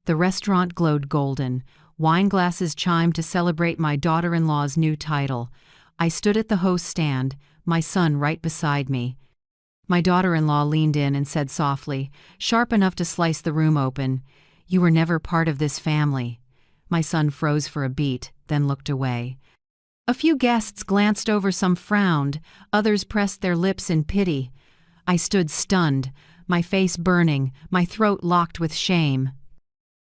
The restaurant glowed golden. Wine glasses chimed to celebrate my daughter-in-law's new title. I stood at the host stand, my son right beside me. My daughter-in-law leaned in and said softly, sharp enough to slice the room open, "You were never part of this family." My son froze for a beat, then looked away. A few guests glanced over, some frowned, others pressed their lips in pity. I stood stunned, my face burning, my throat locked with shame.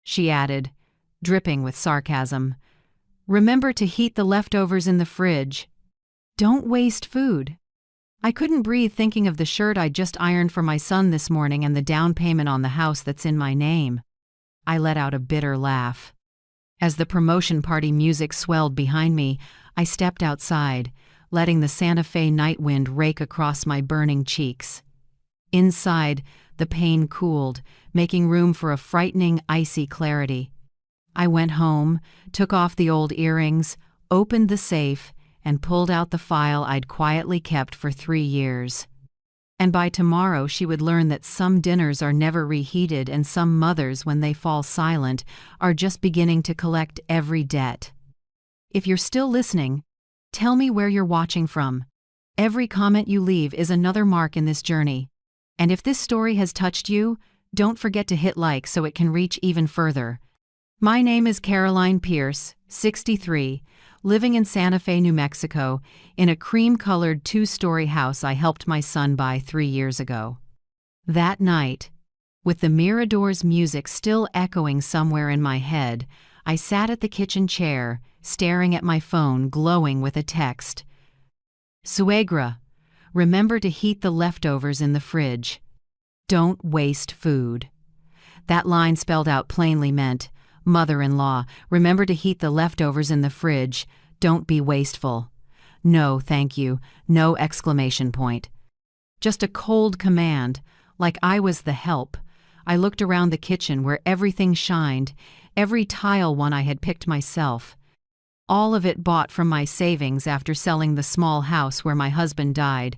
She added, dripping with sarcasm, "Remember to heat the leftovers in the fridge. Don't waste food." I couldn't breathe thinking of the shirt I'd just ironed for my son this morning and the down payment on the house that's in my name. I let out a bitter laugh. As the promotion party music swelled behind me, I stepped outside, letting the Santa Fe night wind rake across my burning cheeks. Inside, the pain cooled, making room for a frightening, icy clarity. I went home, took off the old earrings, opened the safe, and pulled out the file I'd quietly kept for 3 years. And by tomorrow she would learn that some dinners are never reheated and some mothers, when they fall silent, are just beginning to collect every debt. If you're still listening, tell me where you're watching from. Every comment you leave is another mark in this journey. And if this story has touched you, don't forget to hit like so it can reach even further. My name is Caroline Pierce, 63, living in Santa Fe, New Mexico, in a cream-colored 2-story house I helped my son buy 3 years ago. That night, with the Mirador's music still echoing somewhere in my head, I sat at the kitchen chair, staring at my phone glowing with a text. "Suegra, remember to heat the leftovers in the fridge. Don't waste food." That line spelled out plainly meant, "Mother-in-law, remember to heat the leftovers in the fridge. Don't be wasteful." No, thank you. No exclamation point. Just a cold command, like I was the help. I looked around the kitchen where everything shined, every tile one I had picked myself. All of it bought from my savings after selling the small house where my husband died.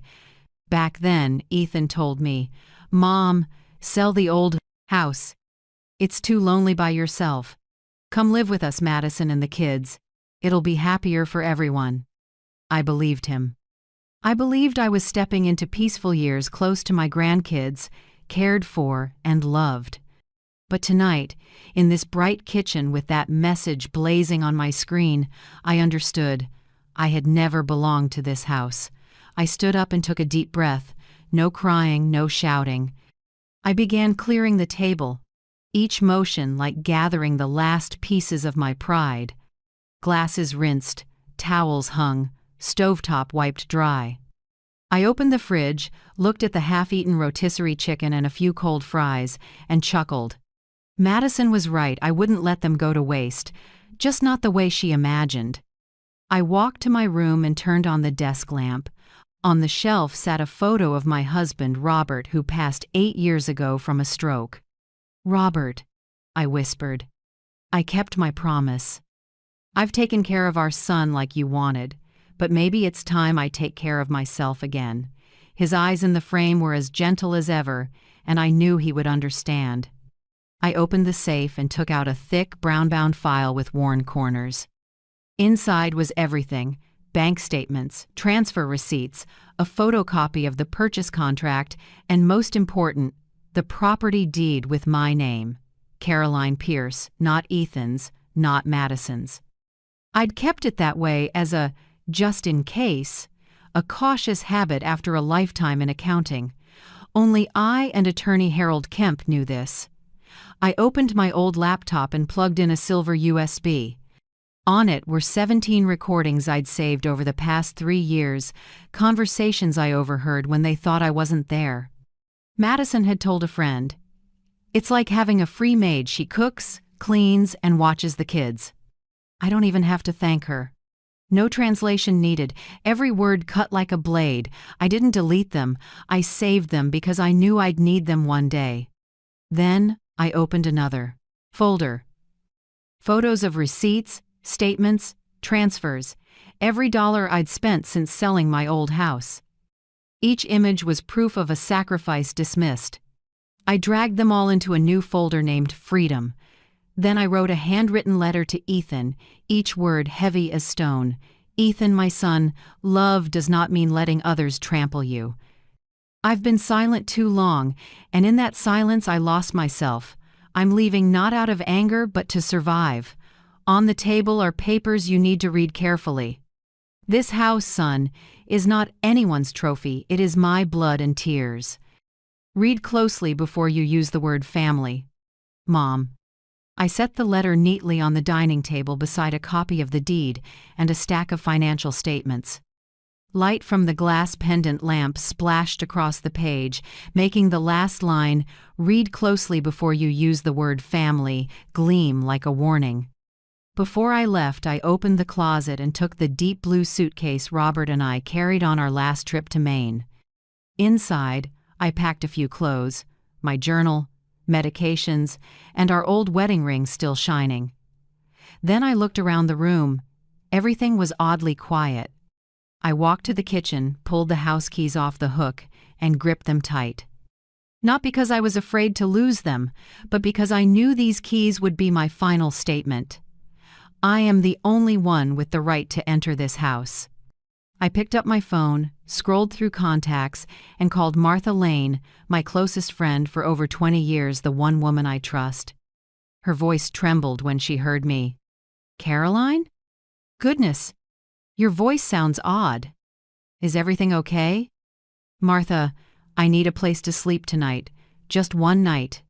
Back then, Ethan told me, "Mom, sell the old house. It's too lonely by yourself. Come live with us, Madison and the kids. It'll be happier for everyone." I believed him. I believed I was stepping into peaceful years close to my grandkids, cared for and loved. But tonight, in this bright kitchen with that message blazing on my screen, I understood. I had never belonged to this house. I stood up and took a deep breath. No crying, no shouting. I began clearing the table, each motion like gathering the last pieces of my pride. Glasses rinsed, towels hung, stovetop wiped dry. I opened the fridge, looked at the half-eaten rotisserie chicken and a few cold fries, and chuckled. Madison was right, I wouldn't let them go to waste, just not the way she imagined. I walked to my room and turned on the desk lamp. On the shelf sat a photo of my husband, Robert, who passed 8 years ago from a stroke. "Robert," I whispered, "I kept my promise. I've taken care of our son like you wanted, but maybe it's time I take care of myself again." His eyes in the frame were as gentle as ever, and I knew he would understand. I opened the safe and took out a thick, brown-bound file with worn corners. Inside was everything: bank statements, transfer receipts, a photocopy of the purchase contract, and most important, the property deed with my name. Caroline Pierce, not Ethan's, not Madison's. I'd kept it that way as a just in case, a cautious habit after a lifetime in accounting. Only I and attorney Harold Kemp knew this. I opened my old laptop and plugged in a silver USB. On it were 17 recordings I'd saved over the past 3 years, conversations I overheard when they thought I wasn't there. Madison had told a friend, "It's like having a free maid. She cooks, cleans, and watches the kids." I don't even have to thank her. No translation needed, every word cut like a blade. I didn't delete them, I saved them because I knew I'd need them one day. Then I opened another folder. Photos of receipts, statements, transfers, every dollar I'd spent since selling my old house. Each image was proof of a sacrifice dismissed. I dragged them all into a new folder named Freedom. Then I wrote a handwritten letter to Ethan, each word heavy as stone. Ethan, my son, love does not mean letting others trample you. I've been silent too long, and in that silence I lost myself. I'm leaving not out of anger but to survive. On the table are papers you need to read carefully. This house, son, is not anyone's trophy, it is my blood and tears. Read closely before you use the word family. Mom. I set the letter neatly on the dining table beside a copy of the deed and a stack of financial statements. Light from the glass pendant lamp splashed across the page, making the last line, "Read closely before you use the word family," gleam like a warning. Before I left, I opened the closet and took the deep blue suitcase Robert and I carried on our last trip to Maine. Inside, I packed a few clothes, my journal, medications, and our old wedding ring still shining. Then I looked around the room. Everything was oddly quiet. I walked to the kitchen, pulled the house keys off the hook, and gripped them tight. Not because I was afraid to lose them, but because I knew these keys would be my final statement. I am the only one with the right to enter this house. I picked up my phone, scrolled through contacts, and called Martha Lane, my closest friend for over 20 years, the one woman I trust. Her voice trembled when she heard me. "Caroline? Goodness, your voice sounds odd. Is everything okay?" "Martha, I need a place to sleep tonight. Just one night.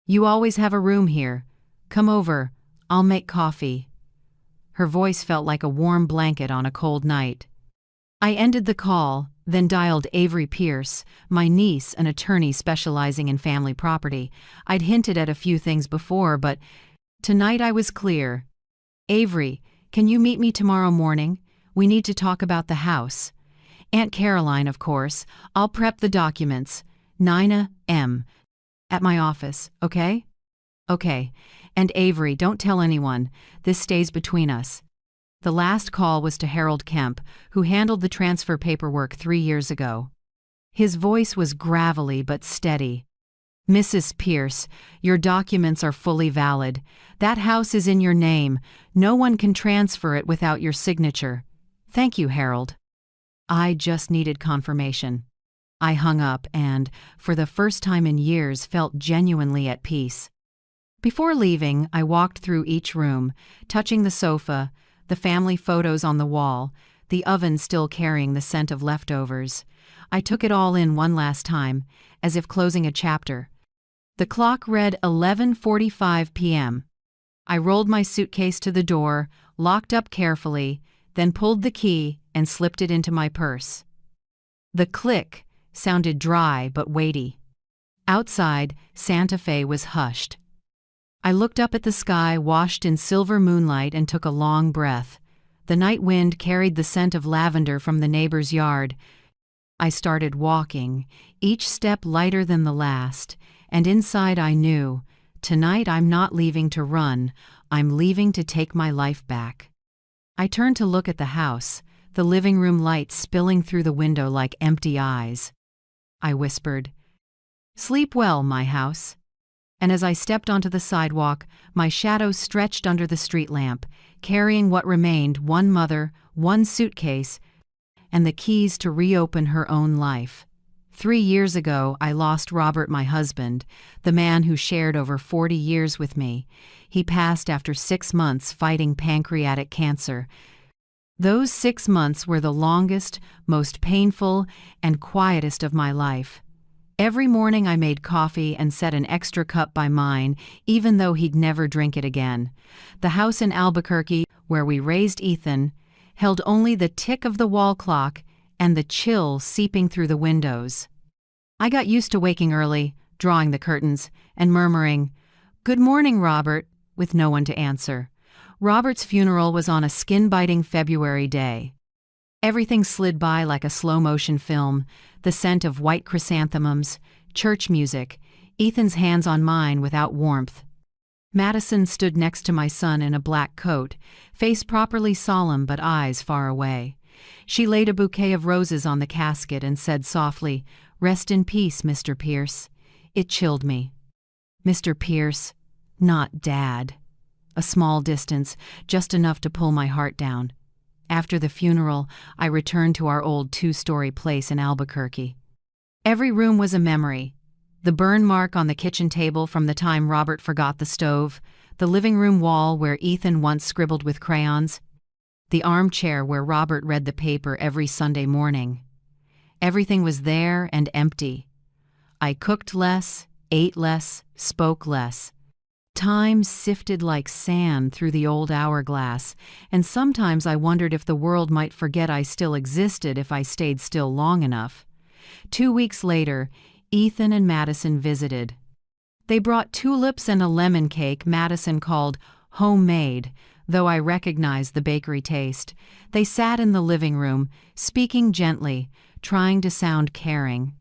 You always have a room here. Come over. I'll make coffee." Her voice felt like a warm blanket on a cold night. I ended the call, then dialed Avery Pierce, my niece, an attorney specializing in family property. I'd hinted at a few things before, but tonight I was clear. "Avery, can you meet me tomorrow morning? We need to talk about the house. Aunt Caroline, of course. I'll prep the documents. 9 a.m. at my office, okay?" "Okay. And Avery, don't tell anyone. This stays between us." The last call was to Harold Kemp, who handled the transfer paperwork 3 years ago. His voice was gravelly but steady. "Mrs. Pierce, your documents are fully valid. That house is in your name. No one can transfer it without your signature. Thank you, Harold." I just needed confirmation. I hung up and, for the first time in years, felt genuinely at peace. Before leaving, I walked through each room, touching the sofa, the family photos on the wall, the oven still carrying the scent of leftovers. I took it all in one last time, as if closing a chapter. The clock read 11:45 p.m. I rolled my suitcase to the door, locked up carefully, then pulled the key and slipped it into my purse. The click sounded dry but weighty. Outside, Santa Fe was hushed. I looked up at the sky washed in silver moonlight and took a long breath. The night wind carried the scent of lavender from the neighbor's yard. I started walking, each step lighter than the last, and inside I knew, tonight I'm not leaving to run, I'm leaving to take my life back. I turned to look at the house, the living room lights spilling through the window like empty eyes. I whispered, "Sleep well, my house." And as I stepped onto the sidewalk, my shadow stretched under the street lamp, carrying what remained, one mother, one suitcase, and the keys to reopen her own life. 3 years ago, I lost Robert, my husband, the man who shared over 40 years with me. He passed after 6 months fighting pancreatic cancer. Those 6 months were the longest, most painful, and quietest of my life. Every morning I made coffee and set an extra cup by mine, even though he'd never drink it again. The house in Albuquerque, where we raised Ethan, held only the tick of the wall clock and the chill seeping through the windows. I got used to waking early, drawing the curtains, and murmuring, "Good morning, Robert," with no one to answer. Robert's funeral was on a skin-biting February day. Everything slid by like a slow-motion film, the scent of white chrysanthemums, church music, Ethan's hands on mine without warmth. Madison stood next to my son in a black coat, face properly solemn but eyes far away. She laid a bouquet of roses on the casket and said softly, "Rest in peace, Mr. Pierce." It chilled me. Mr. Pierce, not Dad. a small distance, just enough to pull my heart down. After the funeral, I returned to our old 2-story place in Albuquerque. Every room was a memory. The burn mark on the kitchen table from the time Robert forgot the stove, the living room wall where Ethan once scribbled with crayons, the armchair where Robert read the paper every Sunday morning. Everything was there and empty. I cooked less, ate less, spoke less. Time sifted like sand through the old hourglass, and sometimes I wondered if the world might forget I still existed if I stayed still long enough. 2 weeks later, Ethan and Madison visited. They brought tulips and a lemon cake Madison called homemade, though I recognized the bakery taste. They sat in the living room, speaking gently, trying to sound caring.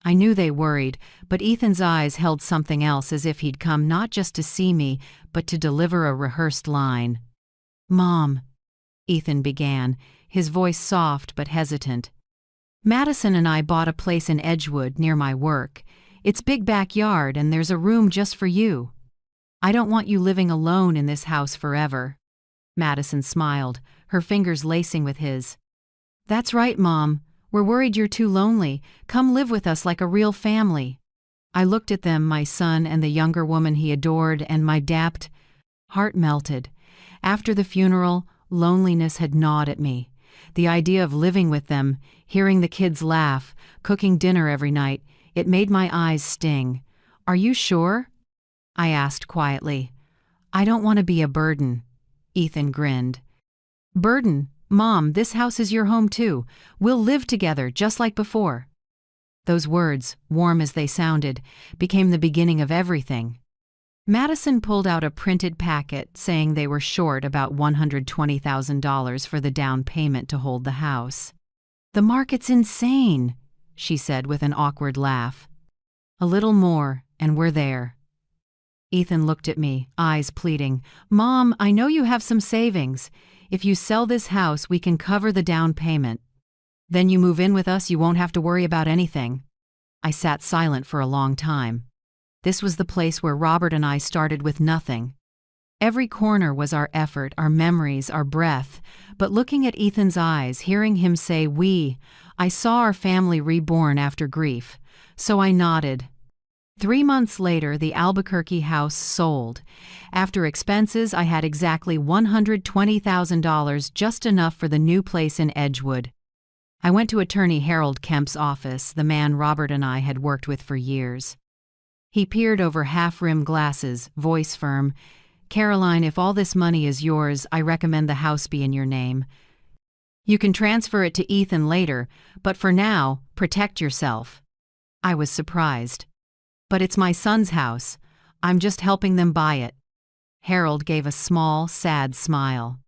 I knew they worried, but Ethan's eyes held something else, as if he'd come not just to see me, but to deliver a rehearsed line. "Mom," Ethan began, his voice soft but hesitant. "Madison and I bought a place in Edgewood near my work. It's big backyard and there's a room just for you. I don't want you living alone in this house forever." Madison smiled, her fingers lacing with his. "That's right, Mom. We're worried you're too lonely. Come live with us like a real family." I looked at them, my son and the younger woman he adored, and my dapped heart melted. After the funeral, loneliness had gnawed at me. The idea of living with them, hearing the kids laugh, cooking dinner every night, it made my eyes sting. "Are you sure?" I asked quietly. "I don't want to be a burden." Ethan grinned. "Burden? Mom, this house is your home too. We'll live together just like before." Those words, warm as they sounded, became the beginning of everything. Madison pulled out a printed packet saying they were short about $120,000 for the down payment to hold the house. "The market's insane," she said with an awkward laugh. "A little more, and we're there." Ethan looked at me, eyes pleading. "Mom, I know you have some savings. If you sell this house, we can cover the down payment. Then you move in with us, you won't have to worry about anything." I sat silent for a long time. This was the place where Robert and I started with nothing. Every corner was our effort, our memories, our breath. But looking at Ethan's eyes, hearing him say "we," I saw our family reborn after grief. So I nodded. 3 months later, the Albuquerque house sold. After expenses, I had exactly $120,000, just enough for the new place in Edgewood. I went to attorney Harold Kemp's office, the man Robert and I had worked with for years. He peered over half-rimmed glasses, voice firm. "Caroline, if all this money is yours, I recommend the house be in your name. You can transfer it to Ethan later, but for now, protect yourself." I was surprised. "But it's my son's house. I'm just helping them buy it." Harold gave a small, sad smile.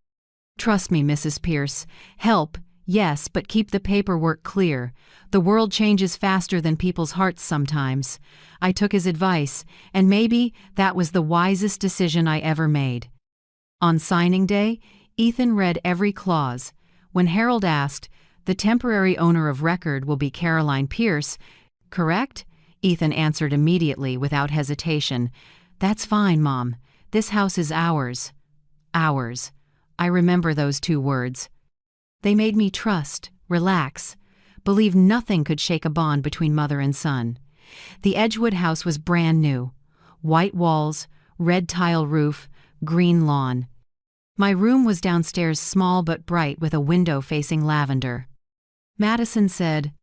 "Trust me, Mrs. Pierce. Help, yes, but keep the paperwork clear. The world changes faster than people's hearts sometimes." I took his advice, and maybe that was the wisest decision I ever made. On signing day, Ethan read every clause. When Harold asked, "The temporary owner of record will be Caroline Pierce, correct?" Ethan answered immediately without hesitation. "That's fine, Mom. This house is ours." Ours. I remember those 2 words. They made me trust, relax, believe nothing could shake a bond between mother and son. The Edgewood house was brand new. White walls, red tile roof, green lawn. My room was downstairs, small but bright, with a window facing lavender. Madison said,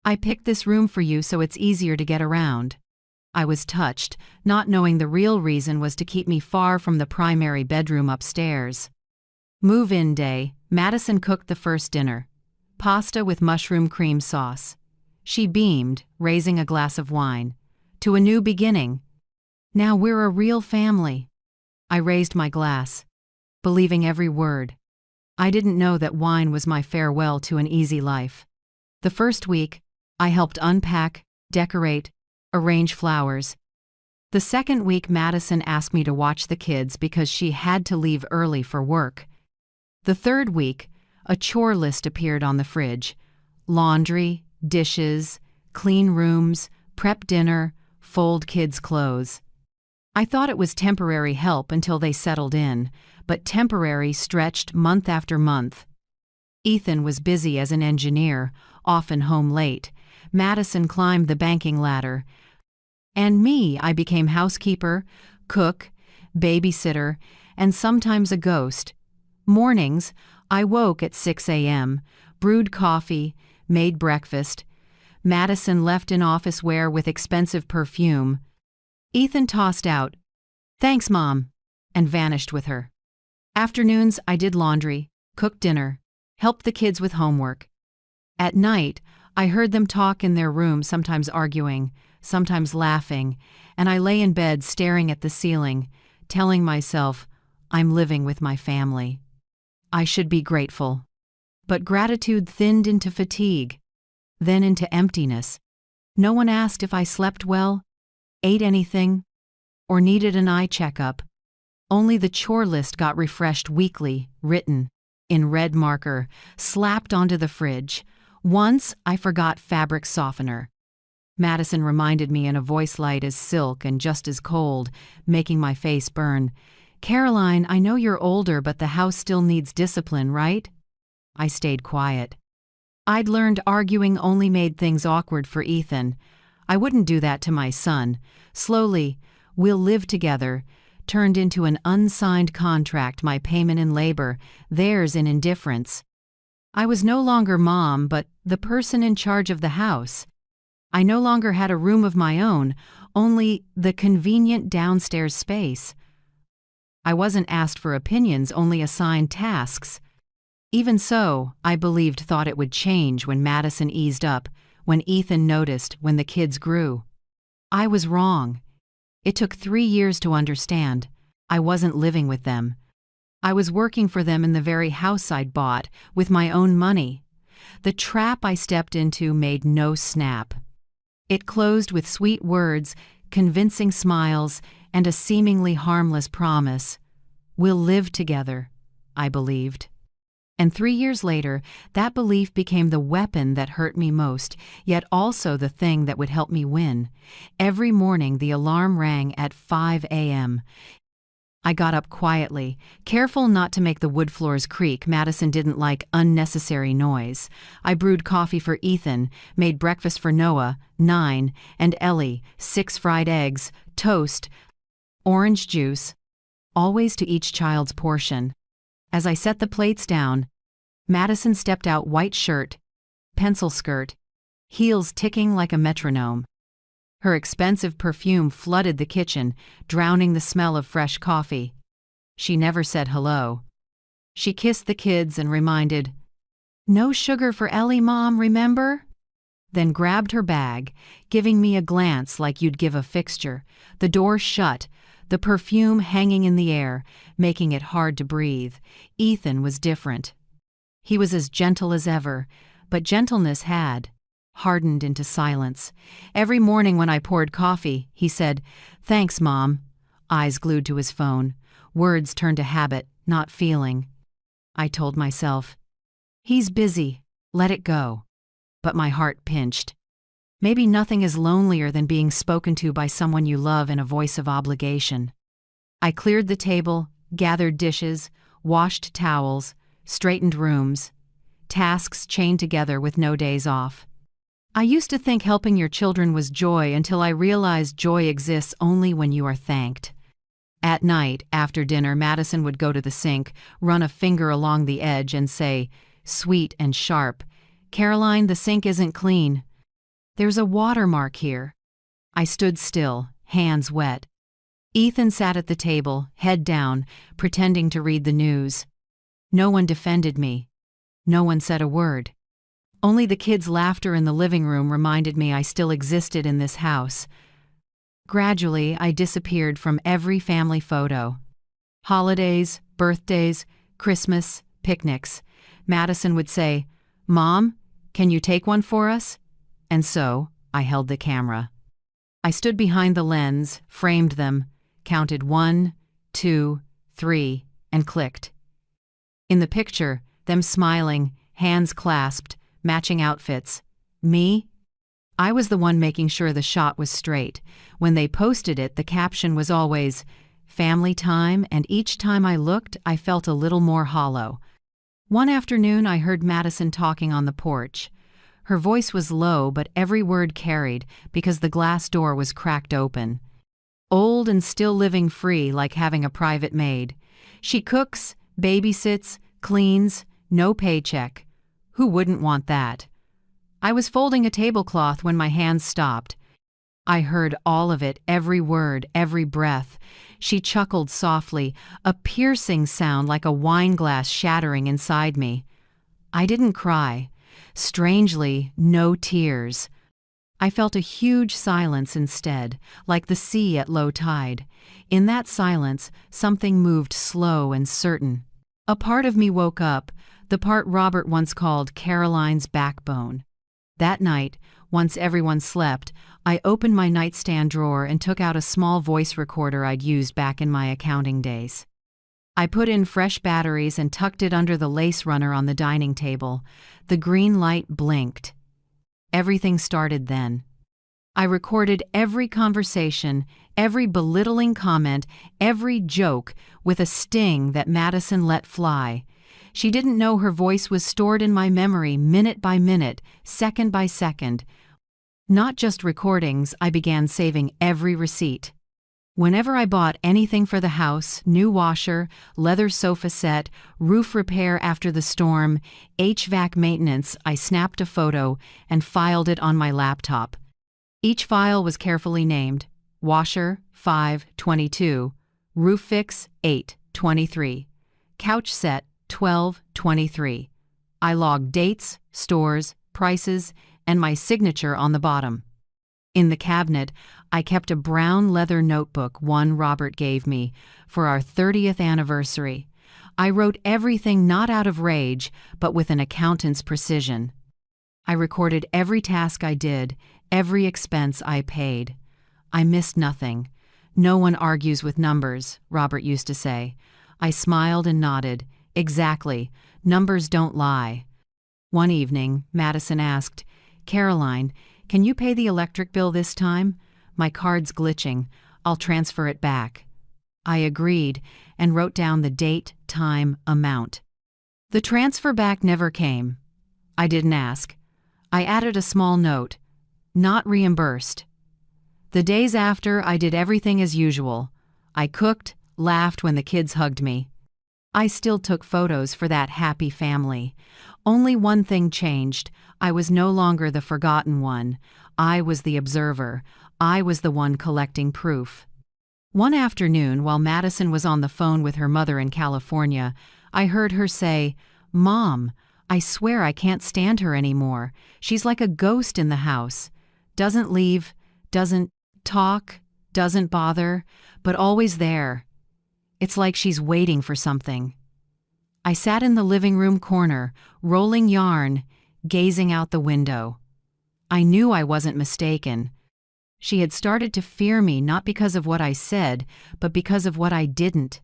"I picked this room for you so it's easier to get around." I was touched, not knowing the real reason was to keep me far from the primary bedroom upstairs. Move-in day, Madison cooked the first dinner. Pasta with mushroom cream sauce. She beamed, raising a glass of wine. "To a new beginning. Now we're a real family." I raised my glass, believing every word. I didn't know that wine was my farewell to an easy life. The first week, I helped unpack, decorate, arrange flowers. The second week, Madison asked me to watch the kids because she had to leave early for work. The third week, a chore list appeared on the fridge. Laundry, dishes, clean rooms, prep dinner, fold kids' clothes. I thought it was temporary help until they settled in, but temporary stretched month after month. Ethan was busy as an engineer, often home late. Madison climbed the banking ladder. And me, I became housekeeper, cook, babysitter, and sometimes a ghost. Mornings, I woke at 6 a.m., brewed coffee, made breakfast. Madison left in office wear with expensive perfume. Ethan tossed out, "Thanks, Mom," and vanished with her. Afternoons, I did laundry, cooked dinner, helped the kids with homework. At night, I heard them talk in their room, sometimes arguing, sometimes laughing, and I lay in bed staring at the ceiling, telling myself, I'm living with my family. I should be grateful. But gratitude thinned into fatigue, then into emptiness. No one asked if I slept well, ate anything, or needed an eye checkup. Only the chore list got refreshed weekly, written, in red marker, slapped onto the fridge. Once, I forgot fabric softener. Madison reminded me in a voice light as silk and just as cold, making my face burn. "Caroline, I know you're older, but the house still needs discipline, right?" I stayed quiet. I'd learned arguing only made things awkward for Ethan. I wouldn't do that to my son. Slowly, "we'll live together," turned into an unsigned contract, my payment in labor, theirs in indifference. I was no longer mom, but the person in charge of the house. I no longer had a room of my own, only the convenient downstairs space. I wasn't asked for opinions, only assigned tasks. Even so, I believed thought it would change when Madison eased up, when Ethan noticed, when the kids grew. I was wrong. It took 3 years to understand. I wasn't living with them. I was working for them in the very house I'd bought, with my own money. The trap I stepped into made no snap. It closed with sweet words, convincing smiles, and a seemingly harmless promise. We'll live together, I believed. And 3 years later, that belief became the weapon that hurt me most, yet also the thing that would help me win. Every morning the alarm rang at 5 a.m. I got up quietly, careful not to make the wood floors creak. Madison didn't like unnecessary noise. I brewed coffee for Ethan, made breakfast for Noah, 9, and Ellie, 6 fried eggs, toast, orange juice, always to each child's portion. As I set the plates down, Madison stepped out, white shirt, pencil skirt, heels ticking like a metronome. Her expensive perfume flooded the kitchen, drowning the smell of fresh coffee. She never said hello. She kissed the kids and reminded, "No sugar for Ellie, Mom, remember?" Then grabbed her bag, giving me a glance like you'd give a fixture. The door shut, the perfume hanging in the air, making it hard to breathe. Ethan was different. He was as gentle as ever, but gentleness had hardened into silence. Every morning when I poured coffee, he said, "Thanks, Mom," eyes glued to his phone. Words turned to habit, not feeling. I told myself, he's busy, let it go. But my heart pinched. Maybe nothing is lonelier than being spoken to by someone you love in a voice of obligation. I cleared the table, gathered dishes, washed towels, straightened rooms, tasks chained together with no days off. I used to think helping your children was joy until I realized joy exists only when you are thanked. At night, after dinner, Madison would go to the sink, run a finger along the edge and say, sweet and sharp, "Caroline, the sink isn't clean. There's a watermark here." I stood still, hands wet. Ethan sat at the table, head down, pretending to read the news. No one defended me. No one said a word. Only the kids' laughter in the living room reminded me I still existed in this house. Gradually, I disappeared from every family photo. Holidays, birthdays, Christmas, picnics. Madison would say, "Mom, can you take one for us?" And so, I held the camera. I stood behind the lens, framed them, counted 1, 2, 3, and clicked. In the picture, them smiling, hands clasped, matching outfits. Me? I was the one making sure the shot was straight. When they posted it, the caption was always, "Family time," and each time I looked, I felt a little more hollow. One afternoon, I heard Madison talking on the porch. Her voice was low, but every word carried because the glass door was cracked open. Old and still living free, like having a private maid. She cooks, babysits, cleans, no paycheck. Who wouldn't want that? I was folding a tablecloth when my hands stopped. I heard all of it, every word, every breath. She chuckled softly, a piercing sound like a wine glass shattering inside me. I didn't cry. Strangely, no tears. I felt a huge silence instead, like the sea at low tide. In that silence, something moved slow and certain. A part of me woke up, the part Robert once called Caroline's backbone. That night, once everyone slept, I opened my nightstand drawer and took out a small voice recorder I'd used back in my accounting days. I put in fresh batteries and tucked it under the lace runner on the dining table. The green light blinked. Everything started then. I recorded every conversation, every belittling comment, every joke with a sting that Madison let fly. She didn't know her voice was stored in my memory minute by minute, second by second. Not just recordings, I began saving every receipt. Whenever I bought anything for the house, new washer, leather sofa set, roof repair after the storm, HVAC maintenance, I snapped a photo and filed it on my laptop. Each file was carefully named: washer 5/22, roof fix 8/23, couch set 12/23. I logged dates, stores, prices, and my signature on the bottom. In the cabinet, I kept a brown leather notebook one Robert gave me for our 30th anniversary. I wrote everything not out of rage, but with an accountant's precision. I recorded every task I did, every expense I paid. I missed nothing. No one argues with numbers, Robert used to say. I smiled and nodded. Exactly. Numbers don't lie. One evening, Madison asked, "Caroline, can you pay the electric bill this time? My card's glitching. I'll transfer it back." I agreed and wrote down the date, time, amount. The transfer back never came. I didn't ask. I added a small note: "Not reimbursed." The days after, I did everything as usual. I cooked, laughed when the kids hugged me. I still took photos for that happy family. Only one thing changed. I was no longer the forgotten one. I was the observer. I was the one collecting proof. One afternoon, while Madison was on the phone with her mother in California, I heard her say, "Mom, I swear I can't stand her anymore. She's like a ghost in the house. Doesn't leave, doesn't talk, doesn't bother, but always there. It's like she's waiting for something." I sat in the living room corner, rolling yarn, gazing out the window. I knew I wasn't mistaken. She had started to fear me not because of what I said, but because of what I didn't.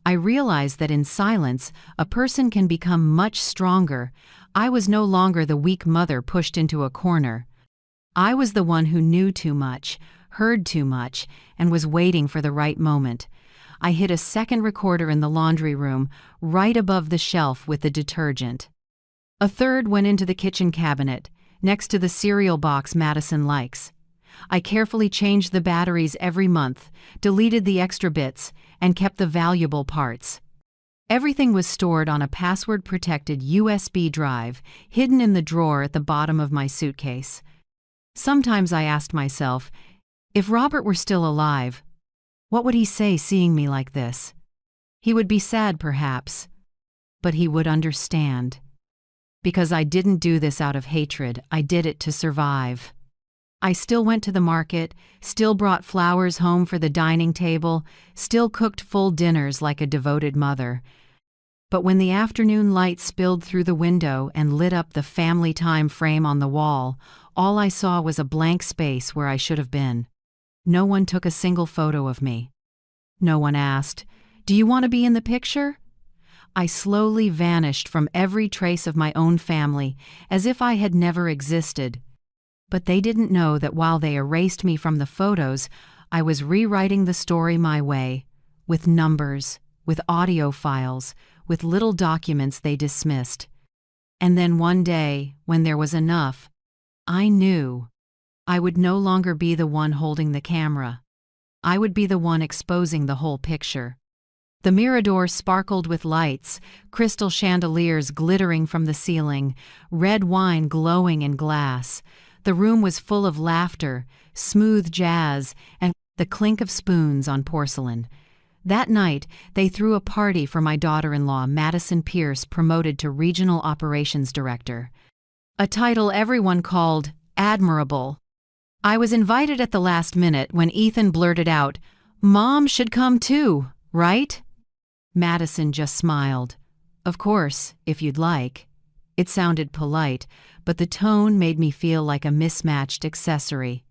I realized that in silence, a person can become much stronger. I was no longer the weak mother pushed into a corner. I was the one who knew too much, heard too much, and was waiting for the right moment. I hid a second recorder in the laundry room, right above the shelf with the detergent. A third went into the kitchen cabinet, next to the cereal box Madison likes. I carefully changed the batteries every month, deleted the extra bits, and kept the valuable parts. Everything was stored on a password-protected USB drive, hidden in the drawer at the bottom of my suitcase. Sometimes I asked myself, if Robert were still alive, what would he say seeing me like this? He would be sad, perhaps, but he would understand. Because I didn't do this out of hatred, I did it to survive. I still went to the market, still brought flowers home for the dining table, still cooked full dinners like a devoted mother. But when the afternoon light spilled through the window and lit up the family time frame on the wall, all I saw was a blank space where I should have been. No one took a single photo of me. No one asked, "Do you want to be in the picture?" I slowly vanished from every trace of my own family, as if I had never existed. But they didn't know that while they erased me from the photos, I was rewriting the story my way, with numbers, with audio files, with little documents they dismissed. And then one day, when there was enough, I knew I would no longer be the one holding the camera. I would be the one exposing the whole picture. The mirador sparkled with lights, crystal chandeliers glittering from the ceiling, red wine glowing in glass. The room was full of laughter, smooth jazz, and the clink of spoons on porcelain. That night, they threw a party for my daughter-in-law, Madison Pierce, promoted to Regional Operations Director. A title everyone called admirable. I was invited at the last minute when Ethan blurted out, "Mom should come too, right?" Madison just smiled. "Of course, if you'd like." It sounded polite, but the tone made me feel like a mismatched accessory.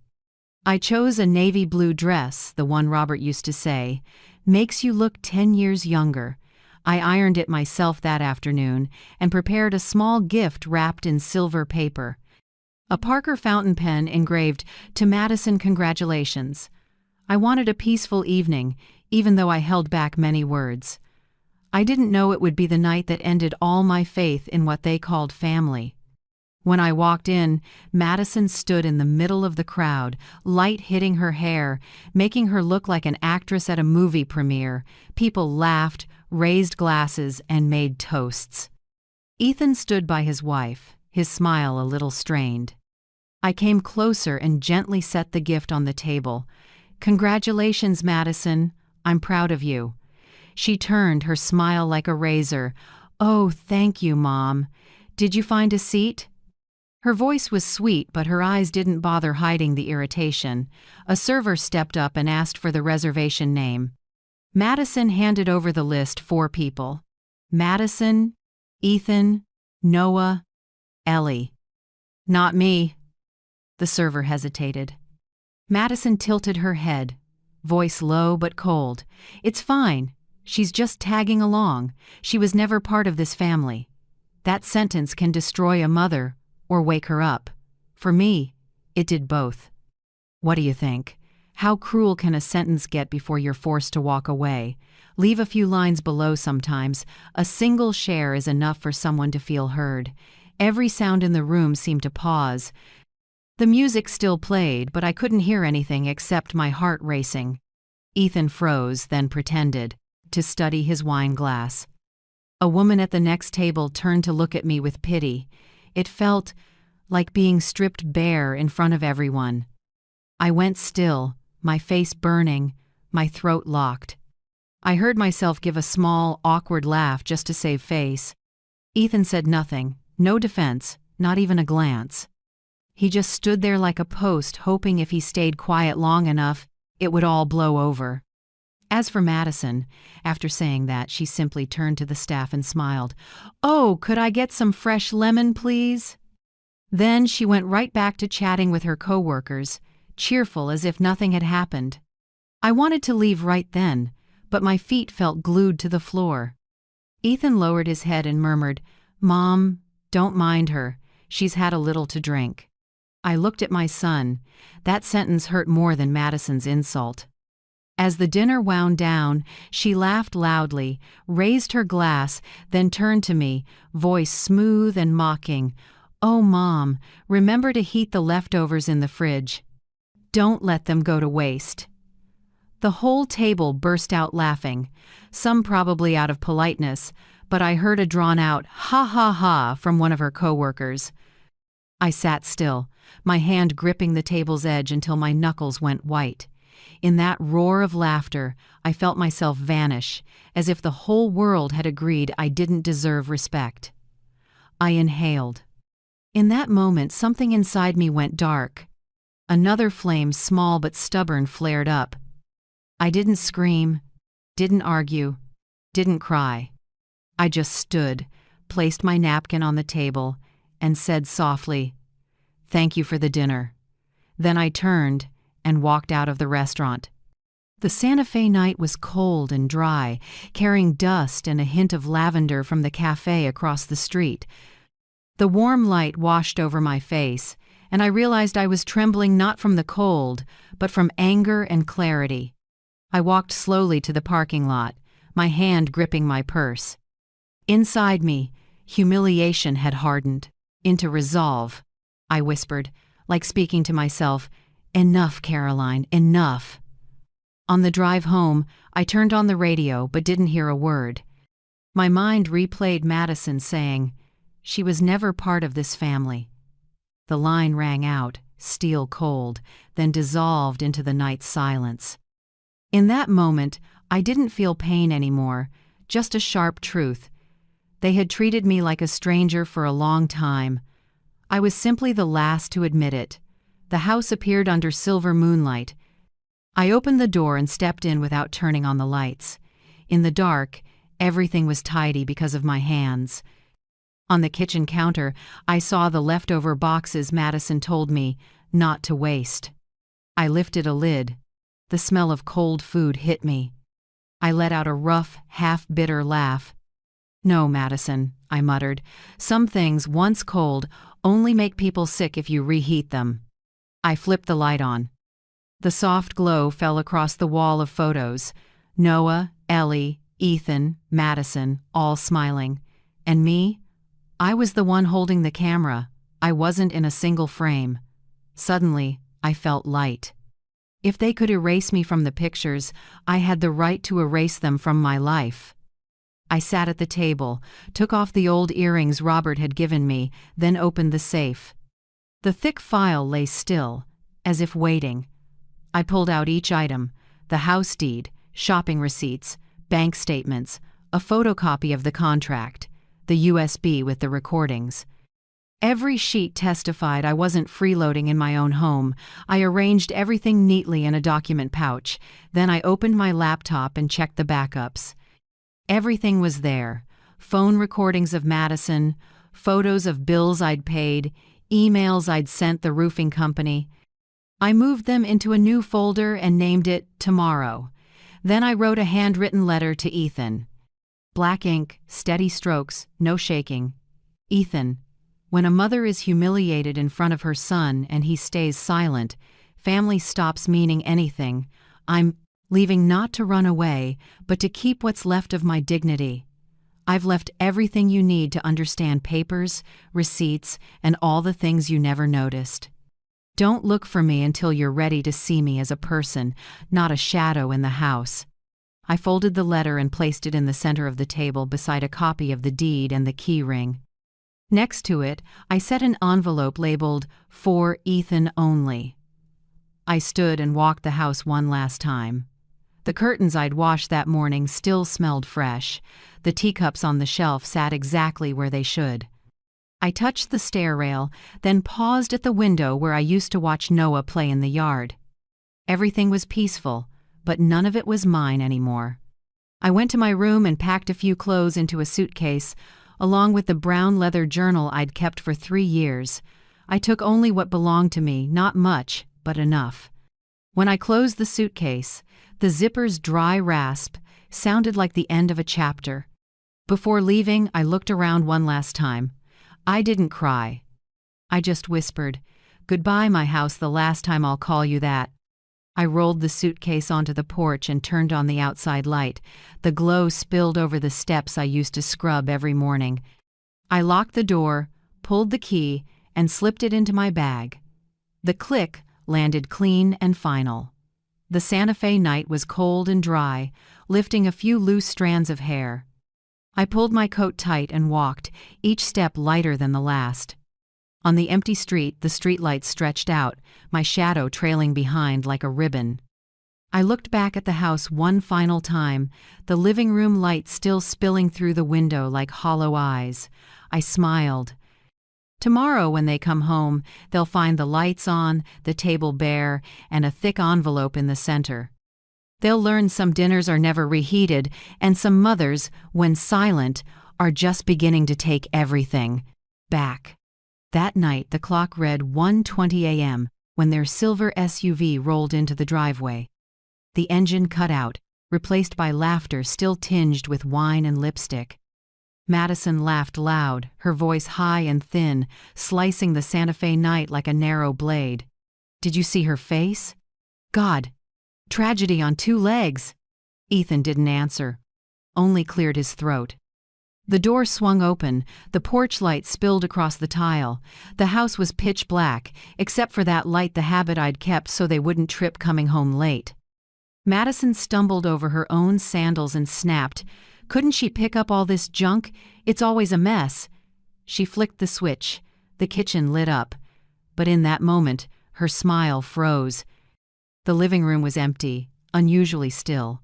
I chose a navy blue dress, the one Robert used to say, "Makes you look 10 years younger." I ironed it myself that afternoon and prepared a small gift wrapped in silver paper. A Parker fountain pen engraved, "To Madison, congratulations." I wanted a peaceful evening, even though I held back many words. I didn't know it would be the night that ended all my faith in what they called family. When I walked in, Madison stood in the middle of the crowd, light hitting her hair, making her look like an actress at a movie premiere. People laughed, raised glasses, and made toasts. Ethan stood by his wife, his smile a little strained. I came closer and gently set the gift on the table. "Congratulations, Madison. I'm proud of you." She turned, her smile like a razor. "Oh, thank you, Mom. Did you find a seat?" Her voice was sweet, but her eyes didn't bother hiding the irritation. A server stepped up and asked for the reservation name. Madison handed over the list, 4 people. Madison, Ethan, Noah, Ellie. "Not me." The server hesitated. Madison tilted her head, voice low but cold. "It's fine. She's just tagging along. She was never part of this family." That sentence can destroy a mother or wake her up. For me, it did both. What do you think? How cruel can a sentence get before you're forced to walk away? Leave a few lines below sometimes. A single share is enough for someone to feel heard. Every sound in the room seemed to pause. The music still played, but I couldn't hear anything except my heart racing. Ethan froze, then pretended to study his wine glass. A woman at the next table turned to look at me with pity. It felt like being stripped bare in front of everyone. I went still, my face burning, my throat locked. I heard myself give a small, awkward laugh just to save face. Ethan said nothing, no defense, not even a glance. He just stood there like a post, hoping if he stayed quiet long enough, it would all blow over. As for Madison, after saying that, she simply turned to the staff and smiled. "Oh, could I get some fresh lemon, please?" Then she went right back to chatting with her coworkers, cheerful as if nothing had happened. I wanted to leave right then, but my feet felt glued to the floor. Ethan lowered his head and murmured, "Mom, don't mind her. She's had a little to drink." I looked at my son. That sentence hurt more than Madison's insult. As the dinner wound down, she laughed loudly, raised her glass, then turned to me, voice smooth and mocking. "Oh, Mom, remember to heat the leftovers in the fridge. Don't let them go to waste." The whole table burst out laughing, some probably out of politeness, but I heard a drawn-out "ha ha ha" from one of her coworkers. I sat still, my hand gripping the table's edge until my knuckles went white. In that roar of laughter, I felt myself vanish, as if the whole world had agreed I didn't deserve respect. I inhaled. In that moment, something inside me went dark. Another flame, small but stubborn, flared up. I didn't scream, didn't argue, didn't cry. I just stood, placed my napkin on the table, and said softly, "Thank you for the dinner." Then I turned and walked out of the restaurant. The Santa Fe night was cold and dry, carrying dust and a hint of lavender from the cafe across the street. The warm light washed over my face, and I realized I was trembling not from the cold, but from anger and clarity. I walked slowly to the parking lot, my hand gripping my purse. Inside me, humiliation had hardened into resolve. I whispered, like speaking to myself, "Enough, Caroline, enough." On the drive home, I turned on the radio but didn't hear a word. My mind replayed Madison saying, "She was never part of this family." The line rang out, steel cold, then dissolved into the night's silence. In that moment, I didn't feel pain anymore, just a sharp truth. They had treated me like a stranger for a long time. I was simply the last to admit it. The house appeared under silver moonlight. I opened the door and stepped in without turning on the lights. In the dark, everything was tidy because of my hands. On the kitchen counter, I saw the leftover boxes Madison told me not to waste. I lifted a lid. The smell of cold food hit me. I let out a rough, half-bitter laugh. "No, Madison," I muttered. "Some things, once cold, only make people sick if you reheat them." I flipped the light on. The soft glow fell across the wall of photos. Noah, Ellie, Ethan, Madison, all smiling. And me? I was the one holding the camera. I wasn't in a single frame. Suddenly, I felt light. If they could erase me from the pictures, I had the right to erase them from my life. I sat at the table, took off the old earrings Robert had given me, then opened the safe. The thick file lay still, as if waiting. I pulled out each item: the house deed, shopping receipts, bank statements, a photocopy of the contract, the USB with the recordings. Every sheet testified I wasn't freeloading in my own home. I arranged everything neatly in a document pouch. Then I opened my laptop and checked the backups. Everything was there: phone recordings of Madison, photos of bills I'd paid, emails I'd sent the roofing company. I moved them into a new folder and named it Tomorrow. Then I wrote a handwritten letter to Ethan. Black ink, steady strokes, no shaking. "Ethan, when a mother is humiliated in front of her son and he stays silent, family stops meaning anything. I'm leaving not to run away, but to keep what's left of my dignity. I've left everything you need to understand papers, receipts, and all the things you never noticed. Don't look for me until you're ready to see me as a person, not a shadow in the house." I folded the letter and placed it in the center of the table beside a copy of the deed and the key ring. Next to it, I set an envelope labeled "For Ethan Only." I stood and walked the house one last time. The curtains I'd washed that morning still smelled fresh. The teacups on the shelf sat exactly where they should. I touched the stair rail, then paused at the window where I used to watch Noah play in the yard. Everything was peaceful, but none of it was mine anymore. I went to my room and packed a few clothes into a suitcase, along with the brown leather journal I'd kept for 3 years. I took only what belonged to me, not much, but enough. When I closed the suitcase, the zipper's dry rasp sounded like the end of a chapter. Before leaving, I looked around one last time. I didn't cry. I just whispered, "Goodbye, my house, the last time I'll call you that." I rolled the suitcase onto the porch and turned on the outside light. The glow spilled over the steps I used to scrub every morning. I locked the door, pulled the key, and slipped it into my bag. The click landed clean and final. The Santa Fe night was cold and dry, lifting a few loose strands of hair. I pulled my coat tight and walked, each step lighter than the last. On the empty street, the streetlights stretched out, my shadow trailing behind like a ribbon. I looked back at the house one final time, the living room light still spilling through the window like hollow eyes. I smiled. Tomorrow, when they come home, they'll find the lights on, the table bare, and a thick envelope in the center. They'll learn some dinners are never reheated, and some mothers, when silent, are just beginning to take everything back. That night, the clock read 1:20 a.m. when their silver SUV rolled into the driveway. The engine cut out, replaced by laughter still tinged with wine and lipstick. Madison laughed loud, her voice high and thin, slicing the Santa Fe night like a narrow blade. "Did you see her face? God! Tragedy on two legs!" Ethan didn't answer, only cleared his throat. The door swung open, the porch light spilled across the tile. The house was pitch black, except for that light the habit I'd kept so they wouldn't trip coming home late. Madison stumbled over her own sandals and snapped, "Couldn't she pick up all this junk? It's always a mess." She flicked the switch. The kitchen lit up. But in that moment, her smile froze. The living room was empty, unusually still.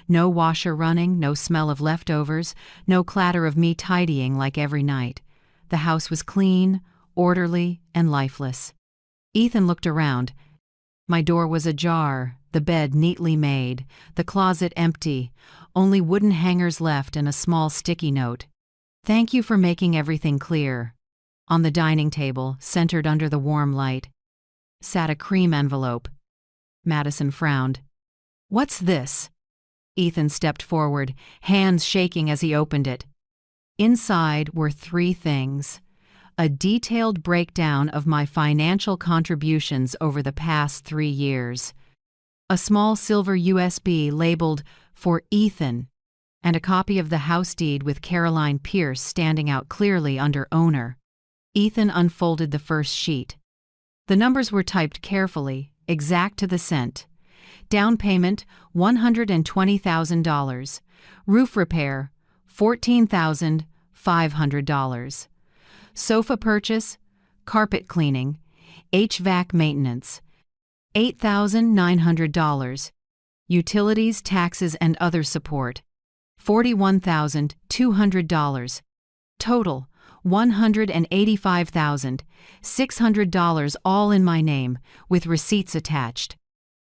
No washer running, no smell of leftovers, no clatter of me tidying like every night. The house was clean, orderly, and lifeless. Ethan looked around. My door was ajar, the bed neatly made, the closet empty, only wooden hangers left and a small sticky note. "Thank you for making everything clear." On the dining table, centered under the warm light, sat a cream envelope. Madison frowned. "What's this?" Ethan stepped forward, hands shaking as he opened it. Inside were three things: a detailed breakdown of my financial contributions over the past 3 years, a small silver USB labeled "For Ethan," and a copy of the house deed with Caroline Pierce standing out clearly under owner. Ethan unfolded the first sheet. The numbers were typed carefully, exact to the cent. Down payment, $120,000. Roof repair, $14,500. Sofa purchase, carpet cleaning, HVAC maintenance, $8,900. Utilities, taxes, and other support, $41,200. Total, $185,600, all in my name, with receipts attached.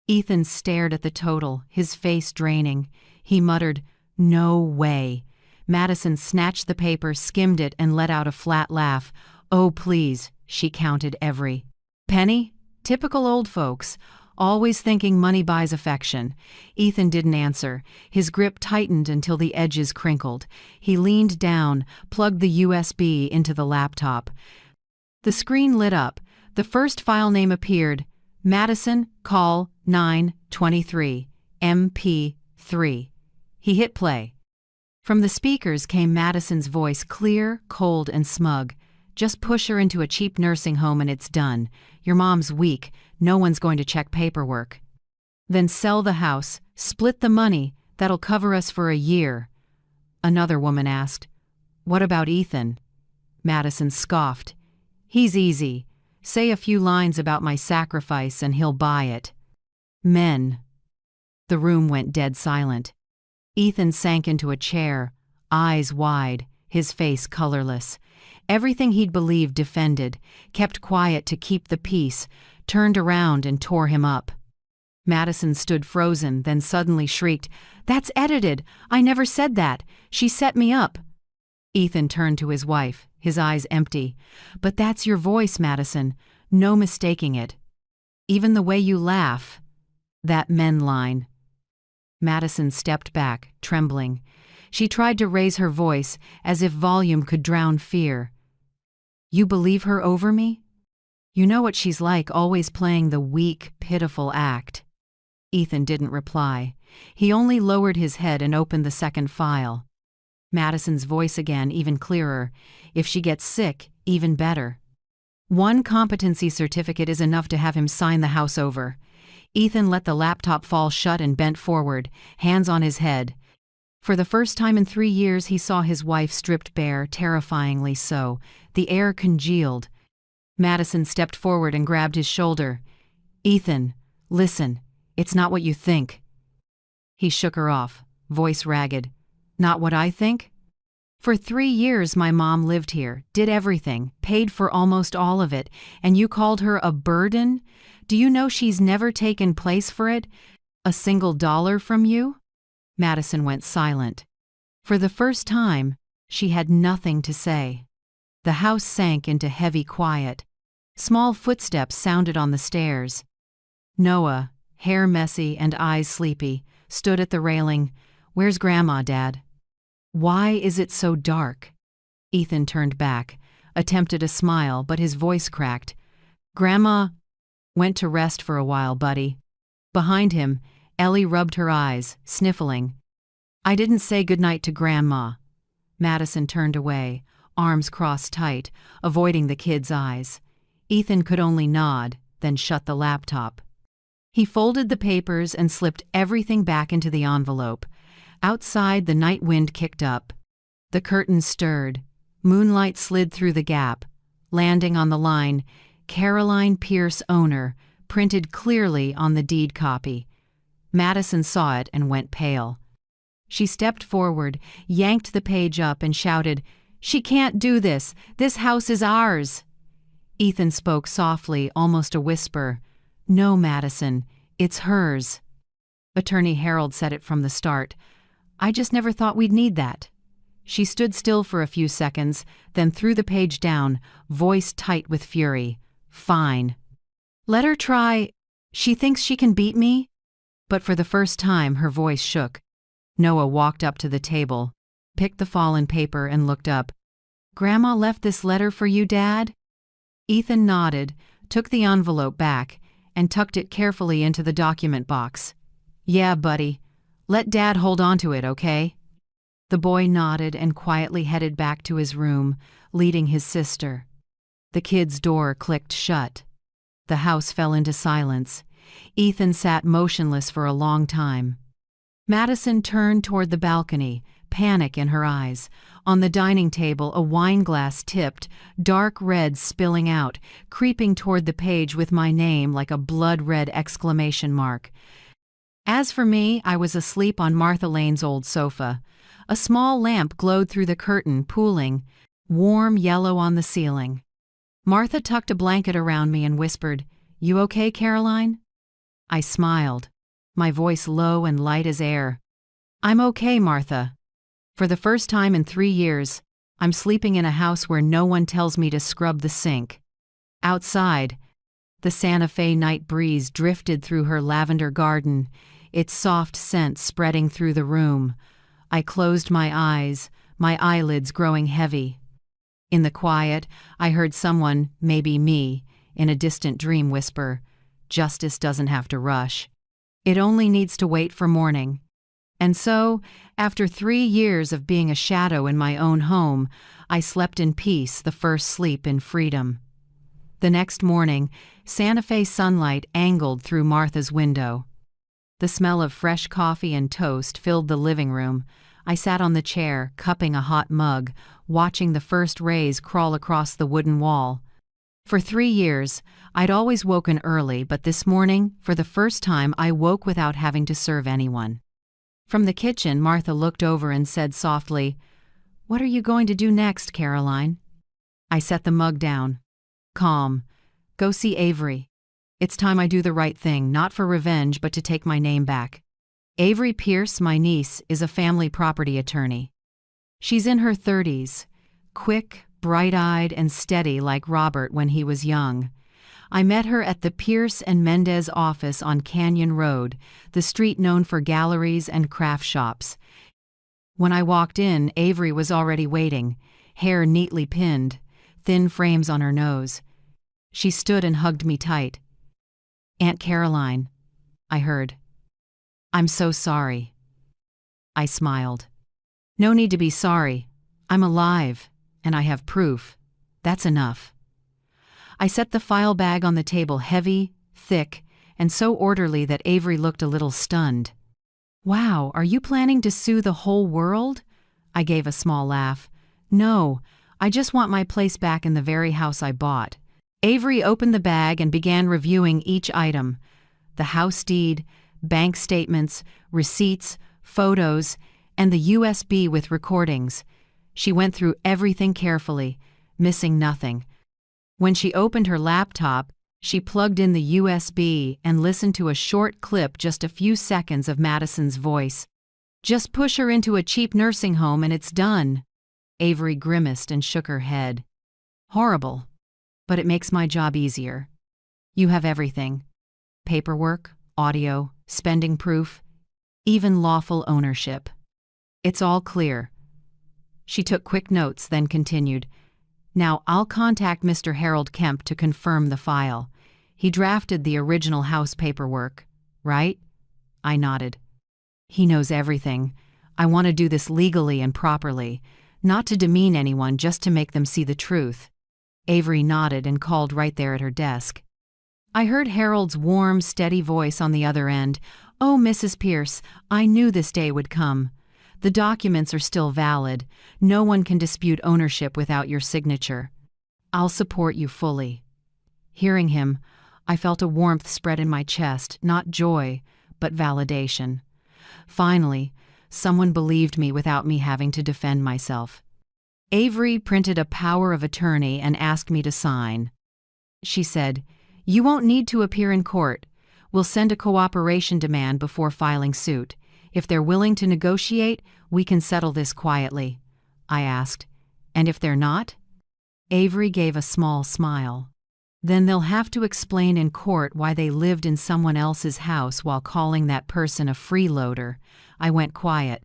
Ethan stared at the total, his face draining. He muttered, "No way." Madison snatched the paper, skimmed it, and let out a flat laugh. "Oh, please," she counted every penny. Typical old folks, always thinking money buys affection. Ethan didn't answer. His grip tightened until the edges crinkled. He leaned down, plugged the USB into the laptop. The screen lit up. The first file name appeared. Madison, call 923, MP3. He hit play. From the speakers came Madison's voice, clear, cold, and smug. "Just push her into a cheap nursing home and it's done. Your mom's weak. No one's going to check paperwork. Then sell the house, split the money. That'll cover us for a year." Another woman asked, "What about Ethan?" Madison scoffed. "He's easy. Say a few lines about my sacrifice and he'll buy it." Men. The room went dead silent. Ethan sank into a chair, eyes wide, his face colorless. Everything he'd believed defended, kept quiet to keep the peace, turned around and tore him up. Madison stood frozen, then suddenly shrieked, "That's edited! I never said that! She set me up!" Ethan turned to his wife, his eyes empty. "But that's your voice, Madison. No mistaking it. Even the way you laugh. That men line." Madison stepped back, trembling. She tried to raise her voice, as if volume could drown fear. "You believe her over me? You know what she's like, always playing the weak, pitiful act." Ethan didn't reply. He only lowered his head and opened the second file. Madison's voice again, even clearer. "If she gets sick, even better. One competency certificate is enough to have him sign the house over." Ethan let the laptop fall shut and bent forward, hands on his head. For the first time in 3 years, he saw his wife stripped bare, terrifyingly so. The air congealed. Madison stepped forward and grabbed his shoulder. "Ethan, listen, it's not what you think." He shook her off, voice ragged. "Not what I think? For 3 years my mom lived here, did everything, paid for almost all of it, and you called her a burden? Do you know she's never taken place for it? A single dollar from you?" Madison went silent. For the first time, she had nothing to say. The house sank into heavy quiet. Small footsteps sounded on the stairs. Noah, hair messy and eyes sleepy, stood at the railing. "Where's Grandma, Dad?" Why is it so dark? Ethan turned back, attempted a smile, but his voice cracked. Grandma went to rest for a while, buddy. Behind him, Ellie rubbed her eyes, sniffling. I didn't say goodnight to Grandma. Madison turned away, arms crossed tight, avoiding the kid's eyes. Ethan could only nod, then shut the laptop. He folded the papers and slipped everything back into the envelope. Outside, the night wind kicked up. The curtains stirred. Moonlight slid through the gap, landing on the line, Caroline Pierce, owner, printed clearly on the deed copy. Madison saw it and went pale. She stepped forward, yanked the page up, and shouted, "She can't do this! This house is ours!" Ethan spoke softly, almost a whisper. "No, Madison, it's hers." Attorney Harold said it from the start. "I just never thought we'd need that." She stood still for a few seconds, then threw the page down, voice tight with fury. "Fine. Let her try. She thinks she can beat me?" But for the first time, her voice shook. Noah walked up to the table, picked the fallen paper, and looked up. "Grandma left this letter for you, Dad?" Ethan nodded, took the envelope back, and tucked it carefully into the document box. "Yeah, buddy. Let Dad hold on to it, okay?" The boy nodded and quietly headed back to his room, leading his sister. The kid's door clicked shut. The house fell into silence. Ethan sat motionless for a long time. Madison turned toward the balcony, panic in her eyes. On the dining table, a wine glass tipped, dark red spilling out, creeping toward the page with my name like a blood-red exclamation mark. As for me, I was asleep on Martha Lane's old sofa. A small lamp glowed through the curtain, pooling, warm yellow on the ceiling. Martha tucked a blanket around me and whispered, "You okay, Caroline?" I smiled, my voice low and light as air. "I'm okay, Martha. For the first time in 3 years, I'm sleeping in a house where no one tells me to scrub the sink." Outside, the Santa Fe night breeze drifted through her lavender garden, its soft scent spreading through the room. I closed my eyes, my eyelids growing heavy. In the quiet, I heard someone, maybe me, in a distant dream whisper, "Justice doesn't have to rush. It only needs to wait for morning." And so, after 3 years of being a shadow in my own home, I slept in peace, the first sleep in freedom. The next morning, Santa Fe sunlight angled through Martha's window. The smell of fresh coffee and toast filled the living room. I sat on the chair, cupping a hot mug, watching the first rays crawl across the wooden wall. For 3 years, I'd always woken early, but this morning, for the first time, I woke without having to serve anyone. From the kitchen, Martha looked over and said softly, "What are you going to do next, Caroline?" I set the mug down. Calm. "Go see Avery. It's time I do the right thing, not for revenge, but to take my name back. Avery Pierce, my niece, is a family property attorney. She's in her 30s, quick, bright-eyed, and steady like Robert when he was young. I met her at the Pierce and Mendez office on Canyon Road, the street known for galleries and craft shops. When I walked in, Avery was already waiting, hair neatly pinned, thin frames on her nose. She stood and hugged me tight. "Aunt Caroline," I heard. "I'm so sorry." I smiled. "No need to be sorry. I'm alive, and I have proof. That's enough." I set the file bag on the table, heavy, thick, and so orderly that Avery looked a little stunned. "Wow, are you planning to sue the whole world?" I gave a small laugh. "No, I just want my place back in the very house I bought." Avery opened the bag and began reviewing each item: the house deed, bank statements, receipts, photos, and the USB with recordings. She went through everything carefully, missing nothing. When she opened her laptop, she plugged in the USB and listened to a short clip, just a few seconds of Madison's voice. "Just push her into a cheap nursing home and it's done." Avery grimaced and shook her head. "Horrible, but it makes my job easier. You have everything: paperwork, audio, spending proof, even lawful ownership. It's all clear. She took quick notes, then continued. Now, I'll contact Mr. Harold Kemp to confirm the file. He drafted the original house paperwork, right? I nodded. He knows everything. I want to do this legally and properly, not to demean anyone, just to make them see the truth. Avery nodded and called right there at her desk. I heard Harold's warm, steady voice on the other end. Oh, Mrs. Pierce, I knew this day would come. The documents are still valid. No one can dispute ownership without your signature. I'll support you fully. Hearing him, I felt a warmth spread in my chest, not joy, but validation. Finally, someone believed me without me having to defend myself. Avery printed a power of attorney and asked me to sign. She said, "You won't need to appear in court. We'll send a cooperation demand before filing suit. If they're willing to negotiate, we can settle this quietly." I asked, "And if they're not?" Avery gave a small smile. "Then they'll have to explain in court why they lived in someone else's house while calling that person a freeloader." I went quiet.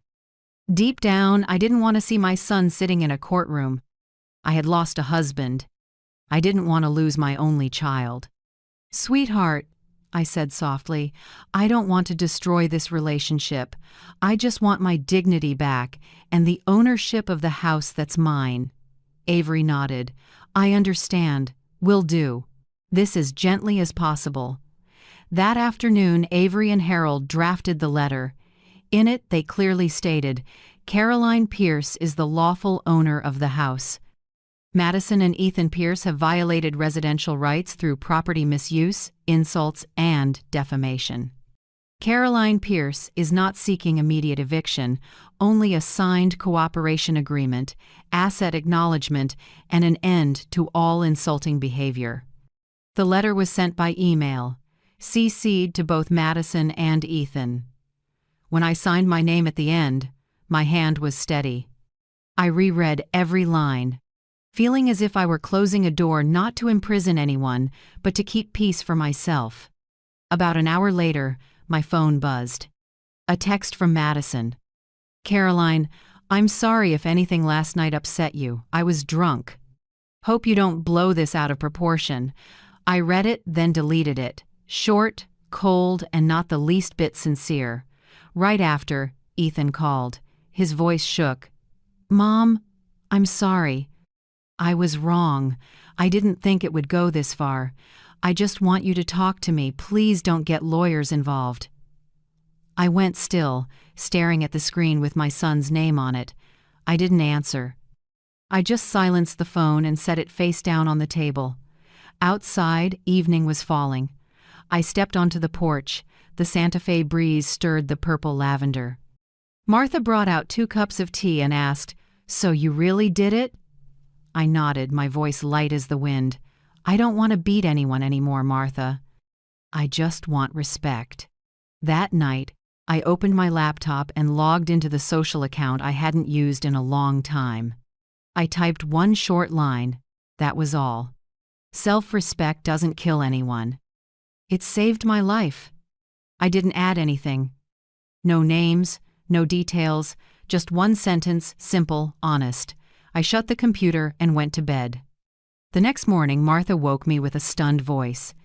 Deep down, I didn't want to see my son sitting in a courtroom. I had lost a husband. I didn't want to lose my only child. "Sweetheart," I said softly, "I don't want to destroy this relationship. I just want my dignity back and the ownership of the house that's mine." Avery nodded. "I understand. Will do. This as gently as possible." That afternoon, Avery and Harold drafted the letter. In it, they clearly stated, Caroline Pierce is the lawful owner of the house. Madison and Ethan Pierce have violated residential rights through property misuse, insults, and defamation. Caroline Pierce is not seeking immediate eviction, only a signed cooperation agreement, asset acknowledgement, and an end to all insulting behavior. The letter was sent by email, CC'd to both Madison and Ethan. When I signed my name at the end, my hand was steady. I reread every line, feeling as if I were closing a door not to imprison anyone, but to keep peace for myself. About an hour later, my phone buzzed. A text from Madison. "Caroline, I'm sorry if anything last night upset you. I was drunk. Hope you don't blow this out of proportion." I read it, then deleted it. Short, cold, and not the least bit sincere. Right after, Ethan called. His voice shook. "Mom, I'm sorry. I was wrong. I didn't think it would go this far. I just want you to talk to me. Please don't get lawyers involved." I went still, staring at the screen with my son's name on it. I didn't answer. I just silenced the phone and set it face down on the table. Outside, evening was falling. I stepped onto the porch. The Santa Fe breeze stirred the purple lavender. Martha brought out 2 cups of tea and asked, "So you really did it?" I nodded, my voice light as the wind. "I don't want to beat anyone anymore, Martha. I just want respect." That night, I opened my laptop and logged into the social account I hadn't used in a long time. I typed one short line. That was all. Self-respect doesn't kill anyone. It saved my life. I didn't add anything. No names, no details, just one sentence, simple, honest. I shut the computer and went to bed. The next morning, Martha woke me with a stunned voice.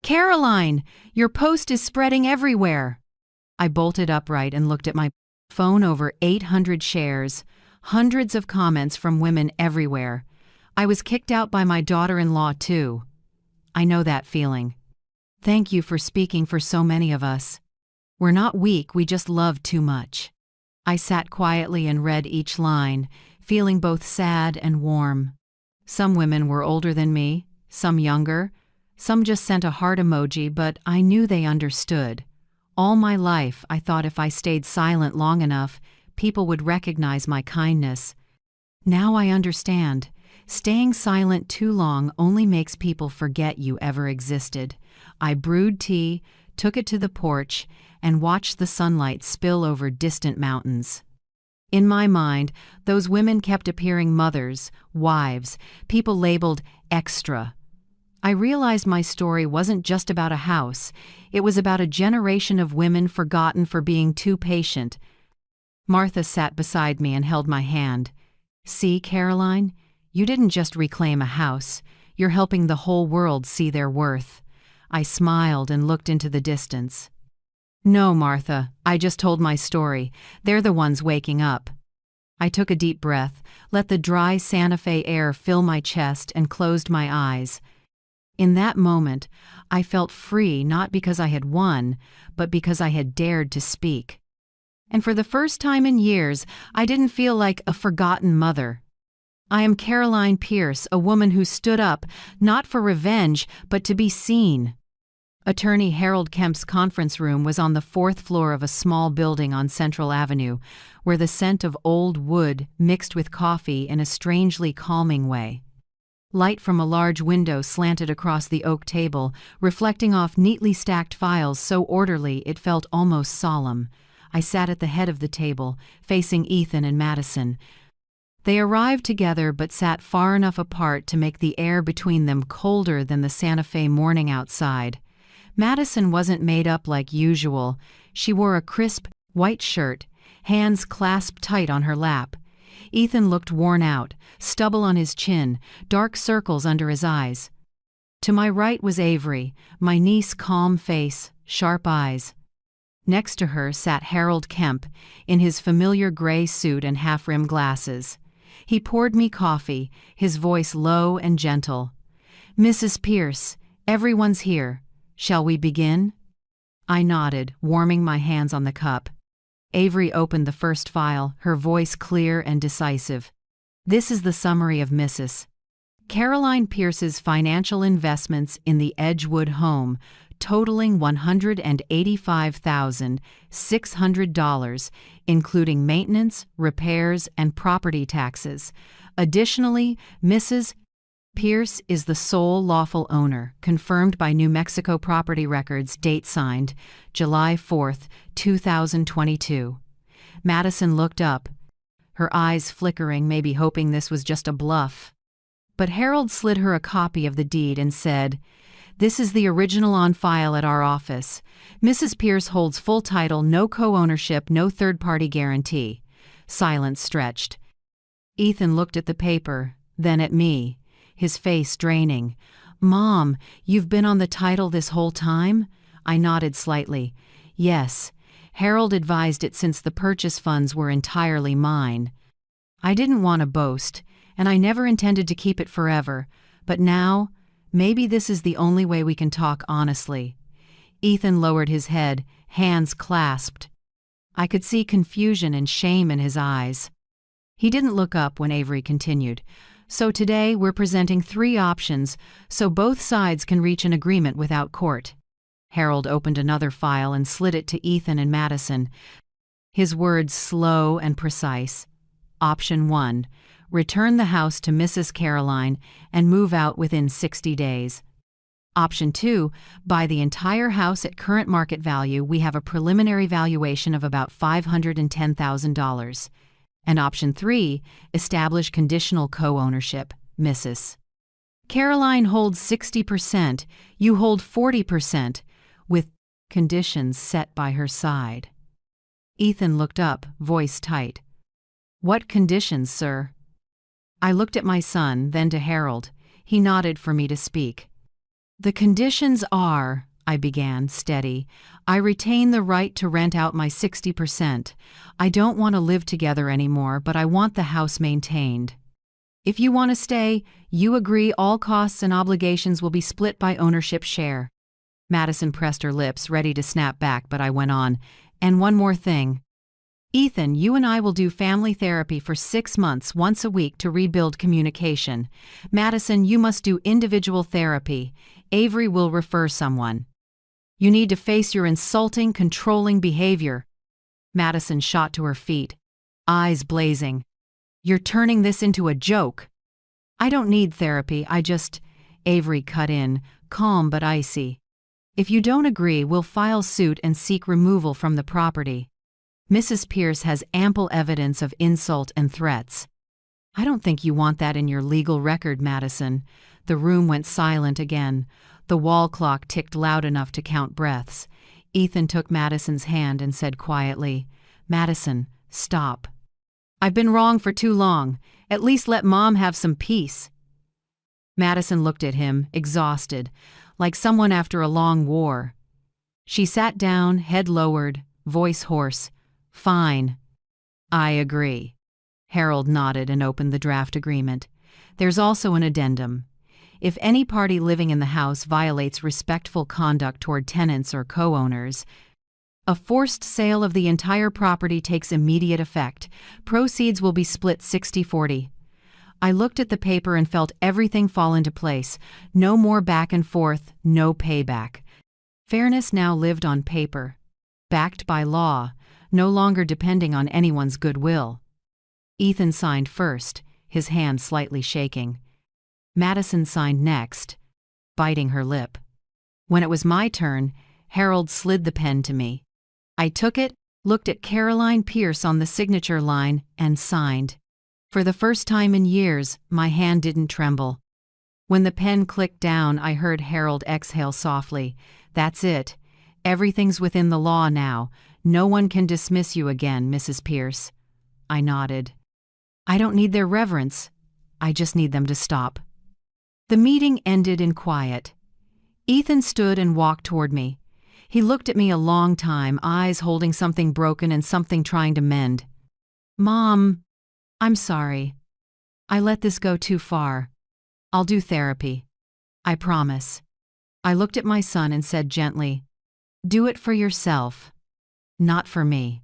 "Caroline, your post is spreading everywhere." I bolted upright and looked at my phone. Over 800 shares, hundreds of comments from women everywhere. I was kicked out by my daughter-in-law, too. I know that feeling. Thank you for speaking for so many of us. We're not weak, we just love too much. I sat quietly and read each line, feeling both sad and warm. Some women were older than me, some younger, some just sent a heart emoji, but I knew they understood. All my life, I thought if I stayed silent long enough, people would recognize my kindness. Now I understand. Staying silent too long only makes people forget you ever existed. I brewed tea, took it to the porch, and watched the sunlight spill over distant mountains. In my mind, those women kept appearing: mothers, wives, people labeled extra. I realized my story wasn't just about a house. It was about a generation of women forgotten for being too patient. Martha sat beside me and held my hand. See, Caroline, you didn't just reclaim a house, you're helping the whole world see their worth. I smiled and looked into the distance. No, Martha, I just told my story. They're the ones waking up. I took a deep breath, let the dry Santa Fe air fill my chest, and closed my eyes. In that moment, I felt free not because I had won, but because I had dared to speak. And for the first time in years, I didn't feel like a forgotten mother. I am Caroline Pierce, a woman who stood up, not for revenge, but to be seen. Attorney Harold Kemp's conference room was on the 4th floor of a small building on Central Avenue, where the scent of old wood mixed with coffee in a strangely calming way. Light from a large window slanted across the oak table, reflecting off neatly stacked files so orderly it felt almost solemn. I sat at the head of the table, facing Ethan and Madison. They arrived together but sat far enough apart to make the air between them colder than the Santa Fe morning outside. Madison wasn't made up like usual. She wore a crisp, white shirt, hands clasped tight on her lap. Ethan looked worn out, stubble on his chin, dark circles under his eyes. To my right was Avery, my niece, calm face, sharp eyes. Next to her sat Harold Kemp, in his familiar gray suit and half-rimmed glasses. He poured me coffee, his voice low and gentle. "Mrs. Pierce, everyone's here. Shall we begin?" I nodded, warming my hands on the cup. Avery opened the first file, her voice clear and decisive. "This is the summary of Mrs. Caroline Pierce's financial investments in the Edgewood home, totaling $185,600, including maintenance, repairs, and property taxes. Additionally, Mrs. Pierce is the sole lawful owner, confirmed by New Mexico property records, date signed, July 4, 2022. Madison looked up, her eyes flickering, maybe hoping this was just a bluff. But Harold slid her a copy of the deed and said, "This is the original on file at our office. Mrs. Pierce holds full title, no co-ownership, no third-party guarantee." Silence stretched. Ethan looked at the paper, then at me, his face draining. "Mom, you've been on the title this whole time?" I nodded slightly. "Yes. Harold advised it since the purchase funds were entirely mine. I didn't want to boast, and I never intended to keep it forever, but now, maybe this is the only way we can talk honestly." Ethan lowered his head, hands clasped. I could see confusion and shame in his eyes. He didn't look up when Avery continued. "So today we're presenting 3 options so both sides can reach an agreement without court." Harold opened another file and slid it to Ethan and Madison. His words slow and precise. Option 1, return the house to Mrs. Caroline and move out within 60 days. Option 2, buy the entire house at current market value. We have a preliminary valuation of about $510,000. And option 3, establish conditional co-ownership, Mrs. Caroline holds 60%, you hold 40%, with conditions set by her side. Ethan looked up, voice tight. "What conditions, sir?" I looked at my son, then to Harold. He nodded for me to speak. "The conditions are," I began, steady, "I retain the right to rent out my 60%. I don't want to live together anymore, but I want the house maintained. If you want to stay, you agree all costs and obligations will be split by ownership share." Madison pressed her lips, ready to snap back, but I went on. "And one more thing. Ethan, you and I will do family therapy for 6 months, once a week, to rebuild communication. Madison, you must do individual therapy. Avery will refer someone. You need to face your insulting, controlling behavior." Madison shot to her feet, eyes blazing. "You're turning this into a joke." "I don't need therapy, I just—" Avery cut in, calm but icy. "If you don't agree, we'll file suit and seek removal from the property. Mrs. Pierce has ample evidence of insult and threats." "I don't think you want that in your legal record, Madison." The room went silent again. The wall clock ticked loud enough to count breaths. Ethan took Madison's hand and said quietly, "Madison, stop." I've been wrong for too long. At least let Mom have some peace." Madison looked at him, exhausted, like someone after a long war. She sat down, head lowered, voice hoarse. "Fine. I agree." Harold nodded and opened the draft agreement. "There's also an addendum. If any party living in the house violates respectful conduct toward tenants or co-owners, a forced sale of the entire property takes immediate effect. Proceeds will be split 60-40. I looked at the paper and felt everything fall into place. No more back and forth, no payback. Fairness now lived on paper, backed by law, no longer depending on anyone's goodwill. Ethan signed first, his hand slightly shaking. Madison signed next, biting her lip. When it was my turn, Harold slid the pen to me. I took it, looked at Caroline Pierce on the signature line, and signed. For the first time in years, my hand didn't tremble. When the pen clicked down, I heard Harold exhale softly. "That's it. Everything's within the law now. No one can dismiss you again, Mrs. Pierce." I nodded. "I don't need their reverence. I just need them to stop." The meeting ended in quiet. Ethan stood and walked toward me. He looked at me a long time, eyes holding something broken and something trying to mend. "Mom, I'm sorry. I let this go too far. I'll do therapy. I promise." I looked at my son and said gently, "Do it for yourself, not for me."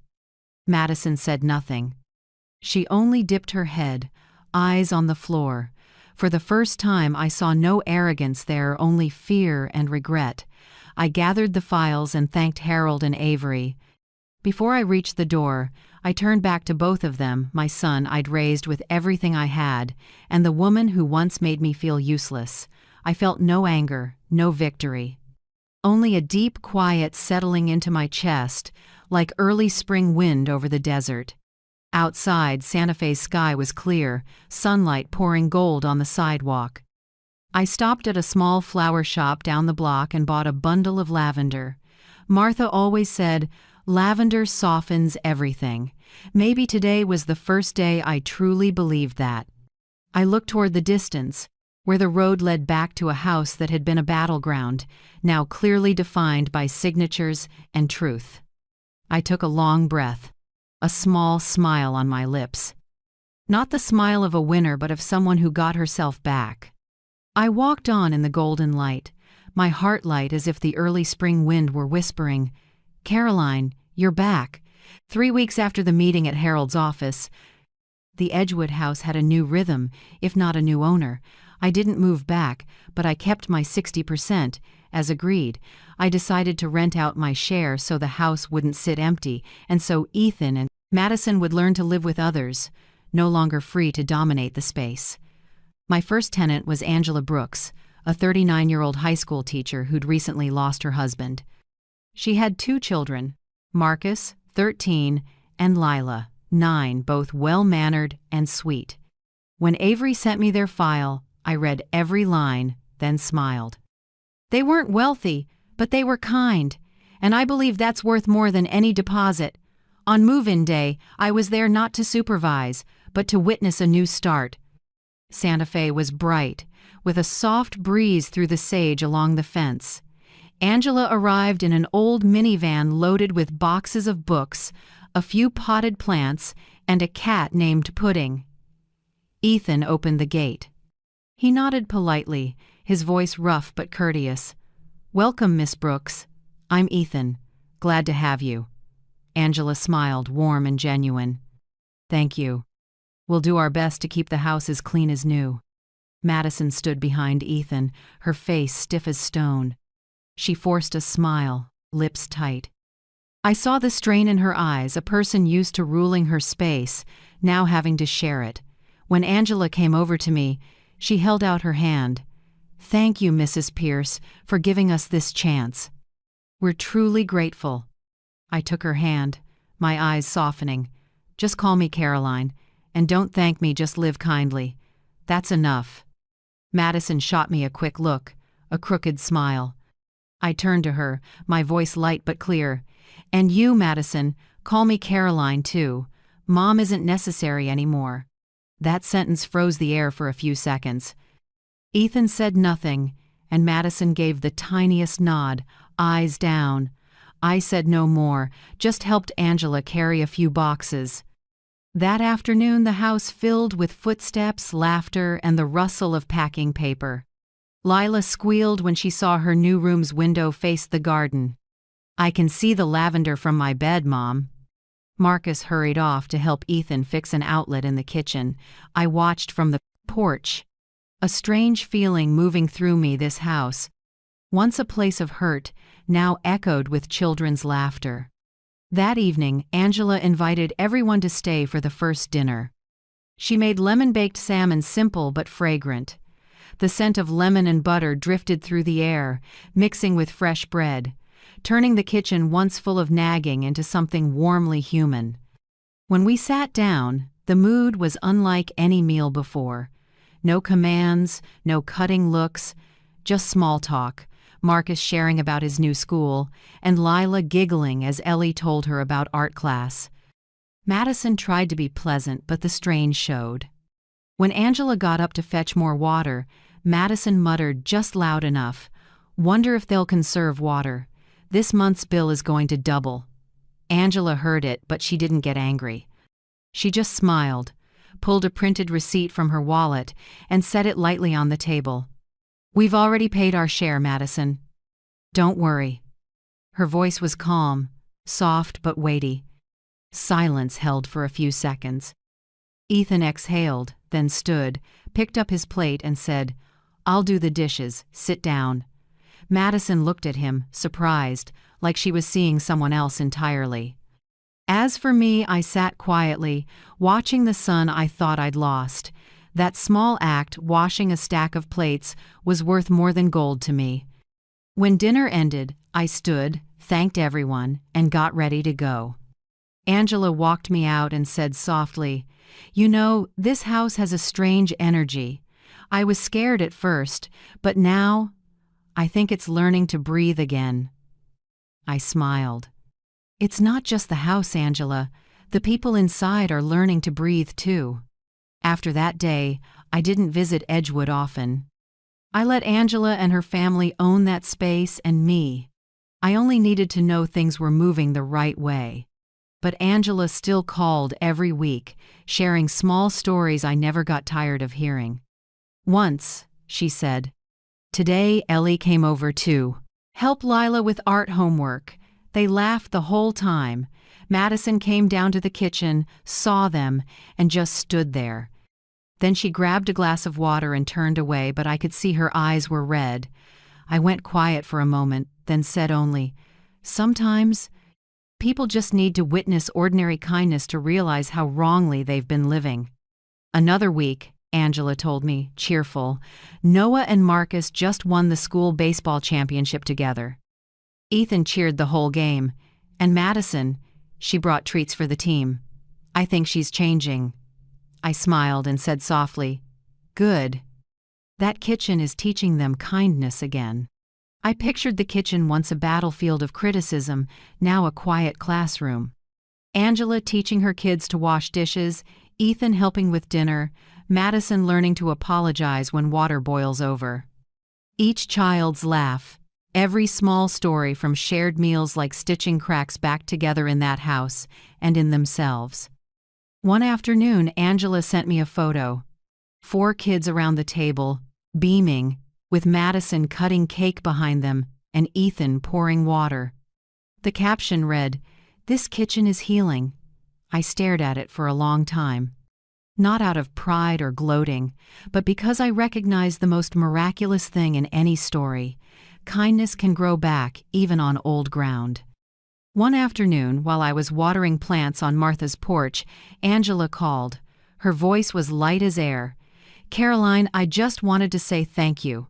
Madison said nothing. She only dipped her head, eyes on the floor. For the first time, I saw no arrogance there, only fear and regret. I gathered the files and thanked Harold and Avery. Before I reached the door, I turned back to both of them, my son I'd raised with everything I had, and the woman who once made me feel useless. I felt no anger, no victory. Only a deep quiet settling into my chest, like early spring wind over the desert. Outside, Santa Fe's sky was clear, sunlight pouring gold on the sidewalk. I stopped at a small flower shop down the block and bought a bundle of lavender. Martha always said, "Lavender softens everything." Maybe today was the first day I truly believed that. I looked toward the distance, where the road led back to a house that had been a battleground, now clearly defined by signatures and truth. I took a long breath, a small smile on my lips. Not the smile of a winner, but of someone who got herself back. I walked on in the golden light, my heart light as if the early spring wind were whispering, "Caroline, you're back." 3 weeks after the meeting at Harold's office, the Edgewood house had a new rhythm, if not a new owner. I didn't move back, but I kept my 60%, as agreed. I decided to rent out my share so the house wouldn't sit empty, and so Ethan and Madison would learn to live with others, no longer free to dominate the space. My first tenant was Angela Brooks, a 39-year-old high school teacher who'd recently lost her husband. She had 2 children, Marcus, 13, and Lila, 9, both well-mannered and sweet. When Avery sent me their file, I read every line, then smiled. They weren't wealthy, but they were kind, and I believe that's worth more than any deposit. On move-in day, I was there not to supervise, but to witness a new start. Santa Fe was bright, with a soft breeze through the sage along the fence. Angela arrived in an old minivan loaded with boxes of books, a few potted plants, and a cat named Pudding. Ethan opened the gate. He nodded politely, his voice rough but courteous. "Welcome, Miss Brooks. I'm Ethan. Glad to have you." Angela smiled, warm and genuine. "Thank you. We'll do our best to keep the house as clean as new." Madison stood behind Ethan, her face stiff as stone. She forced a smile, lips tight. I saw the strain in her eyes, a person used to ruling her space, now having to share it. When Angela came over to me, she held out her hand. "Thank you, Mrs. Pierce, for giving us this chance. We're truly grateful." I took her hand, my eyes softening. "Just call me Caroline, and don't thank me, just live kindly. That's enough." Madison shot me a quick look, a crooked smile. I turned to her, my voice light but clear. "And you, Madison, call me Caroline, too. Mom isn't necessary anymore." That sentence froze the air for a few seconds. Ethan said nothing, and Madison gave the tiniest nod, eyes down. I said no more, just helped Angela carry a few boxes. That afternoon the house filled with footsteps, laughter, and the rustle of packing paper. Lila squealed when she saw her new room's window face the garden. "I can see the lavender from my bed, Mom." Marcus hurried off to help Ethan fix an outlet in the kitchen. I watched from the porch. A strange feeling moving through me, this house, once a place of hurt, now echoed with children's laughter. That evening, Angela invited everyone to stay for the first dinner. She made lemon-baked salmon, simple but fragrant. The scent of lemon and butter drifted through the air, mixing with fresh bread, turning the kitchen once full of nagging into something warmly human. When we sat down, the mood was unlike any meal before. No commands, no cutting looks, just small talk, Marcus sharing about his new school, and Lila giggling as Ellie told her about art class. Madison tried to be pleasant, but the strain showed. When Angela got up to fetch more water, Madison muttered just loud enough, "Wonder if they'll conserve water. This month's bill is going to double." Angela heard it, but she didn't get angry. She just smiled, pulled a printed receipt from her wallet, and set it lightly on the table. "We've already paid our share, Madison. Don't worry." Her voice was calm, soft but weighty. Silence held for a few seconds. Ethan exhaled, then stood, picked up his plate and said, "I'll do the dishes. Sit down." Madison looked at him, surprised, like she was seeing someone else entirely. As for me, I sat quietly, watching the son I thought I'd lost. That small act, washing a stack of plates, was worth more than gold to me. When dinner ended, I stood, thanked everyone, and got ready to go. Angela walked me out and said softly, "You know, this house has a strange energy. I was scared at first, but now I think it's learning to breathe again." I smiled. "It's not just the house, Angela. The people inside are learning to breathe too." After that day, I didn't visit Edgewood often. I let Angela and her family own that space and me. I only needed to know things were moving the right way. But Angela still called every week, sharing small stories I never got tired of hearing. Once, she said, "Today Ellie came over too. Help Lila with art homework." They laughed the whole time. Madison came down to the kitchen, saw them, and just stood there. Then she grabbed a glass of water and turned away, but I could see her eyes were red. I went quiet for a moment, then said only, "Sometimes people just need to witness ordinary kindness to realize how wrongly they've been living." Another week, Angela told me, cheerful, Noah and Marcus just won the school baseball championship together. Ethan cheered the whole game, and Madison, she brought treats for the team. "I think she's changing." I smiled and said softly, "Good. That kitchen is teaching them kindness again." I pictured the kitchen once a battlefield of criticism, now a quiet classroom. Angela teaching her kids to wash dishes, Ethan helping with dinner, Madison learning to apologize when water boils over. Each child's laugh, every small story from shared meals like stitching cracks back together in that house and in themselves. One afternoon, Angela sent me a photo. 4 kids around the table, beaming, with Madison cutting cake behind them and Ethan pouring water. The caption read, "This kitchen is healing." I stared at it for a long time. Not out of pride or gloating, but because I recognized the most miraculous thing in any story. Kindness can grow back even on old ground. One afternoon, while I was watering plants on Martha's porch, Angela called. Her voice was light as air. "Caroline, I just wanted to say thank you.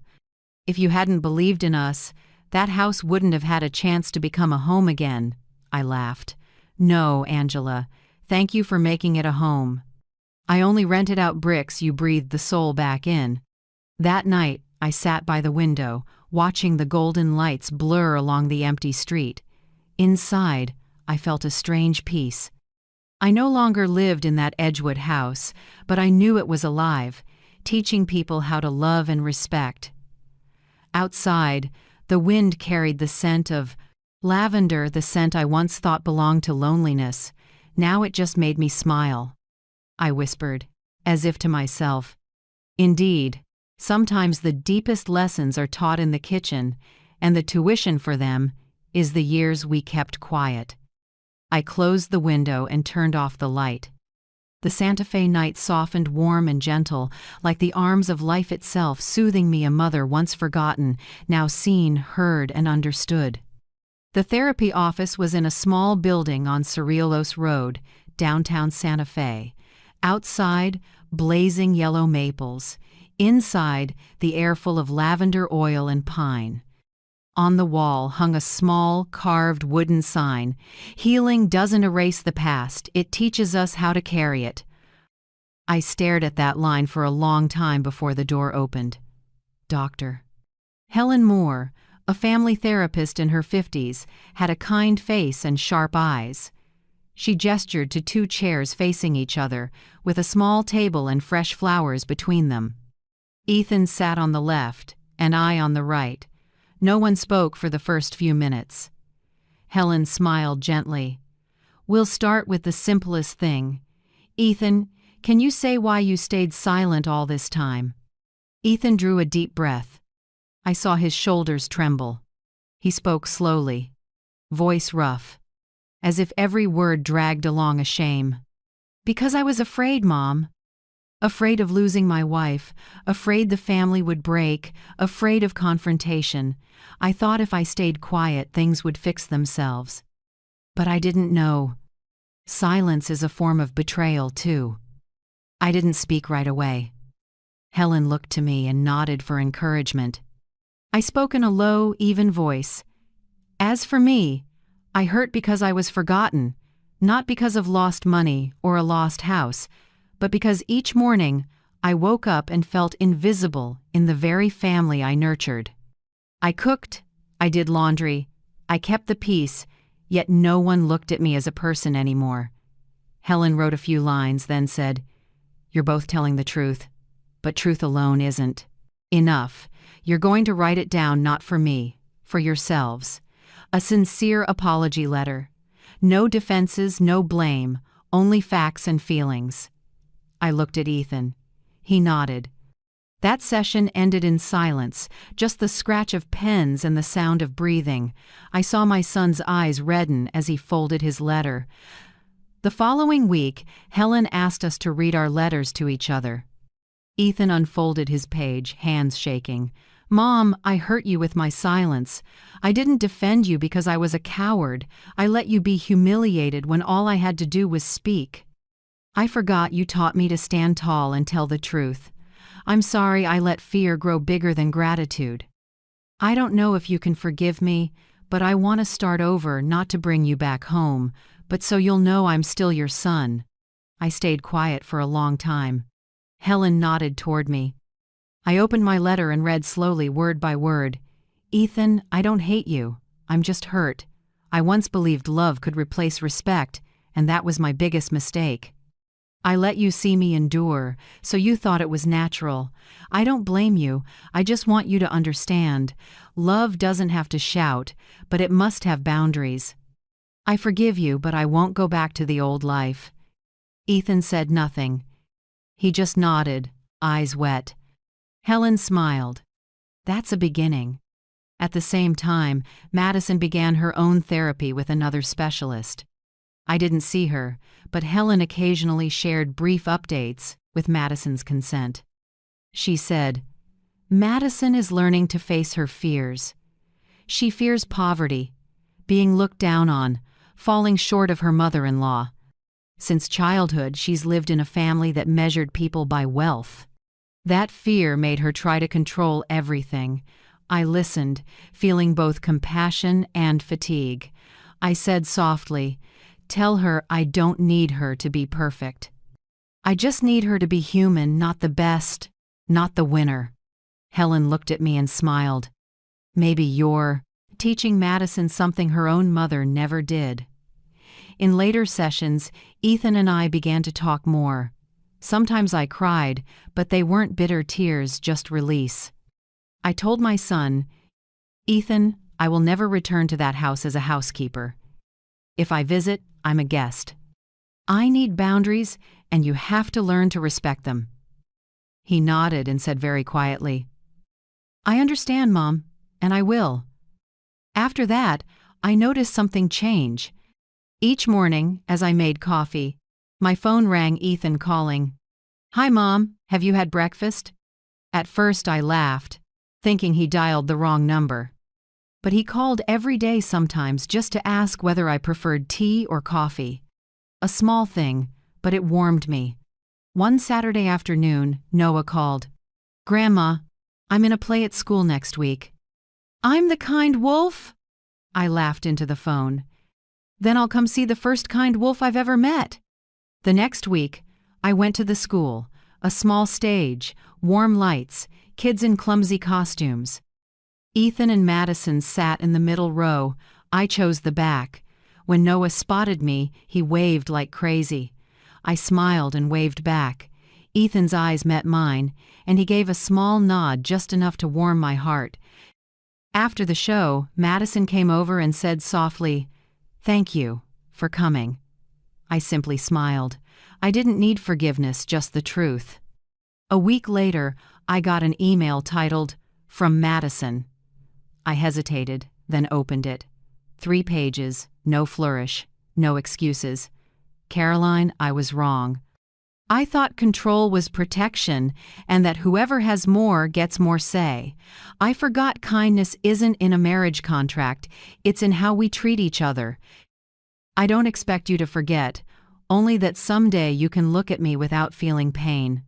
If you hadn't believed in us, that house wouldn't have had a chance to become a home again." I laughed. "No, Angela. Thank you for making it a home. I only rented out bricks you breathed the soul back in." That night, I sat by the window, watching the golden lights blur along the empty street. Inside, I felt a strange peace. I no longer lived in that Edgewood house, but I knew it was alive, teaching people how to love and respect. Outside, the wind carried the scent of lavender, the scent I once thought belonged to loneliness. Now it just made me smile. I whispered, as if to myself. Indeed, sometimes the deepest lessons are taught in the kitchen, and the tuition for them is the years we kept quiet. I closed the window and turned off the light. The Santa Fe night softened warm and gentle, like the arms of life itself, soothing me, a mother once forgotten, now seen, heard, and understood. The therapy office was in a small building on Cerrillos Road, downtown Santa Fe. Outside, blazing yellow maples. Inside, the air full of lavender oil and pine. On the wall hung a small, carved wooden sign. Healing doesn't erase the past, it teaches us how to carry it. I stared at that line for a long time before the door opened. Doctor. Helen Moore, a family therapist in her 50s, had a kind face and sharp eyes. She gestured to 2 chairs facing each other, with a small table and fresh flowers between them. Ethan sat on the left, and I on the right. No one spoke for the first few minutes. Helen smiled gently. We'll start with the simplest thing. Ethan, can you say why you stayed silent all this time? Ethan drew a deep breath. I saw his shoulders tremble. He spoke slowly, voice rough, as if every word dragged along a shame. Because I was afraid, Mom. Afraid of losing my wife, afraid the family would break, afraid of confrontation. I thought if I stayed quiet, things would fix themselves. But I didn't know. Silence is a form of betrayal, too. I didn't speak right away. Helen looked to me and nodded for encouragement. I spoke in a low, even voice. As for me, I hurt because I was forgotten, not because of lost money or a lost house, but because each morning I woke up and felt invisible in the very family I nurtured. I cooked, I did laundry, I kept the peace, yet no one looked at me as a person anymore. Helen wrote a few lines, then said, "You're both telling the truth, but truth alone isn't enough. You're going to write it down, not for me, for yourselves. A sincere apology letter. No defenses, no blame, only facts and feelings." I looked at Ethan. He nodded. That session ended in silence, just the scratch of pens and the sound of breathing. I saw my son's eyes redden as he folded his letter. The following week, Helen asked us to read our letters to each other. Ethan unfolded his page, hands shaking. "Mom, I hurt you with my silence. I didn't defend you because I was a coward. I let you be humiliated when all I had to do was speak. I forgot you taught me to stand tall and tell the truth. I'm sorry I let fear grow bigger than gratitude. I don't know if you can forgive me, but I want to start over, not to bring you back home, but so you'll know I'm still your son." I stayed quiet for a long time. Helen nodded toward me. I opened my letter and read slowly, word by word. "Ethan, I don't hate you. I'm just hurt. I once believed love could replace respect, and that was my biggest mistake. I let you see me endure, so you thought it was natural. I don't blame you. I just want you to understand. Love doesn't have to shout, but it must have boundaries. I forgive you, but I won't go back to the old life." Ethan said nothing. He just nodded, eyes wet. Helen smiled. That's a beginning. At the same time, Madison began her own therapy with another specialist. I didn't see her, but Helen occasionally shared brief updates with Madison's consent. She said, "Madison is learning to face her fears. She fears poverty, being looked down on, falling short of her mother-in-law. Since childhood, she's lived in a family that measured people by wealth. That fear made her try to control everything." I listened, feeling both compassion and fatigue. I said softly, "Tell her I don't need her to be perfect. I just need her to be human, not the best, not the winner." Helen looked at me and smiled. "Maybe you're teaching Madison something her own mother never did." In later sessions, Ethan and I began to talk more. Sometimes I cried, but they weren't bitter tears, just release. I told my son, "Ethan, I will never return to that house as a housekeeper. If I visit, I'm a guest. I need boundaries, and you have to learn to respect them." He nodded and said very quietly, "I understand, Mom, and I will." After that, I noticed something change. Each morning, as I made coffee, my phone rang, Ethan calling, "Hi, Mom, have you had breakfast?" At first I laughed, thinking he dialed the wrong number. But he called every day sometimes just to ask whether I preferred tea or coffee. A small thing, but it warmed me. One Saturday afternoon, Noah called, "Grandma, I'm in a play at school next week." "I'm the kind wolf?" I laughed into the phone. "Then I'll come see the first kind wolf I've ever met." The next week, I went to the school, a small stage, warm lights, kids in clumsy costumes. Ethan and Madison sat in the middle row. I chose the back. When Noah spotted me, he waved like crazy. I smiled and waved back. Ethan's eyes met mine, and he gave a small nod, just enough to warm my heart. After the show, Madison came over and said softly, "Thank you for coming." I simply smiled. I didn't need forgiveness, just the truth. A week later, I got an email titled, "From Madison." I hesitated, then opened it. 3 pages, no flourish, no excuses. "Caroline, I was wrong. I thought control was protection and that whoever has more gets more say. I forgot kindness isn't in a marriage contract, it's in how we treat each other. I don't expect you to forget, only that someday you can look at me without feeling pain.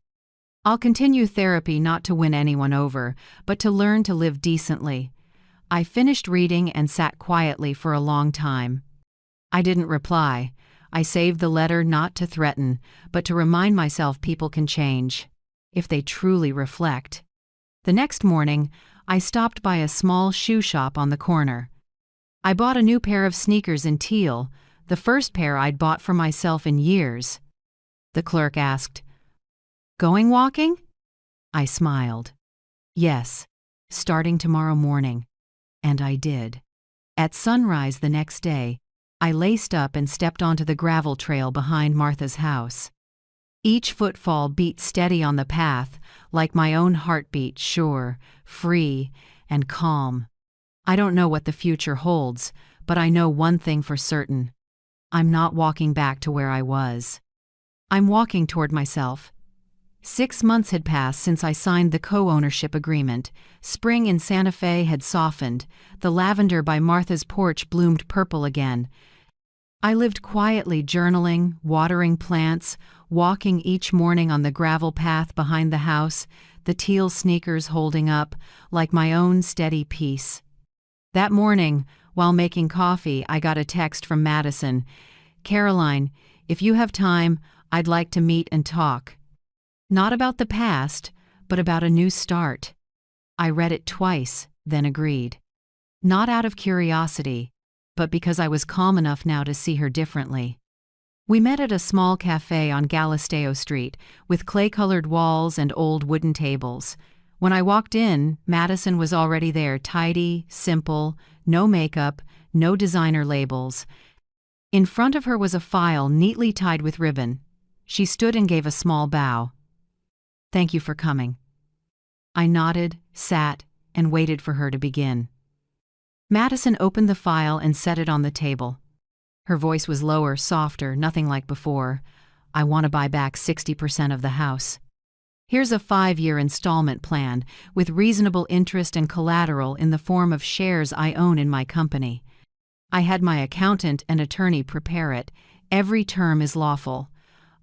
I'll continue therapy not to win anyone over, but to learn to live decently." I finished reading and sat quietly for a long time. I didn't reply. I saved the letter not to threaten, but to remind myself people can change, if they truly reflect. The next morning, I stopped by a small shoe shop on the corner. I bought a new pair of sneakers in teal, the first pair I'd bought for myself in years. The clerk asked, "Going walking?" I smiled. "Yes, starting tomorrow morning." And I did. At sunrise the next day, I laced up and stepped onto the gravel trail behind Martha's house. Each footfall beat steady on the path, like my own heartbeat, sure, free, and calm. I don't know what the future holds, but I know one thing for certain. I'm not walking back to where I was. I'm walking toward myself. 6 months had passed since I signed the co-ownership agreement. Spring in Santa Fe had softened. The lavender by Martha's porch bloomed purple again. I lived quietly, journaling, watering plants, walking each morning on the gravel path behind the house, the teal sneakers holding up, like my own steady peace. That morning, while making coffee, I got a text from Madison. "Caroline, if you have time, I'd like to meet and talk. Not about the past, but about a new start." I read it twice, then agreed. Not out of curiosity, but because I was calm enough now to see her differently. We met at a small cafe on Galisteo Street, with clay-colored walls and old wooden tables. When I walked in, Madison was already there, tidy, simple, no makeup, no designer labels. In front of her was a file neatly tied with ribbon. She stood and gave a small bow. "Thank you for coming." I nodded, sat, and waited for her to begin. Madison opened the file and set it on the table. Her voice was lower, softer, nothing like before. "I want to buy back 60% of the house. Here's a 5-year installment plan with reasonable interest and collateral in the form of shares I own in my company. I had my accountant and attorney prepare it. Every term is lawful."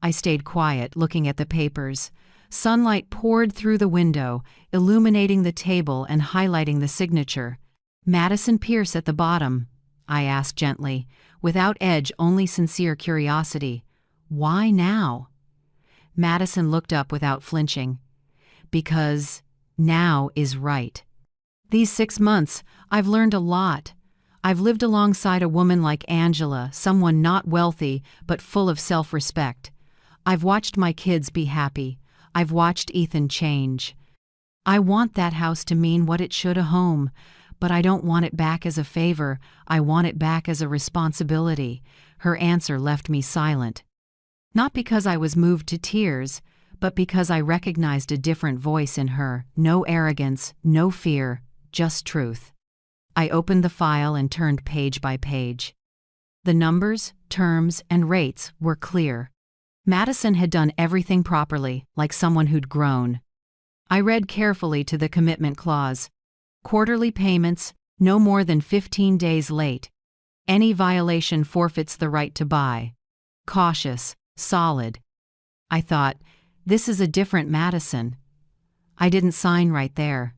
I stayed quiet, looking at the papers. Sunlight poured through the window, illuminating the table and highlighting the signature. "Madison Pierce at the bottom," I asked gently, without edge, only sincere curiosity. "Why now?" Madison looked up without flinching. "Because now is right. These 6 months, I've learned a lot. I've lived alongside a woman like Angela, someone not wealthy but full of self-respect. I've watched my kids be happy. I've watched Ethan change. I want that house to mean what it should, a home, but I don't want it back as a favor. I want it back as a responsibility. Her answer left me silent. Not because I was moved to tears, but because I recognized a different voice in her. No arrogance, no fear, just truth. I opened the file and turned page by page. The numbers, terms, and rates were clear. Madison had done everything properly, like someone who'd grown. I read carefully to the commitment clause. Quarterly payments, no more than 15 days late. Any violation forfeits the right to buy. Cautious, solid. I thought, this is a different Madison. I didn't sign right there.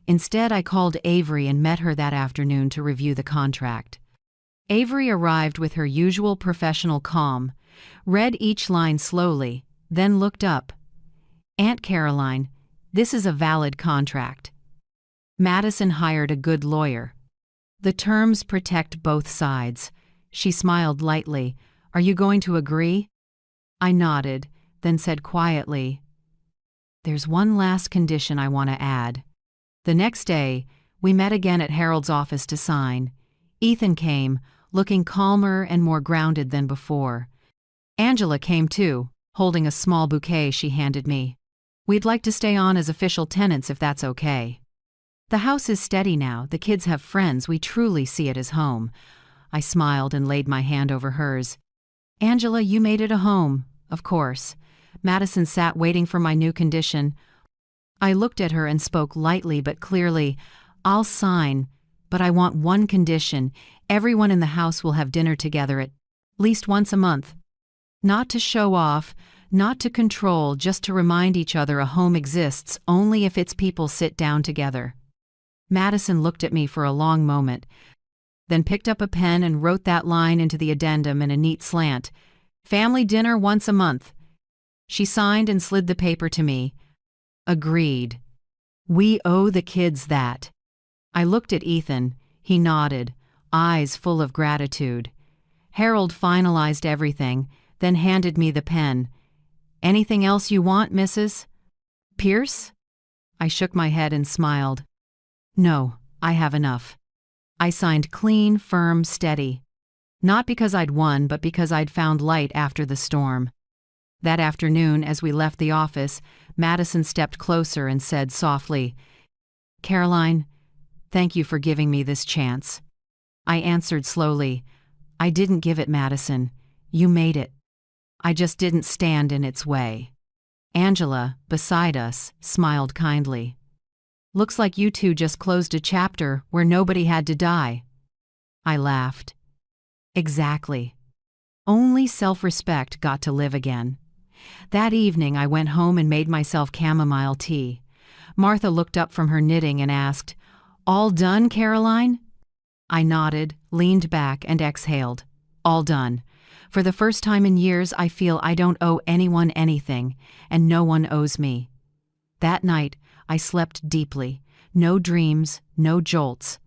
Instead, I called Avery and met her that afternoon to review the contract. Avery arrived with her usual professional calm, read each line slowly, then looked up. Aunt Caroline, this is a valid contract. Madison hired a good lawyer. The terms protect both sides. She smiled lightly. Are you going to agree? I nodded, then said quietly, there's one last condition I want to add. The next day, we met again at Harold's office to sign. Ethan came, looking calmer and more grounded than before. Angela came too, holding a small bouquet she handed me. We'd like to stay on as official tenants if that's okay. The house is steady now, the kids have friends, we truly see it as home. I smiled and laid my hand over hers. Angela, you made it a home, of course. Madison sat waiting for my new condition. I looked at her and spoke lightly but clearly. I'll sign, but I want one condition. Everyone in the house will have dinner together at least once a month. Not to show off, not to control, just to remind each other a home exists only if its people sit down together. Madison looked at me for a long moment, then picked up a pen and wrote that line into the addendum in a neat slant. Family dinner once a month. She signed and slid the paper to me. Agreed. We owe the kids that. I looked at Ethan. He nodded, eyes full of gratitude. Harold finalized everything, then handed me the pen. Anything else you want, Mrs. Pierce? I shook my head and smiled. No, I have enough. I signed clean, firm, steady. Not because I'd won, but because I'd found light after the storm. That afternoon, as we left the office, Madison stepped closer and said softly, Caroline, thank you for giving me this chance. I answered slowly, I didn't give it, Madison. You made it. I just didn't stand in its way. Angela, beside us, smiled kindly. Looks like you two just closed a chapter where nobody had to die. I laughed. Exactly. Only self-respect got to live again. That evening I went home and made myself chamomile tea. Martha looked up from her knitting and asked, All done, Caroline? I nodded, leaned back, and exhaled. All done. For the first time in years, I feel I don't owe anyone anything, and no one owes me. That night, I slept deeply. No dreams, no jolts.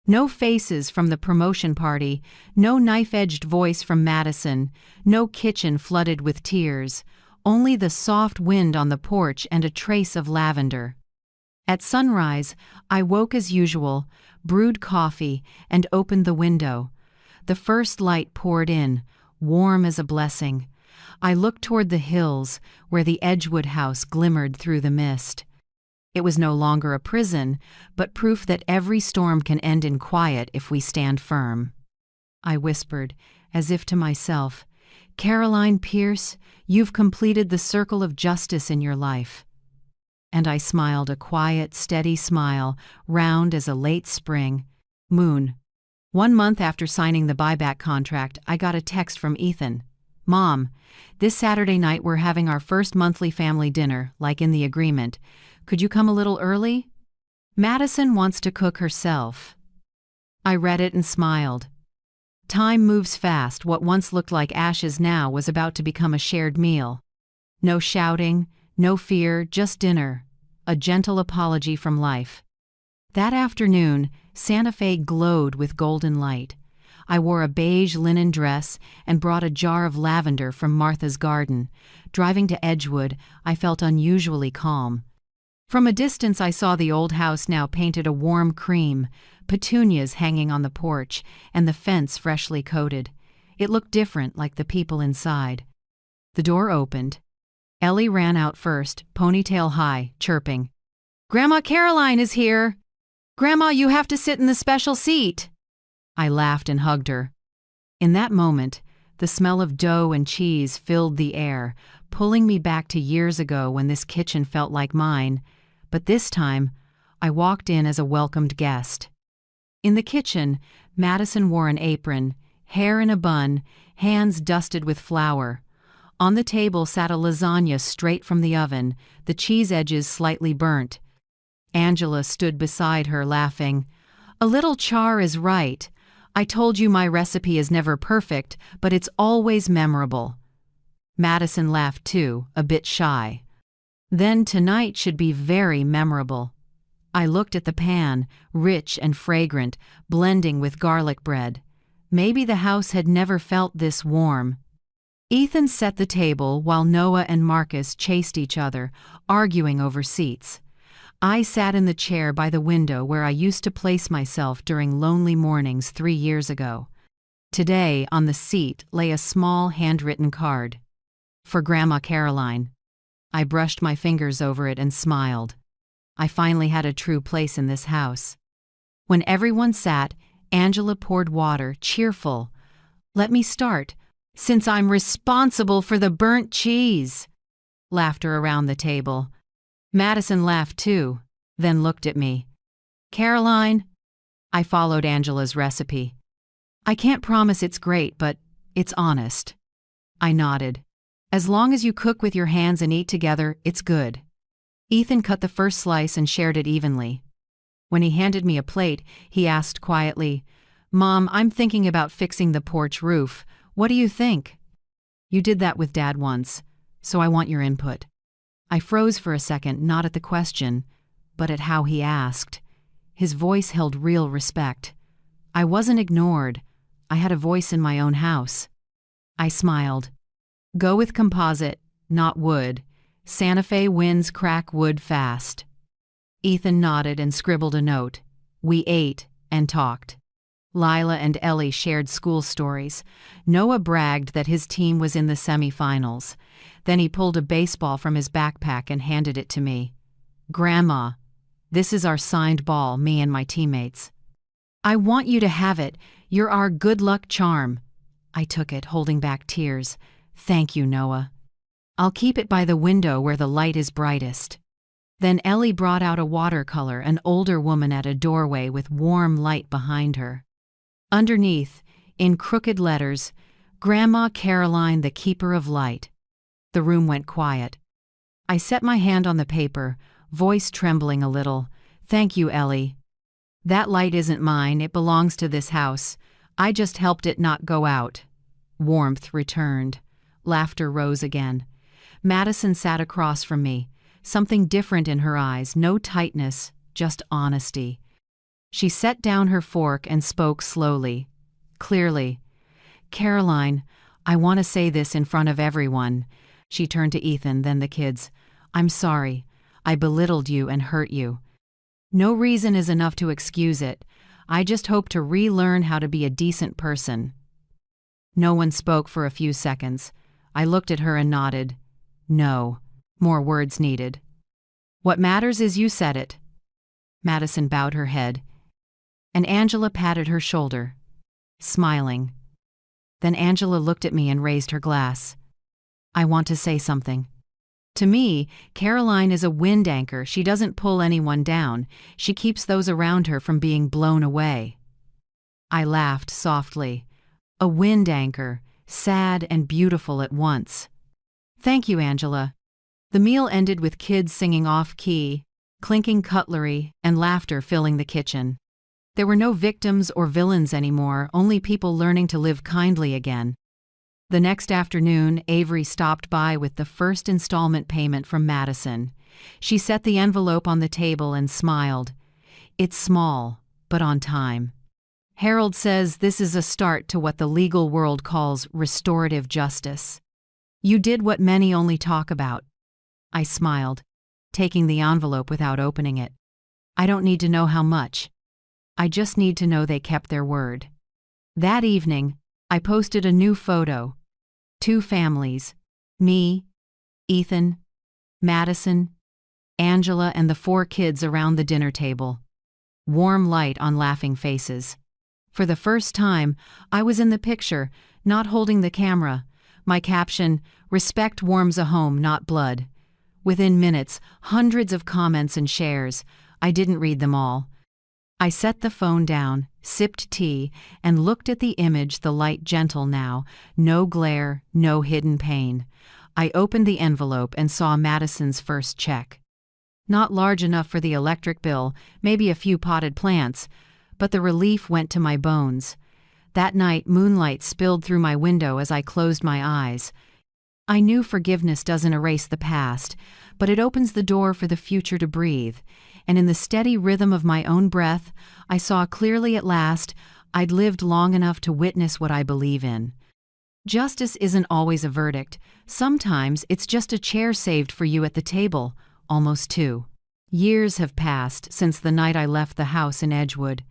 No faces from the promotion party, no knife-edged voice from Madison, no kitchen flooded with tears, only the soft wind on the porch and a trace of lavender. At sunrise, I woke as usual, brewed coffee, and opened the window. The first light poured in, warm as a blessing. I looked toward the hills, where the Edgewood house glimmered through the mist. It was no longer a prison, but proof that every storm can end in quiet if we stand firm. I whispered, as if to myself, Caroline Pierce, you've completed the circle of justice in your life. And I smiled a quiet, steady smile, round as a late spring moon. 1 month after signing the buyback contract, I got a text from Ethan. Mom, this Saturday night we're having our first monthly family dinner, like in the agreement. Could you come a little early? Madison wants to cook herself. I read it and smiled. Time moves fast. What once looked like ashes now was about to become a shared meal. No shouting, no fear, just dinner. A gentle apology from life. That afternoon, Santa Fe glowed with golden light. I wore a beige linen dress and brought a jar of lavender from Martha's garden. Driving to Edgewood, I felt unusually calm. From a distance I saw the old house now painted a warm cream, petunias hanging on the porch, and the fence freshly coated. It looked different, like the people inside. The door opened. Ellie ran out first, ponytail high, chirping. "Grandma Caroline is here! Grandma, you have to sit in the special seat!" I laughed and hugged her. In that moment, the smell of dough and cheese filled the air, pulling me back to years ago when this kitchen felt like mine. But this time, I walked in as a welcomed guest. In the kitchen, Madison wore an apron, hair in a bun, hands dusted with flour. On the table sat a lasagna straight from the oven, the cheese edges slightly burnt. Angela stood beside her, laughing. "A little char is right. I told you my recipe is never perfect, but it's always memorable." Madison laughed too, a bit shy. "Then tonight should be very memorable." I looked at the pan, rich and fragrant, blending with garlic bread. Maybe the house had never felt this warm. Ethan set the table while Noah and Marcus chased each other, arguing over seats. I sat in the chair by the window where I used to place myself during lonely mornings 3 years ago. Today, on the seat, lay a small handwritten card. "For Grandma Caroline." I brushed my fingers over it and smiled. I finally had a true place in this house. When everyone sat, Angela poured water, cheerful. "Let me start, since I'm responsible for the burnt cheese." Laughter around the table. Madison laughed too, then looked at me. "Caroline?" I followed Angela's recipe. "I can't promise it's great, but it's honest." I nodded. "As long as you cook with your hands and eat together, it's good." Ethan cut the first slice and shared it evenly. When he handed me a plate, he asked quietly, "Mom, I'm thinking about fixing the porch roof. What do you think?" "You did that with Dad once, so I want your input." I froze for a second, not at the question, but at how he asked. His voice held real respect. I wasn't ignored. I had a voice in my own house. I smiled. "Go with composite, not wood. Santa Fe winds crack wood fast." Ethan nodded and scribbled a note. We ate and talked. Lila and Ellie shared school stories. Noah bragged that his team was in the semifinals. Then he pulled a baseball from his backpack and handed it to me. "Grandma, this is our signed ball, me and my teammates. I want you to have it. You're our good luck charm." I took it, holding back tears. "Thank you, Noah. I'll keep it by the window where the light is brightest." Then Ellie brought out a watercolor, an older woman at a doorway with warm light behind her. Underneath, in crooked letters, "Grandma Caroline, the Keeper of Light." The room went quiet. I set my hand on the paper, voice trembling a little. "Thank you, Ellie. That light isn't mine, it belongs to this house. I just helped it not go out." Warmth returned. Laughter rose again. Madison sat across from me, something different in her eyes, no tightness, just honesty. She set down her fork and spoke slowly, clearly. "Caroline, I want to say this in front of everyone." She turned to Ethan, then the kids. "I'm sorry. I belittled you and hurt you. No reason is enough to excuse it. I just hope to relearn how to be a decent person." No one spoke for a few seconds. I looked at her and nodded. "No. More words needed." "What matters is you said it." Madison bowed her head, and Angela patted her shoulder, smiling. Then Angela looked at me and raised her glass. "I want to say something. To me, Caroline is a wind anchor. She doesn't pull anyone down. She keeps those around her from being blown away." I laughed softly. A wind anchor, sad and beautiful at once. "Thank you, Angela." The meal ended with kids singing off-key, clinking cutlery, and laughter filling the kitchen. There were no victims or villains anymore, only people learning to live kindly again. The next afternoon, Avery stopped by with the first installment payment from Madison. She set the envelope on the table and smiled. "It's small, but on time. Harold says this is a start to what the legal world calls restorative justice. You did what many only talk about. I smiled, taking the envelope without opening it. I don't need to know how much. I just need to know they kept their word. That evening, I posted a new photo. 2 families. Me, Ethan, Madison, Angela, and the 4 kids around the dinner table. Warm light on laughing faces. For the first time, I was in the picture, not holding the camera. My caption, "Respect warms a home, not blood." Within minutes, hundreds of comments and shares. I didn't read them all. I set the phone down, sipped tea, and looked at the image, the light gentle now, no glare, no hidden pain. I opened the envelope and saw Madison's first check. Not large enough for the electric bill, maybe a few potted plants, but the relief went to my bones. That night, moonlight spilled through my window as I closed my eyes. I knew forgiveness doesn't erase the past, but it opens the door for the future to breathe. And in the steady rhythm of my own breath, I saw clearly at last I'd lived long enough to witness what I believe in. Justice isn't always a verdict. Sometimes it's just a chair saved for you at the table, almost 2. Years have passed since the night I left the house in Edgewood.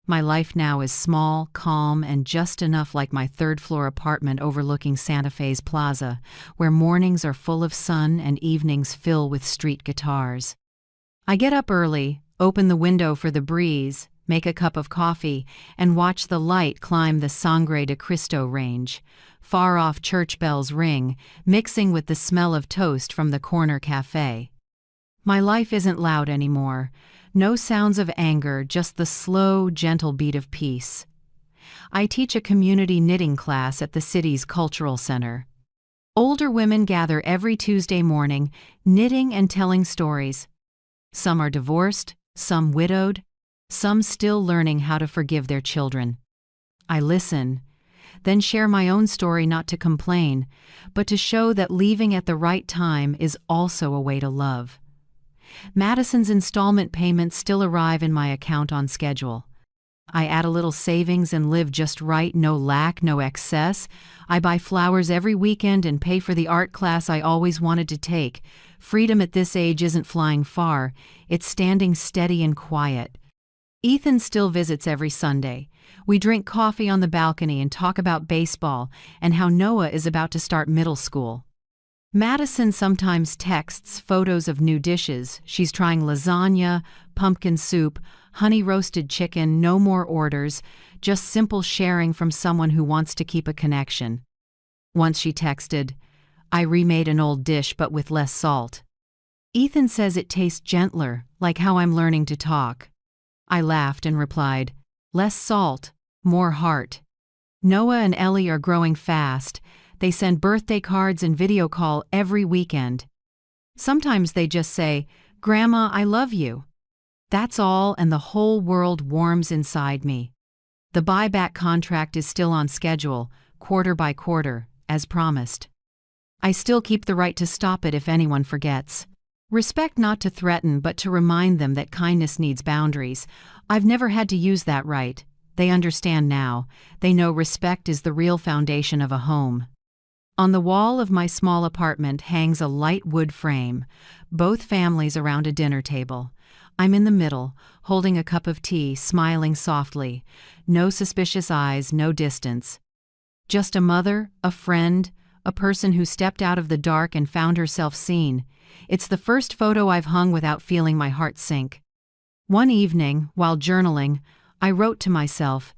My life now is small, calm, and just enough like my 3rd-floor apartment overlooking Santa Fe's Plaza, where mornings are full of sun and evenings fill with street guitars. I get up early, open the window for the breeze, make a cup of coffee, and watch the light climb the Sangre de Cristo range. Far-off church bells ring, mixing with the smell of toast from the corner cafe. My life isn't loud anymore. No sounds of anger, just the slow, gentle beat of peace. I teach a community knitting class at the city's cultural center. Older women gather every Tuesday morning, knitting and telling stories. Some are divorced, some widowed, some still learning how to forgive their children. I listen, then share my own story, not to complain, but to show that leaving at the right time is also a way to love. Madison's installment payments still arrive in my account on schedule. I add a little savings and live just right, no lack, no excess. I buy flowers every weekend and pay for the art class I always wanted to take. Freedom at this age isn't flying far, it's standing steady and quiet. Ethan still visits every Sunday. We drink coffee on the balcony and talk about baseball and how Noah is about to start middle school. Madison sometimes texts photos of new dishes. She's trying lasagna, pumpkin soup, honey-roasted chicken, no more orders, just simple sharing from someone who wants to keep a connection. Once she texted, "I remade an old dish but with less salt." Ethan says it tastes gentler, like how I'm learning to talk. I laughed and replied, "Less salt, more heart." Noah and Ellie are growing fast. They send birthday cards and video call every weekend. Sometimes they just say, "Grandma, I love you." That's all, and the whole world warms inside me. The buyback contract is still on schedule, quarter by quarter, as promised. I still keep the right to stop it if anyone forgets. Respect not to threaten, but to remind them that kindness needs boundaries. I've never had to use that right. They understand now. They know respect is the real foundation of a home. On the wall of my small apartment hangs a light wood frame, both families around a dinner table. I'm in the middle, holding a cup of tea, smiling softly. No suspicious eyes, no distance. Just a mother, a friend, a person who stepped out of the dark and found herself seen. It's the first photo I've hung without feeling my heart sink. One evening, while journaling, I wrote to myself,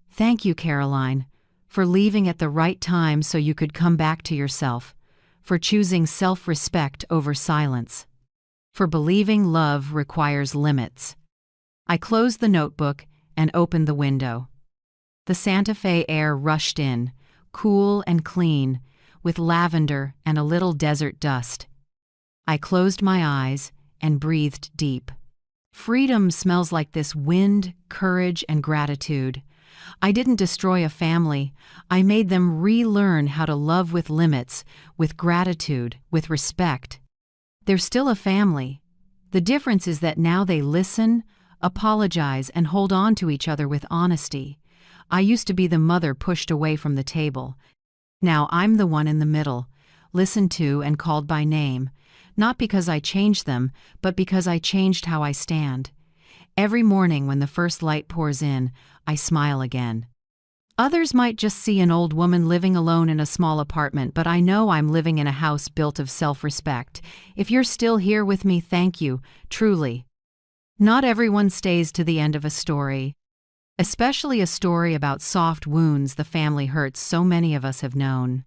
"Thank you, Caroline, for leaving at the right time so you could come back to yourself, for choosing self-respect over silence, for believing love requires limits." I closed the notebook and opened the window. The Santa Fe air rushed in, cool and clean, with lavender and a little desert dust. I closed my eyes and breathed deep. Freedom smells like this: wind, courage, and gratitude. I didn't destroy a family. I made them relearn how to love with limits, with gratitude, with respect. They're still a family. The difference is that now they listen, apologize, and hold on to each other with honesty. I used to be the mother pushed away from the table. Now I'm the one in the middle, listened to and called by name, not because I changed them, but because I changed how I stand. Every morning when the first light pours in, I smile again. Others might just see an old woman living alone in a small apartment, but I know I'm living in a house built of self-respect. If you're still here with me, thank you, truly. Not everyone stays to the end of a story, especially a story about soft wounds the family hurts so many of us have known.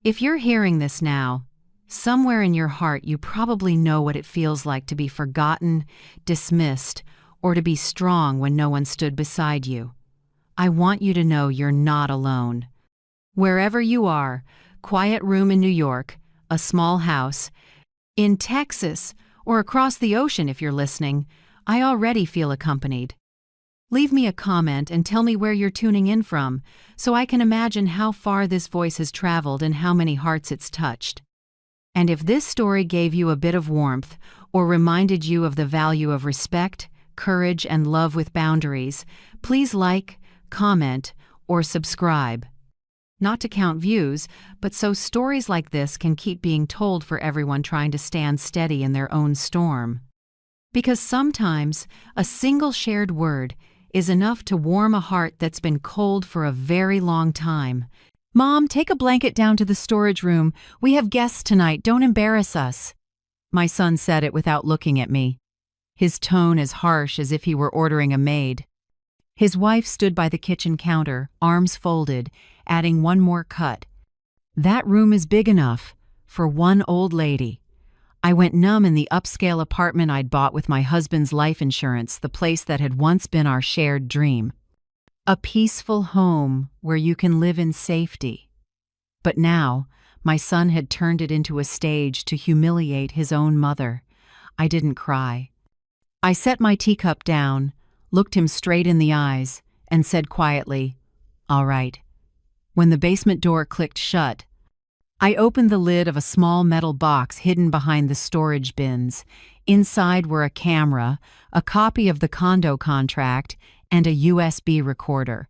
If you're hearing this now, somewhere in your heart you probably know what it feels like to be forgotten, dismissed, or to be strong when no one stood beside you. I want you to know you're not alone. Wherever you are, quiet room in New York, a small house, in Texas, or across the ocean if you're listening, I already feel accompanied. Leave me a comment and tell me where you're tuning in from, so I can imagine how far this voice has traveled and how many hearts it's touched. And if this story gave you a bit of warmth or reminded you of the value of respect, courage, and love with boundaries, please like, comment, or subscribe. Not to count views, but so stories like this can keep being told for everyone trying to stand steady in their own storm. Because sometimes a single shared word is enough to warm a heart that's been cold for a very long time. Mom, take a blanket down to the storage room. We have guests tonight. Don't embarrass us. My son said it without looking at me, his tone as harsh as if he were ordering a maid. His wife stood by the kitchen counter, arms folded, adding one more cut. That room is big enough for one old lady. I went numb in the upscale apartment I'd bought with my husband's life insurance, the place that had once been our shared dream. A peaceful home where you can live in safety. But now, my son had turned it into a stage to humiliate his own mother. I didn't cry. I set my teacup down, looked him straight in the eyes, and said quietly, "All right." When the basement door clicked shut, I opened the lid of a small metal box hidden behind the storage bins. Inside were a camera, a copy of the condo contract, and a USB recorder.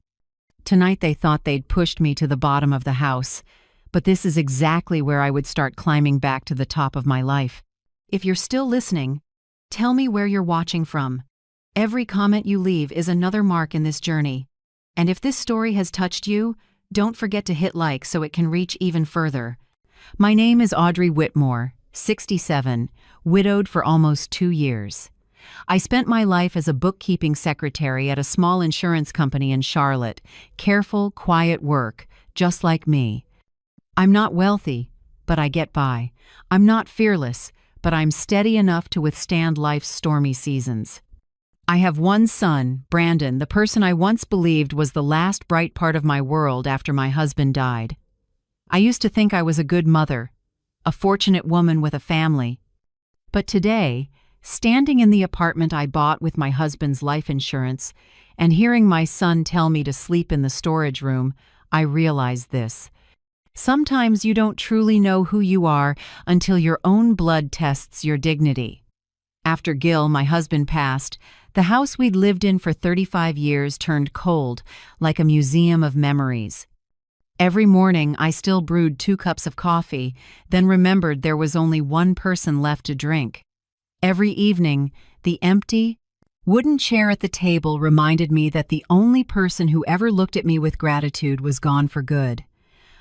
Tonight they thought they'd pushed me to the bottom of the house, but this is exactly where I would start climbing back to the top of my life. If you're still listening, tell me where you're watching from. Every comment you leave is another mark in this journey. And if this story has touched you, don't forget to hit like so it can reach even further. My name is Audrey Whitmore, 67, widowed for almost 2 years. I spent my life as a bookkeeping secretary at a small insurance company in Charlotte. Careful, quiet work, just like me. I'm not wealthy, but I get by. I'm not fearless, but I'm steady enough to withstand life's stormy seasons. I have one son, Brandon, the person I once believed was the last bright part of my world after my husband died. I used to think I was a good mother, a fortunate woman with a family. But today, standing in the apartment I bought with my husband's life insurance and hearing my son tell me to sleep in the storage room, I realize this. Sometimes you don't truly know who you are until your own blood tests your dignity. After Gil, my husband, passed, the house we'd lived in for 35 years turned cold, like a museum of memories. Every morning, I still brewed 2 cups of coffee, then remembered there was only one person left to drink. Every evening, the empty, wooden chair at the table reminded me that the only person who ever looked at me with gratitude was gone for good.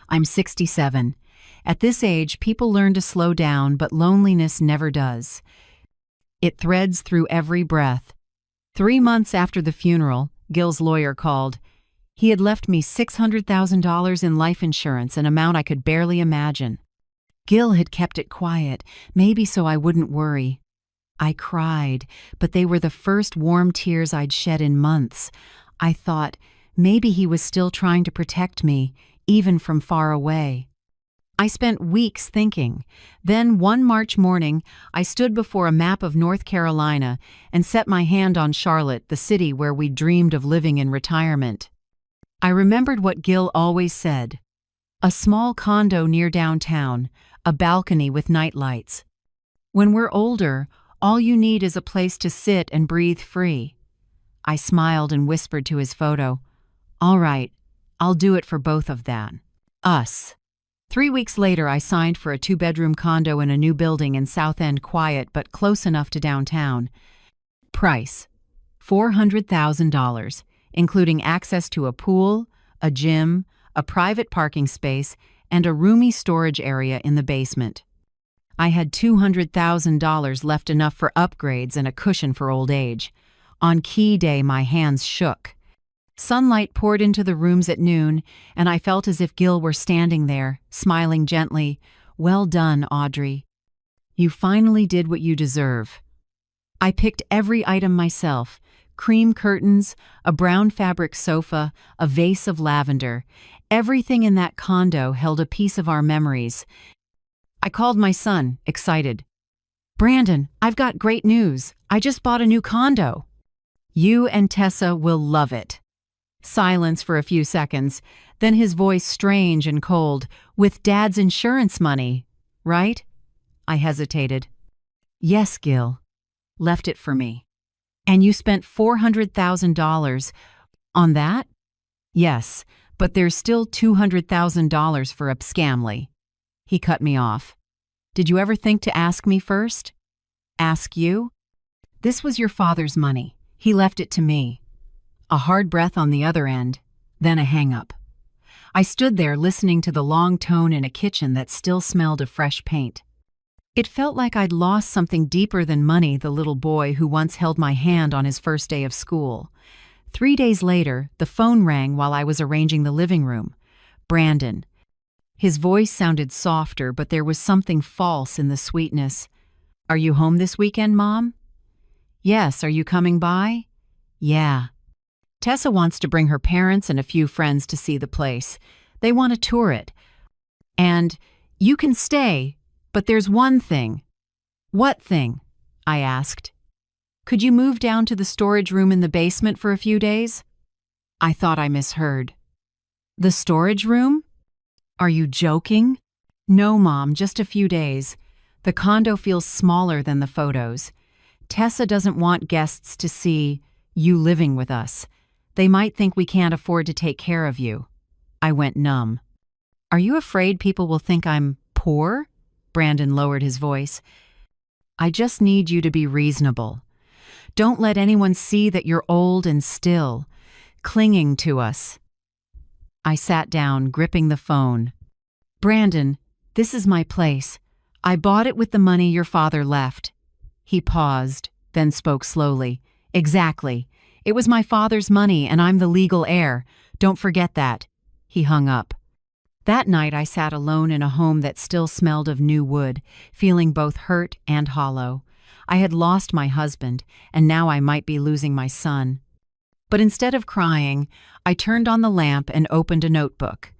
I'm 67. At this age, people learn to slow down, but loneliness never does. It threads through every breath. 3 months after the funeral, Gil's lawyer called. He had left me $600,000 in life insurance, an amount I could barely imagine. Gil had kept it quiet, maybe so I wouldn't worry. I cried, but they were the first warm tears I'd shed in months. I thought, maybe he was still trying to protect me, even from far away. I spent weeks thinking. Then one March morning, I stood before a map of North Carolina and set my hand on Charlotte, the city where we dreamed of living in retirement. I remembered what Gil always said. A small condo near downtown, a balcony with night lights. When we're older, all you need is a place to sit and breathe free. I smiled and whispered to his photo, "All right, I'll do it for both of that. Us." 3 weeks later, I signed for a 2-bedroom condo in a new building in South End, quiet but close enough to downtown. Price: $400,000, including access to a pool, a gym, a private parking space, and a roomy storage area in the basement. I had $200,000 left, enough for upgrades and a cushion for old age. On key day, my hands shook. Sunlight poured into the rooms at noon, and I felt as if Gil were standing there, smiling gently. "Well done, Audrey. You finally did what you deserve." I picked every item myself: cream curtains, a brown fabric sofa, a vase of lavender. Everything in that condo held a piece of our memories. I called my son, excited. "Brandon, I've got great news. I just bought a new condo." "You and Tessa will love it." Silence for a few seconds, then his voice strange and cold. "With Dad's insurance money, right?" I hesitated. "Yes, Gil. Left it for me." "And you spent $400,000 on that?" "Yes, but there's still $200,000 for a scamly." He cut me off. "Did you ever think to ask me first?" "Ask you?" "This was your father's money. He left it to me." A hard breath on the other end, then a hang-up. I stood there listening to the long tone in a kitchen that still smelled of fresh paint. It felt like I'd lost something deeper than money, the little boy who once held my hand on his first day of school. 3 days later, the phone rang while I was arranging the living room. Brandon. His voice sounded softer, but there was something false in the sweetness. "Are you home this weekend, Mom?" "Yes, are you coming by?" "Yeah." "Tessa wants to bring her parents and a few friends to see the place. They want to tour it. And you can stay, but there's one thing." "What thing?" I asked. "Could you move down to the storage room in the basement for a few days?" I thought I misheard. "The storage room? Are you joking?" "No, Mom, just a few days. The condo feels smaller than the photos. Tessa doesn't want guests to see you living with us. They might think we can't afford to take care of you." I went numb. "Are you afraid people will think I'm poor?" Brandon lowered his voice. "I just need you to be reasonable. Don't let anyone see that you're old and still, clinging to us." I sat down, gripping the phone. "Brandon, this is my place. I bought it with the money your father left." He paused, then spoke slowly. "Exactly. It was my father's money, and I'm the legal heir. Don't forget that." He hung up. That night I sat alone in a home that still smelled of new wood, feeling both hurt and hollow. I had lost my husband, and now I might be losing my son. But instead of crying, I turned on the lamp and opened a notebook.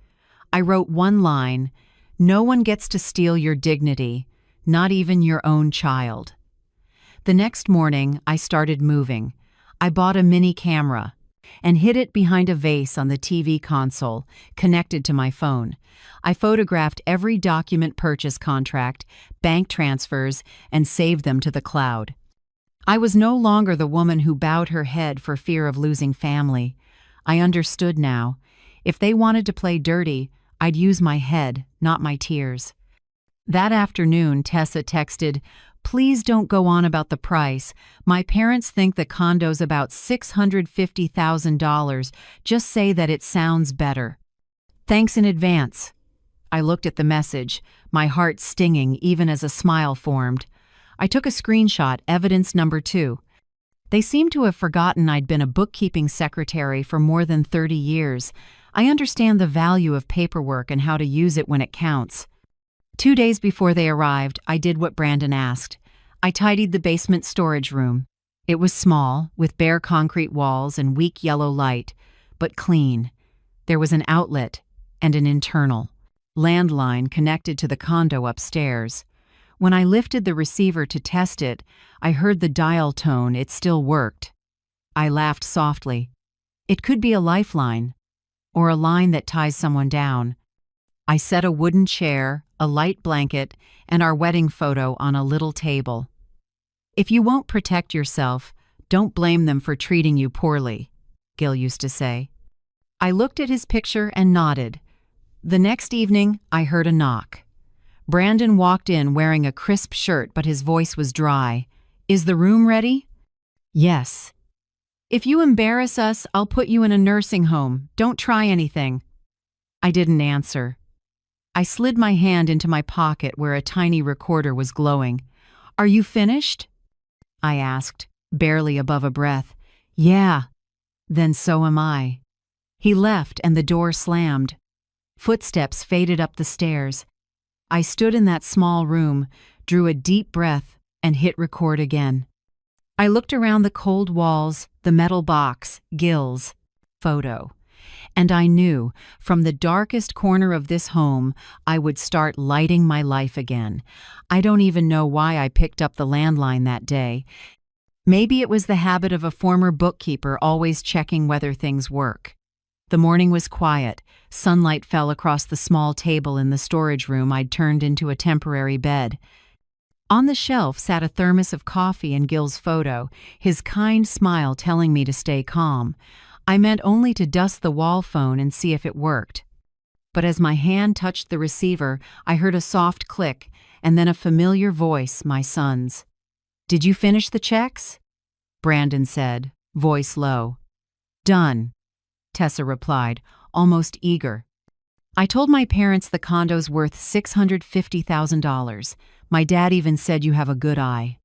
I wrote one line: "No one gets to steal your dignity, not even your own child." The next morning, I started moving. I bought a mini camera and hid it behind a vase on the TV console, connected to my phone. I photographed every document, purchase contract, bank transfers, and saved them to the cloud. I was no longer the woman who bowed her head for fear of losing family. I understood now. If they wanted to play dirty, I'd use my head, not my tears. That afternoon, Tessa texted, "Please don't go on about the price. My parents think the condo's about $650,000. Just say that it sounds better. Thanks in advance." I looked at the message, my heart stinging even as a smile formed. I took a screenshot, evidence number 2. They seemed to have forgotten I'd been a bookkeeping secretary for more than 30 years. I understand the value of paperwork and how to use it when it counts. 2 days before they arrived, I did what Brandon asked. I tidied the basement storage room. It was small, with bare concrete walls and weak yellow light, but clean. There was an outlet and an internal landline connected to the condo upstairs. When I lifted the receiver to test it, I heard the dial tone. It still worked. I laughed softly. It could be a lifeline, or a line that ties someone down. I set a wooden chair, a light blanket, and our wedding photo on a little table. "If you won't protect yourself, Don't blame them for treating you poorly, Gil used to say. I looked at his picture and nodded. The next evening, I heard a knock. Brandon walked in wearing a crisp shirt, but his voice was dry. Is the room ready? Yes. If you embarrass us, I'll put you in a nursing home. Don't try anything. I didn't answer. I slid my hand into my pocket where a tiny recorder was glowing. Are you finished? I asked, barely above a breath. Yeah. Then so am I. He left and the door slammed. Footsteps faded up the stairs. I stood in that small room, drew a deep breath, and hit record again. I looked around the cold walls, the metal box, Gil's photo. And I knew, from the darkest corner of this home, I would start lighting my life again. I don't even know why I picked up the landline that day. Maybe it was the habit of a former bookkeeper always checking whether things work. The morning was quiet. Sunlight fell across the small table in the storage room I'd turned into a temporary bed. On the shelf sat a thermos of coffee and Gil's photo, his kind smile telling me to stay calm. I meant only to dust the wall phone and see if it worked. But as my hand touched the receiver, I heard a soft click, and then a familiar voice, my son's. Did you finish the checks? Brandon said, voice low. Done, Tessa replied, almost eager. I told my parents the condo's worth $650,000. My dad even said you have a good eye.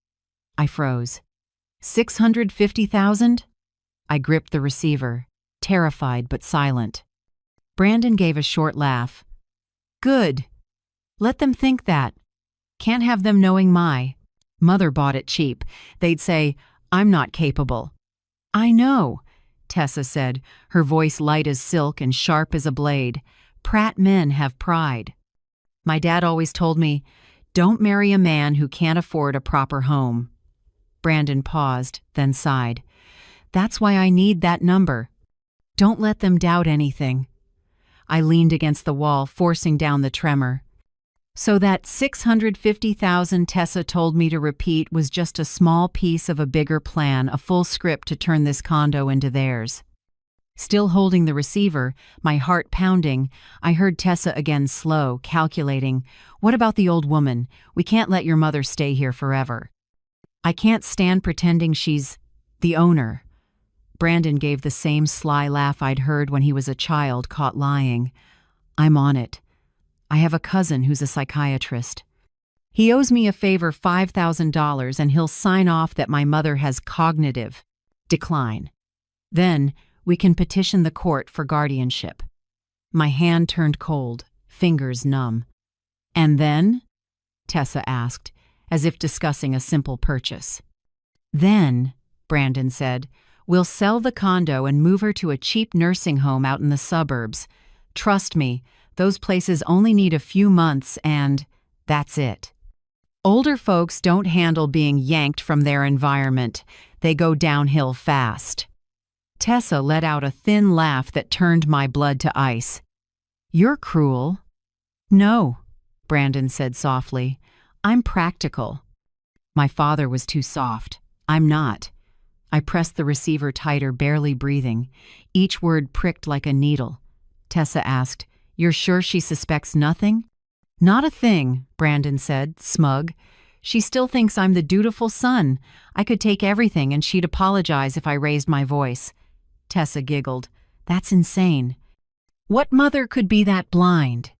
I froze. $650,000? I gripped the receiver, terrified but silent. Brandon gave a short laugh. Good. Let them think that. Can't have them knowing my mother bought it cheap. They'd say, I'm not capable. I know, Tessa said, her voice light as silk and sharp as a blade. Pratt men have pride. My dad always told me, don't marry a man who can't afford a proper home. Brandon paused, then sighed. That's why I need that number. Don't let them doubt anything. I leaned against the wall, forcing down the tremor. So that 650,000 Tessa told me to repeat was just a small piece of a bigger plan, a full script to turn this condo into theirs. Still holding the receiver, my heart pounding, I heard Tessa again slow, calculating. What about the old woman? We can't let your mother stay here forever. I can't stand pretending she's the owner. Brandon gave the same sly laugh I'd heard when he was a child caught lying. I'm on it. I have a cousin who's a psychiatrist. He owes me a favor, $5,000, and he'll sign off that my mother has cognitive decline. Then we can petition the court for guardianship. My hand turned cold, fingers numb. And then? Tessa asked, as if discussing a simple purchase. Then, Brandon said, we'll sell the condo and move her to a cheap nursing home out in the suburbs. Trust me, those places only need a few months and that's it. Older folks don't handle being yanked from their environment. They go downhill fast. Tessa let out a thin laugh that turned my blood to ice. You're cruel. No, Brandon said softly. I'm practical. My father was too soft. I'm not. I pressed the receiver tighter, barely breathing. Each word pricked like a needle. Tessa asked, You're sure she suspects nothing? Not a thing, Brandon said, smug. She still thinks I'm the dutiful son. I could take everything and she'd apologize if I raised my voice. Tessa giggled. That's insane. What mother could be that blind?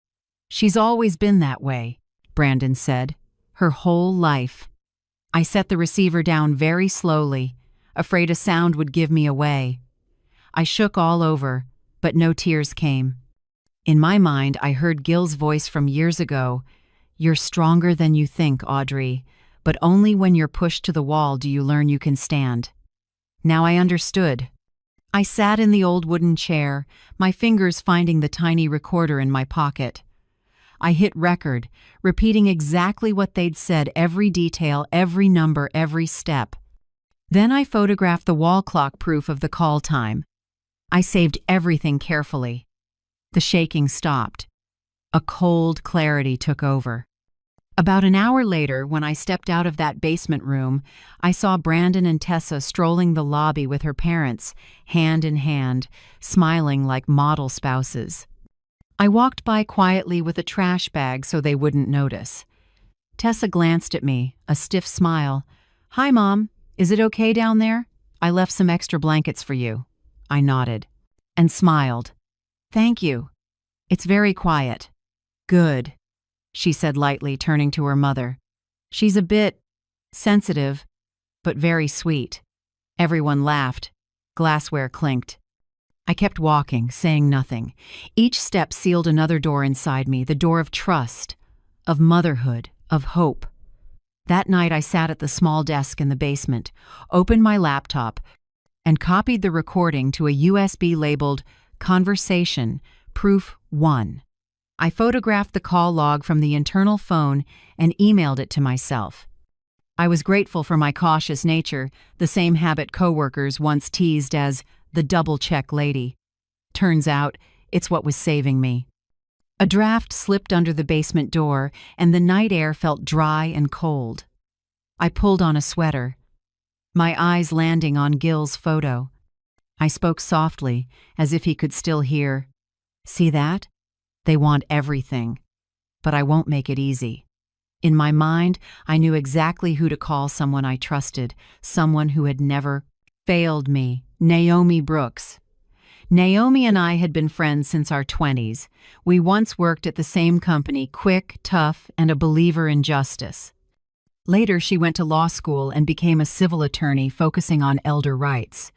She's always been that way, Brandon said. Her whole life. I set the receiver down very slowly, afraid a sound would give me away. I shook all over, but no tears came. In my mind, I heard Gil's voice from years ago. You're stronger than you think, Audrey, but only when you're pushed to the wall do you learn you can stand. Now I understood. I sat in the old wooden chair, my fingers finding the tiny recorder in my pocket. I hit record, repeating exactly what they'd said, every detail, every number, every step. Then I photographed the wall clock proof of the call time. I saved everything carefully. The shaking stopped. A cold clarity took over. About an hour later, when I stepped out of that basement room, I saw Brandon and Tessa strolling the lobby with her parents, hand in hand, smiling like model spouses. I walked by quietly with a trash bag so they wouldn't notice. Tessa glanced at me, a stiff smile. "Hi, Mom. Is it okay down there? I left some extra blankets for you." I nodded and smiled. "Thank you. It's very quiet." "Good," she said lightly, turning to her mother. "She's a bit sensitive, but very sweet." Everyone laughed. Glassware clinked. I kept walking, saying nothing. Each step sealed another door inside me, the door of trust, of motherhood, of hope. That night I sat at the small desk in the basement, opened my laptop, and copied the recording to a USB labeled Conversation, Proof 1. I photographed the call log from the internal phone and emailed it to myself. I was grateful for my cautious nature, the same habit coworkers once teased as the double-check lady. Turns out, it's what was saving me. A draft slipped under the basement door, and the night air felt dry and cold. I pulled on a sweater, my eyes landing on Gil's photo. I spoke softly, as if he could still hear. "See that? They want everything. But I won't make it easy." In my mind, I knew exactly who to call someone I trusted, someone who had never failed me. Naomi Brooks. Naomi and I had been friends since our 20s. We once worked at the same company, quick, tough, and a believer in justice. Later, she went to law school and became a civil attorney focusing on elder rights.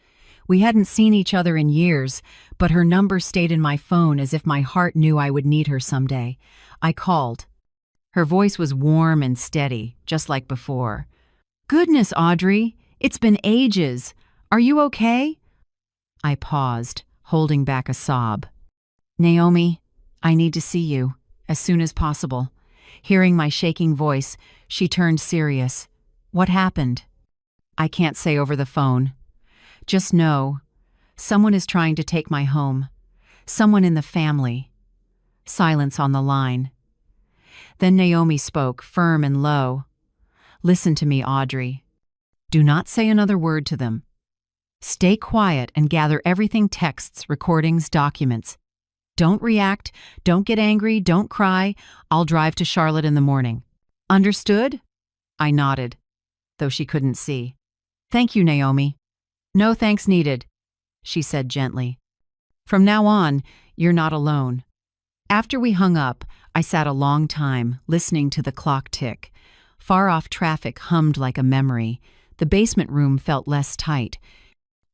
We hadn't seen each other in years, but her number stayed in my phone as if my heart knew I would need her someday. I called. Her voice was warm and steady, just like before. "Goodness, Audrey, it's been ages. Are you okay?" I paused, holding back a sob. "Naomi, I need to see you, as soon as possible." Hearing my shaking voice, she turned serious. "What happened?" "I can't say over the phone. Just know, someone is trying to take my home. Someone in the family." Silence on the line. Then Naomi spoke, firm and low. "Listen to me, Audrey. Do not say another word to them. Stay quiet and gather everything: texts, recordings, documents. Don't react, don't get angry, don't cry. I'll drive to Charlotte in the morning. Understood?" I nodded, though she couldn't see. "Thank you, Naomi." "No thanks needed," she said gently. "From now on, you're not alone." After we hung up, I sat a long time, listening to the clock tick. Far-off traffic hummed like a memory. The basement room felt less tight.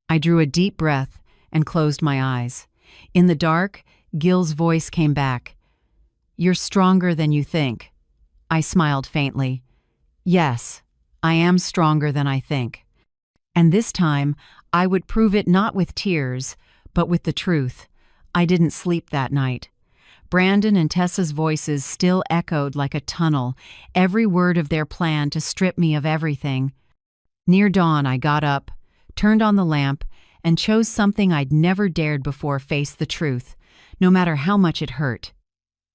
I drew a deep breath and closed my eyes. In the dark, Gil's voice came back. "You're stronger than you think." I smiled faintly. "Yes, I am stronger than I think." And this time, I would prove it not with tears, but with the truth. I didn't sleep that night. Brandon and Tessa's voices still echoed like a tunnel, every word of their plan to strip me of everything. Near dawn, I got up, turned on the lamp, and chose something I'd never dared before: face the truth, no matter how much it hurt.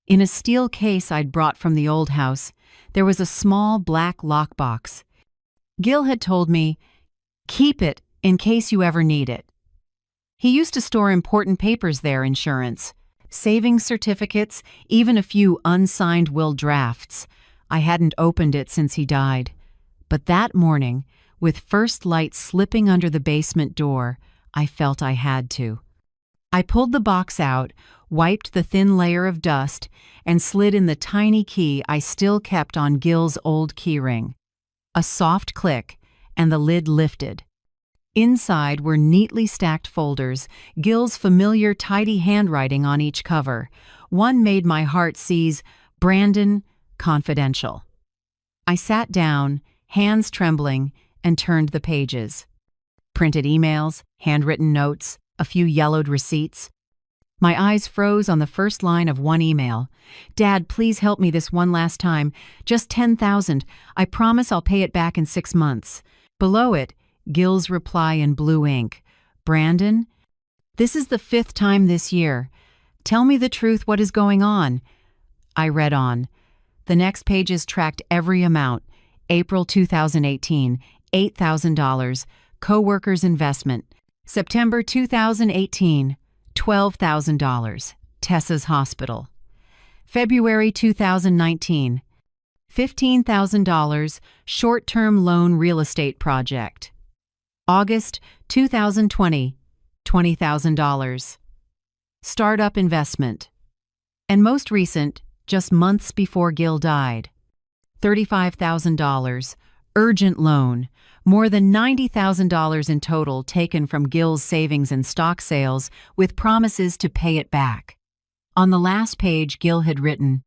In a steel case I'd brought from the old house, there was a small black lockbox. Gil had told me, "Keep it in case you ever need it." He used to store important papers there: insurance, savings certificates, even a few unsigned will drafts. I hadn't opened it since he died. But that morning, with first light slipping under the basement door, I felt I had to. I pulled the box out, wiped the thin layer of dust, and slid in the tiny key I still kept on Gil's old keyring. A soft click, and the lid lifted. Inside were neatly stacked folders, Gil's familiar tidy handwriting on each cover. One made my heart seize: Brandon, confidential. I sat down, hands trembling, and turned the pages. Printed emails, handwritten notes, a few yellowed receipts. My eyes froze on the first line of one email. "Dad, please help me this one last time. Just $10,000. I promise I'll pay it back in 6 months." Below it, Gil's reply in blue ink. "Brandon, this is the 5th time this year. Tell me the truth. What is going on?" I read on. The next pages tracked every amount. April 2018, $8,000, co-worker's investment. September 2018, $12,000, Tessa's hospital. February 2019, $15,000, short-term loan real estate project. August 2020, $20,000, startup investment. And most recent, just months before Gil died, $35,000, urgent loan, more than $90,000 in total taken from Gil's savings and stock sales with promises to pay it back. On the last page, Gil had written,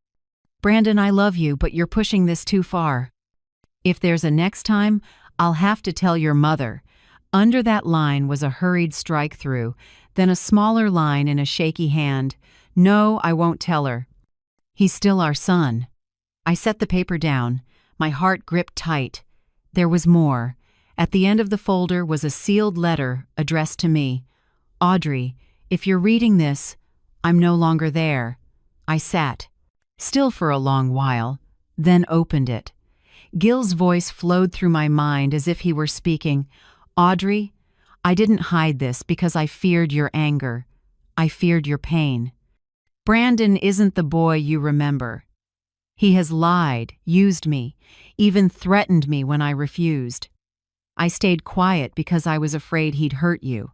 "Brandon, I love you, but you're pushing this too far. If there's a next time, I'll have to tell your mother." Under that line was a hurried strike-through, then a smaller line in a shaky hand, "No, I won't tell her. He's still our son." I set the paper down, my heart gripped tight. There was more. At the end of the folder was a sealed letter addressed to me. "Audrey, if you're reading this, I'm no longer there." I sat, still for a long while, then opened it. Gil's voice flowed through my mind as if he were speaking. "Audrey, I didn't hide this because I feared your anger. I feared your pain. Brandon isn't the boy you remember. He has lied, used me, even threatened me when I refused. I stayed quiet because I was afraid he'd hurt you.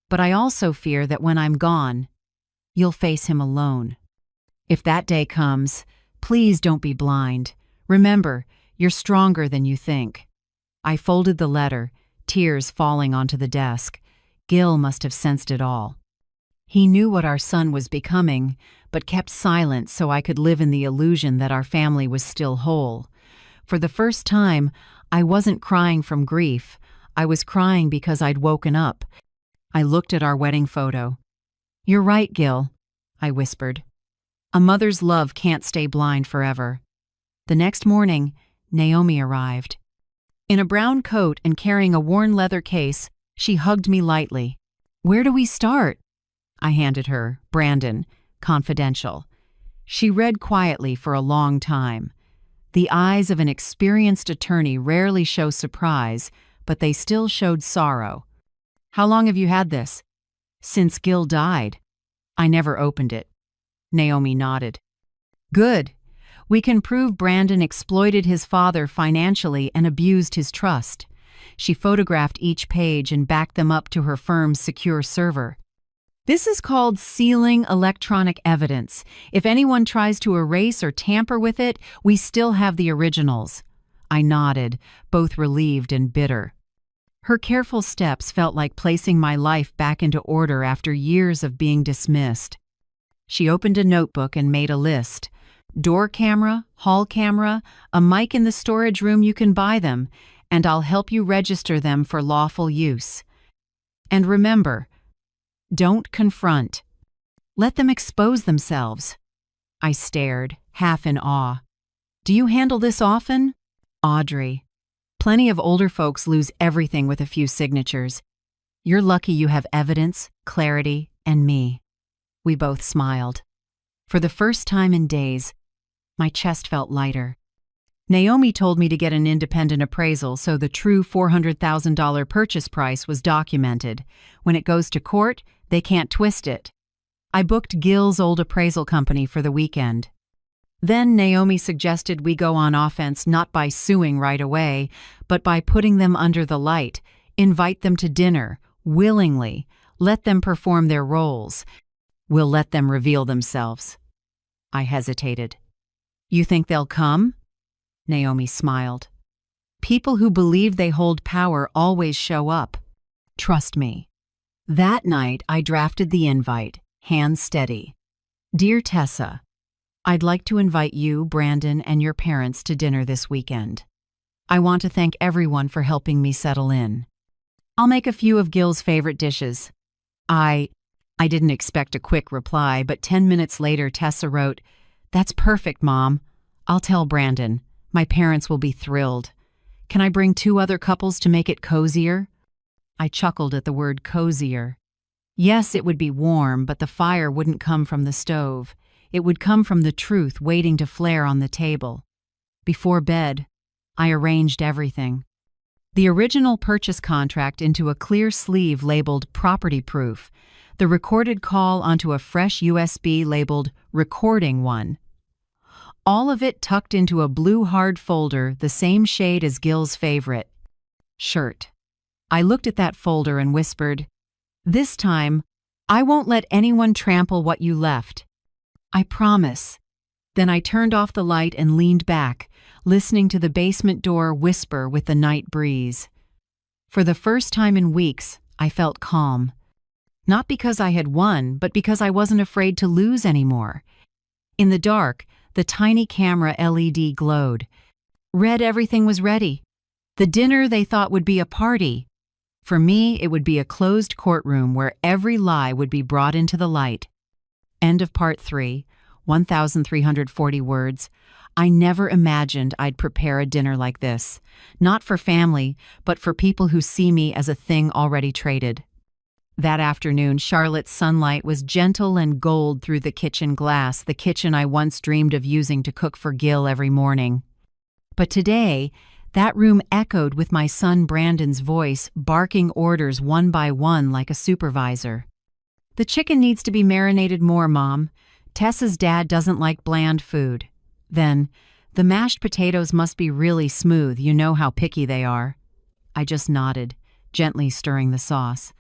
But I also fear that when I'm gone, you'll face him alone. If that day comes, please don't be blind. Remember, you're stronger than you think." I folded the letter, tears falling onto the desk. Gil must have sensed it all. He knew what our son was becoming, but kept silent so I could live in the illusion that our family was still whole. For the first time, I wasn't crying from grief. I was crying because I'd woken up. I looked at our wedding photo. "You're right, Gil," I whispered. "A mother's love can't stay blind forever." The next morning, Naomi arrived. In a brown coat and carrying a worn leather case, she hugged me lightly. "Where do we start?" I handed her, "Brandon, confidential." She read quietly for a long time. The eyes of an experienced attorney rarely show surprise, but they still showed sorrow. "How long have you had this?" "Since Gil died." I never opened it. Naomi nodded. "Good. We can prove Brandon exploited his father financially and abused his trust." She photographed each page and backed them up to her firm's secure server. "This is called sealing electronic evidence. If anyone tries to erase or tamper with it, we still have the originals." I nodded, both relieved and bitter. Her careful steps felt like placing my life back into order after years of being dismissed. She opened a notebook and made a list. Door camera, hall camera, a mic in the storage room, you can buy them, and I'll help you register them for lawful use. And remember, don't confront. Let them expose themselves. I stared, half in awe. "Do you handle this often?" "Audrey, plenty of older folks lose everything with a few signatures. You're lucky you have evidence, clarity, and me." We both smiled. For the first time in days, my chest felt lighter. Naomi told me to get an independent appraisal so the true $400,000 purchase price was documented. When it goes to court, they can't twist it. I booked Gil's old appraisal company for the weekend. Then Naomi suggested we go on offense not by suing right away, but by putting them under the light, invite them to dinner, willingly, let them perform their roles. We'll let them reveal themselves. I hesitated. "You think they'll come?" Naomi smiled. "People who believe they hold power always show up. Trust me." That night, I drafted the invite, hands steady. "Dear Tessa, I'd like to invite you, Brandon, and your parents to dinner this weekend. I want to thank everyone for helping me settle in. I'll make a few of Gil's favorite dishes." I didn't expect a quick reply, but 10 minutes later, Tessa wrote, "That's perfect, Mom. I'll tell Brandon. My parents will be thrilled. Can I bring 2 other couples to make it cozier?" I chuckled at the word cozier. Yes, it would be warm, but the fire wouldn't come from the stove. It would come from the truth waiting to flare on the table. Before bed, I arranged everything. The original purchase contract into a clear sleeve labeled property proof, the recorded call onto a fresh USB labeled recording one. All of it tucked into a blue hard folder the same shade as Gil's favorite shirt. I looked at that folder and whispered, "This time, I won't let anyone trample what you left. I promise." Then I turned off the light and leaned back, listening to the basement door whisper with the night breeze. For the first time in weeks, I felt calm. Not because I had won, but because I wasn't afraid to lose anymore. In the dark, the tiny camera LED glowed. Read everything was ready. The dinner they thought would be a party. For me, it would be a closed courtroom where every lie would be brought into the light. End of part 3, 1,340 words. I never imagined I'd prepare a dinner like this. Not for family, but for people who see me as a thing already traded. That afternoon, Charlotte's sunlight was gentle and gold through the kitchen glass, the kitchen I once dreamed of using to cook for Gil every morning. But today, that room echoed with my son Brandon's voice, barking orders one by one like a supervisor. "The chicken needs to be marinated more, Mom. Tessa's dad doesn't like bland food." Then, "The mashed potatoes must be really smooth, you know how picky they are." I just nodded, gently stirring the sauce.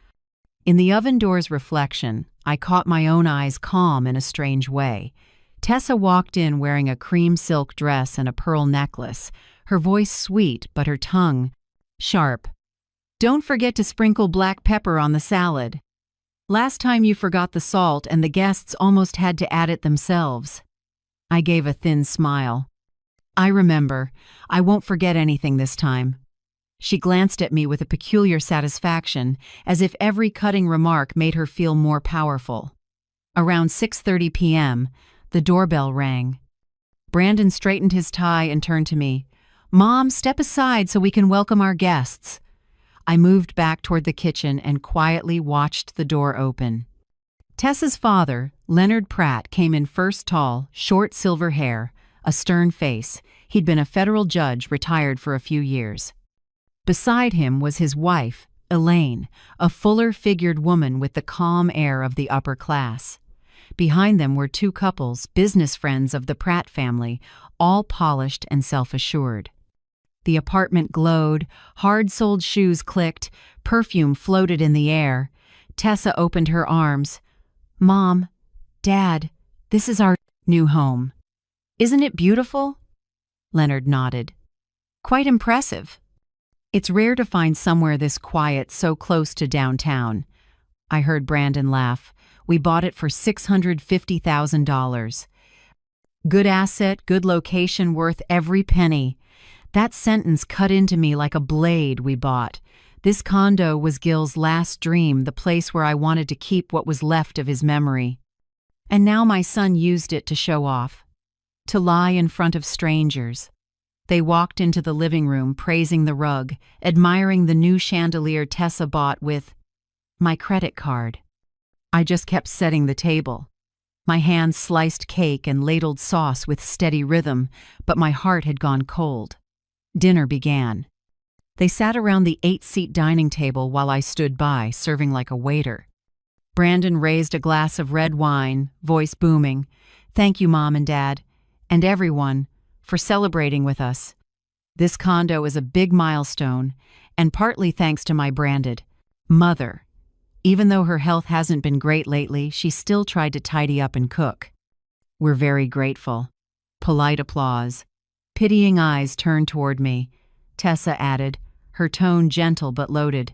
In the oven door's reflection, I caught my own eyes calm in a strange way. Tessa walked in wearing a cream silk dress and a pearl necklace, her voice sweet but her tongue sharp. "Don't forget to sprinkle black pepper on the salad. Last time you forgot the salt and the guests almost had to add it themselves." I gave a thin smile. "I remember. I won't forget anything this time." She glanced at me with a peculiar satisfaction, as if every cutting remark made her feel more powerful. Around 6:30 p.m., the doorbell rang. Brandon straightened his tie and turned to me. "Mom, step aside so we can welcome our guests." I moved back toward the kitchen and quietly watched the door open. Tessa's father, Leonard Pratt, came in first, tall, short silver hair, a stern face. He'd been a federal judge, retired for a few years. Beside him was his wife, Elaine, a fuller-figured woman with the calm air of the upper class. Behind them were two couples, business friends of the Pratt family, all polished and self-assured. The apartment glowed, hard-soled shoes clicked, perfume floated in the air. Tessa opened her arms. "Mom, Dad, this is our new home. Isn't it beautiful?" Leonard nodded. "Quite impressive. It's rare to find somewhere this quiet so close to downtown." I heard Brandon laugh. "We bought it for $650,000. Good asset, good location, worth every penny." That sentence cut into me like a blade. We bought. This condo was Gil's last dream, the place where I wanted to keep what was left of his memory. And now my son used it to show off, to lie in front of strangers. They walked into the living room, praising the rug, admiring the new chandelier Tessa bought with my credit card. I just kept setting the table. My hands sliced cake and ladled sauce with steady rhythm, but my heart had gone cold. Dinner began. They sat around the 8-seat dining table while I stood by, serving like a waiter. Brandon raised a glass of red wine, voice booming. "Thank you, Mom and Dad, and everyone, for celebrating with us. This condo is a big milestone, and partly thanks to my branded mother. Even though her health hasn't been great lately, she still tried to tidy up and cook. We're very grateful." Polite applause. Pitying eyes turned toward me. Tessa added, her tone gentle but loaded.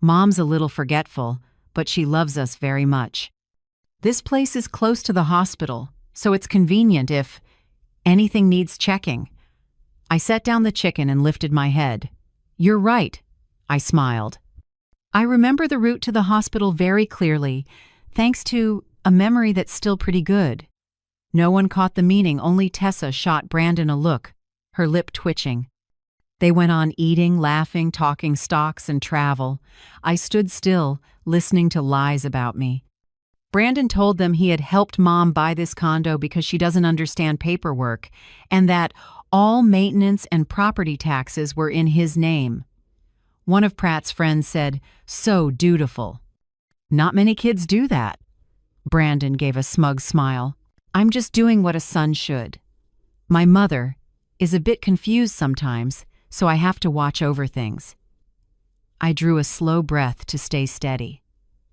"Mom's a little forgetful, but she loves us very much. This place is close to the hospital, so it's convenient if anything needs checking." I set down the chicken and lifted my head. "You're right," I smiled. I remember the route to the hospital very clearly, thanks to a memory that's still pretty good. No one caught the meaning, only Tessa shot Brandon a look, her lip twitching. They went on eating, laughing, talking stocks and travel. I stood still, listening to lies about me. Brandon told them he had helped Mom buy this condo because she doesn't understand paperwork, and that all maintenance and property taxes were in his name. One of Pratt's friends said, "So dutiful." "Not many kids do that." Brandon gave a smug smile. "I'm just doing what a son should. My mother is a bit confused sometimes, so I have to watch over things." I drew a slow breath to stay steady.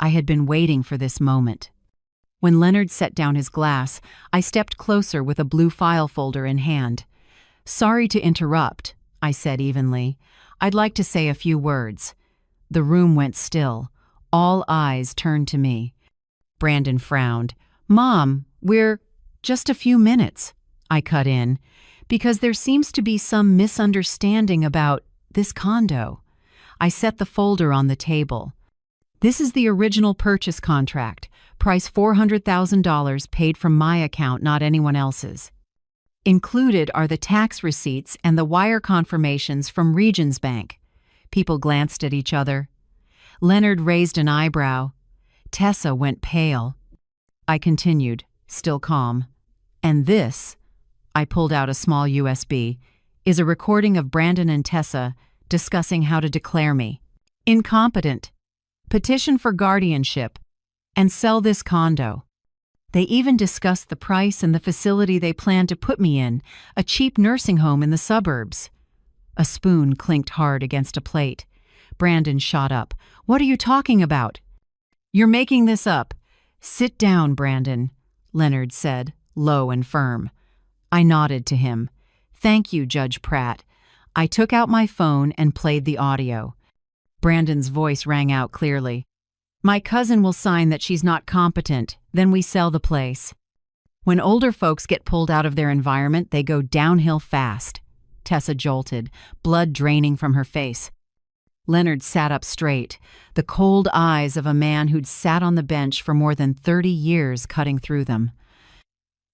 I had been waiting for this moment. When Leonard set down his glass, I stepped closer with a blue file folder in hand. "Sorry to interrupt," I said evenly. "I'd like to say a few words." The room went still. All eyes turned to me. Brandon frowned. "Mom, we're just a few minutes," I cut in, "because there seems to be some misunderstanding about this condo." I set the folder on the table. "This is the original purchase contract, price $400,000 paid from my account, not anyone else's. Included are the tax receipts and the wire confirmations from Regions Bank." People glanced at each other. Leonard raised an eyebrow. Tessa went pale. I continued, still calm. "And this," I pulled out a small USB, "is a recording of Brandon and Tessa discussing how to declare me incompetent, petition for guardianship, and sell this condo. They even discussed the price and the facility they planned to put me in, a cheap nursing home in the suburbs." A spoon clinked hard against a plate. Brandon shot up. "What are you talking about?" "You're making this up." "Sit down, Brandon," Leonard said, low and firm. I nodded to him. "Thank you, Judge Pratt." I took out my phone and played the audio. Brandon's voice rang out clearly. "My cousin will sign that she's not competent, then we sell the place. When older folks get pulled out of their environment, they go downhill fast." Tessa jolted, blood draining from her face. Leonard sat up straight, the cold eyes of a man who'd sat on the bench for more than 30 years cutting through them.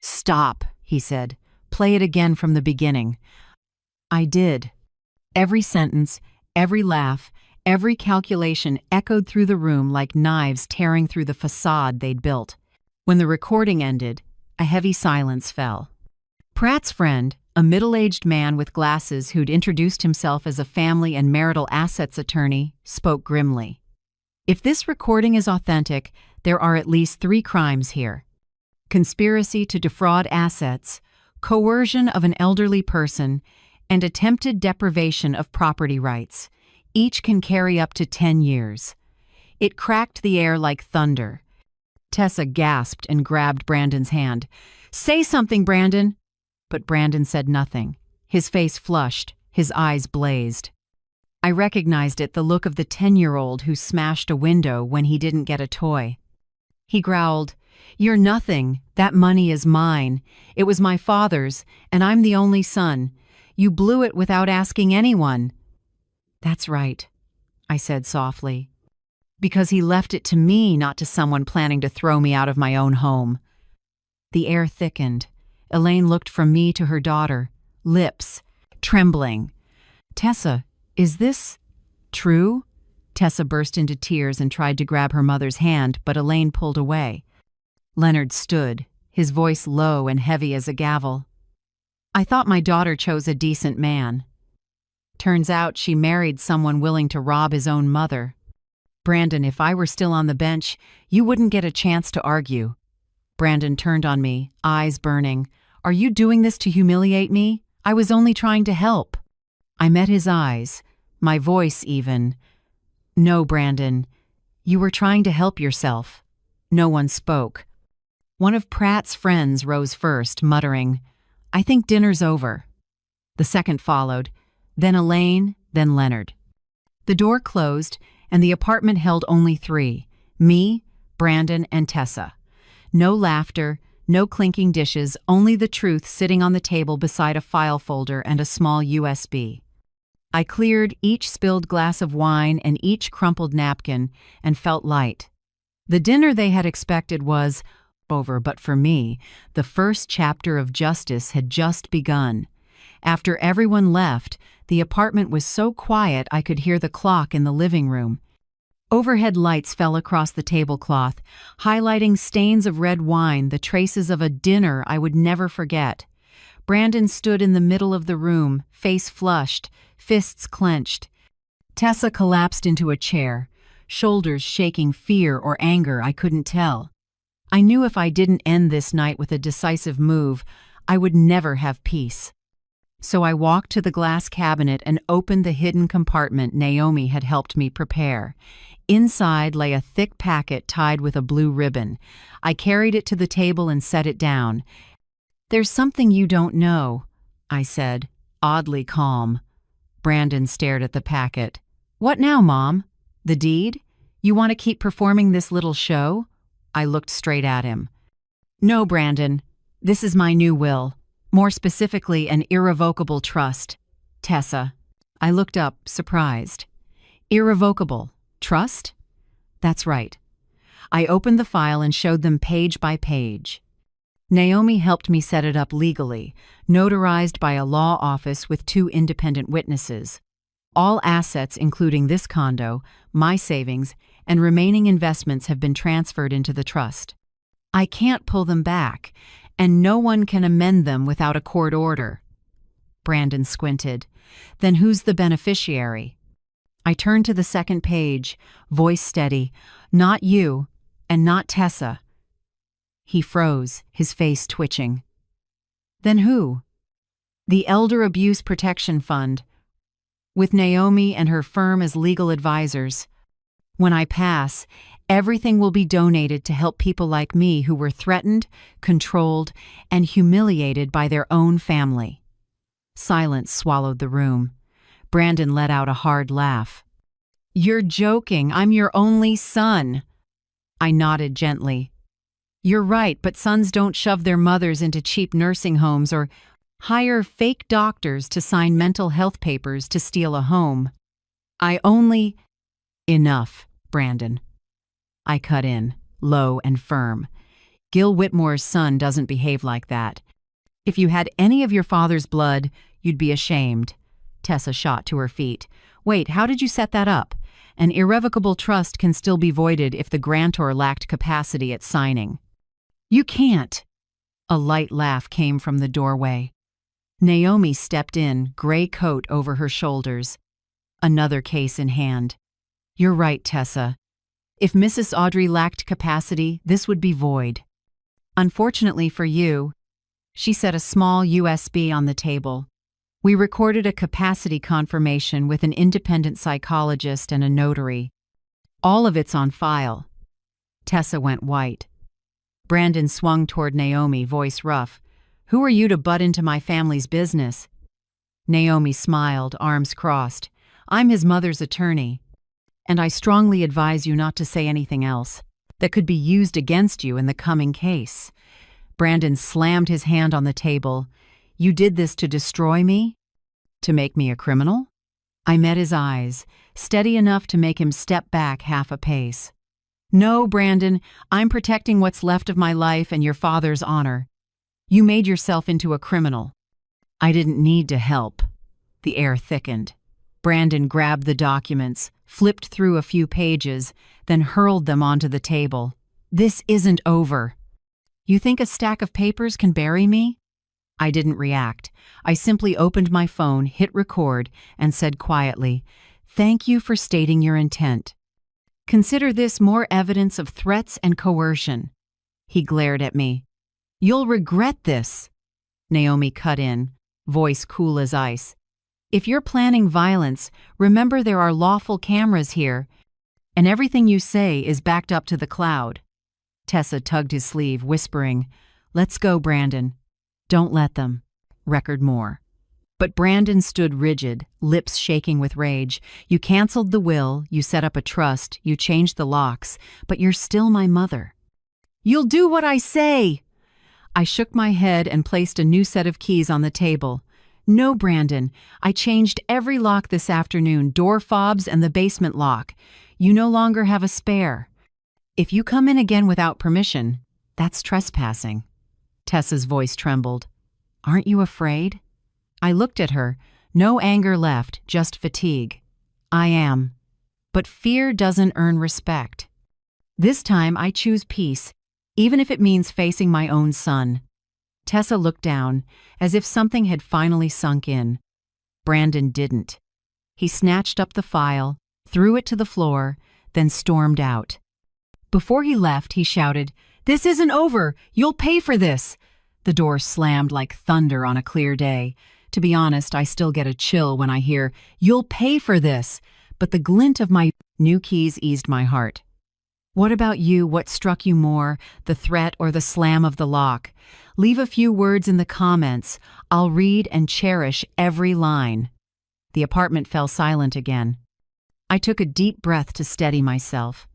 "Stop," he said. "Play it again from the beginning." I did. Every sentence, every laugh, every calculation echoed through the room like knives tearing through the facade they'd built. When the recording ended, a heavy silence fell. Pratt's friend, a middle-aged man with glasses who'd introduced himself as a family and marital assets attorney, spoke grimly. "If this recording is authentic, there are at least 3 crimes here: conspiracy to defraud assets, coercion of an elderly person, and attempted deprivation of property rights. Each can carry up to 10 years. It cracked the air like thunder. Tessa gasped and grabbed Brandon's hand. "Say something, Brandon!" But Brandon said nothing. His face flushed, his eyes blazed. I recognized it, the look of the 10-year-old who smashed a window when he didn't get a toy. He growled, "You're nothing. That money is mine. It was my father's, and I'm the only son. You blew it without asking anyone." "That's right," I said softly. "Because he left it to me, not to someone planning to throw me out of my own home." The air thickened. Elaine looked from me to her daughter, lips trembling. "Tessa, is this true?" Tessa burst into tears and tried to grab her mother's hand, but Elaine pulled away. Leonard stood, his voice low and heavy as a gavel. "I thought my daughter chose a decent man. Turns out she married someone willing to rob his own mother. Brandon, if I were still on the bench, you wouldn't get a chance to argue." Brandon turned on me, eyes burning. "Are you doing this to humiliate me? I was only trying to help." I met his eyes, my voice even. "No, Brandon. You were trying to help yourself." No one spoke. One of Pratt's friends rose first, muttering, "I think dinner's over." The second followed, then Elaine, then Leonard. The door closed, and the apartment held only 3, me, Brandon, and Tessa. No laughter, no clinking dishes, only the truth sitting on the table beside a file folder and a small USB. I cleared each spilled glass of wine and each crumpled napkin and felt light. The dinner they had expected was over, but for me, the first chapter of justice had just begun. After everyone left, the apartment was so quiet I could hear the clock in the living room. Overhead lights fell across the tablecloth, highlighting stains of red wine, the traces of a dinner I would never forget. Brandon stood in the middle of the room, face flushed, fists clenched. Tessa collapsed into a chair, shoulders shaking fear or anger, I couldn't tell. I knew if I didn't end this night with a decisive move, I would never have peace. So I walked to the glass cabinet and opened the hidden compartment Naomi had helped me prepare. Inside lay a thick packet tied with a blue ribbon. I carried it to the table and set it down. "There's something you don't know," I said, oddly calm. Brandon stared at the packet. "What now, Mom? The deed? You want to keep performing this little show?" I looked straight at him. "No, Brandon. This is my new will. More specifically, an irrevocable trust. Tessa." I looked up, surprised. "Irrevocable trust?" "That's right." I opened the file and showed them page by page. Naomi helped me set it up legally, notarized by a law office with 2 independent witnesses. All assets, including this condo, my savings, and remaining investments have been transferred into the trust. I can't pull them back, and no one can amend them without a court order. Brandon squinted. "Then who's the beneficiary?" I turned to the second page, voice steady. "Not you, and not Tessa." He froze, his face twitching. "Then who?" "The Elder Abuse Protection Fund, with Naomi and her firm as legal advisors. When I pass, everything will be donated to help people like me who were threatened, controlled, and humiliated by their own family." Silence swallowed the room. Brandon let out a hard laugh. "You're joking. I'm your only son." I nodded gently. "You're right, but sons don't shove their mothers into cheap nursing homes or hire fake doctors to sign mental health papers to steal a home. I only—" "Enough, Brandon." I cut in, low and firm. "Gil Whitmore's son doesn't behave like that. If you had any of your father's blood, you'd be ashamed." Tessa shot to her feet. "Wait, how did you set that up? An irrevocable trust can still be voided if the grantor lacked capacity at signing." "You can't." A light laugh came from the doorway. Naomi stepped in, gray coat over her shoulders. Another case in hand. "You're right, Tessa. If Mrs. Audrey lacked capacity, this would be void. Unfortunately for you," she set a small USB on the table, "we recorded a capacity confirmation with an independent psychologist and a notary. All of it's on file." Tessa went white. Brandon swung toward Naomi, voice rough. "Who are you to butt into my family's business?" Naomi smiled, arms crossed. "I'm his mother's attorney, and I strongly advise you not to say anything else that could be used against you in the coming case." Brandon slammed his hand on the table. "You did this to destroy me? To make me a criminal?" I met his eyes, steady enough to make him step back half a pace. "No, Brandon, I'm protecting what's left of my life and your father's honor. You made yourself into a criminal." I didn't need to help. The air thickened. Brandon grabbed the documents, flipped through a few pages, then hurled them onto the table. "This isn't over. You think a stack of papers can bury me?" I didn't react. I simply opened my phone, hit record, and said quietly, "Thank you for stating your intent. Consider this more evidence of threats and coercion." He glared at me. "You'll regret this." Naomi cut in, voice cool as ice. "If you're planning violence, remember there are lawful cameras here, and everything you say is backed up to the cloud." Tessa tugged his sleeve, whispering, "Let's go, Brandon. Don't let them. Record more." But Brandon stood rigid, lips shaking with rage. "You canceled the will, you set up a trust, you changed the locks, but you're still my mother." "You'll do what I say!" I shook my head and placed a new set of keys on the table. "No, Brandon, I changed every lock this afternoon, door fobs and the basement lock. You no longer have a spare. If you come in again without permission, that's trespassing." Tessa's voice trembled. "Aren't you afraid?" I looked at her, no anger left, just fatigue. "I am." But fear doesn't earn respect. This time I choose peace, even if it means facing my own son. Tessa looked down, as if something had finally sunk in. Brandon didn't. He snatched up the file, threw it to the floor, then stormed out. Before he left, he shouted, "This isn't over! You'll pay for this!" The door slammed like thunder on a clear day. To be honest, I still get a chill when I hear, "You'll pay for this!" But the glint of my new keys eased my heart. What about you? What struck you more, the threat or the slam of the lock? Leave a few words in the comments. I'll read and cherish every line. The apartment fell silent again. I took a deep breath to steady myself.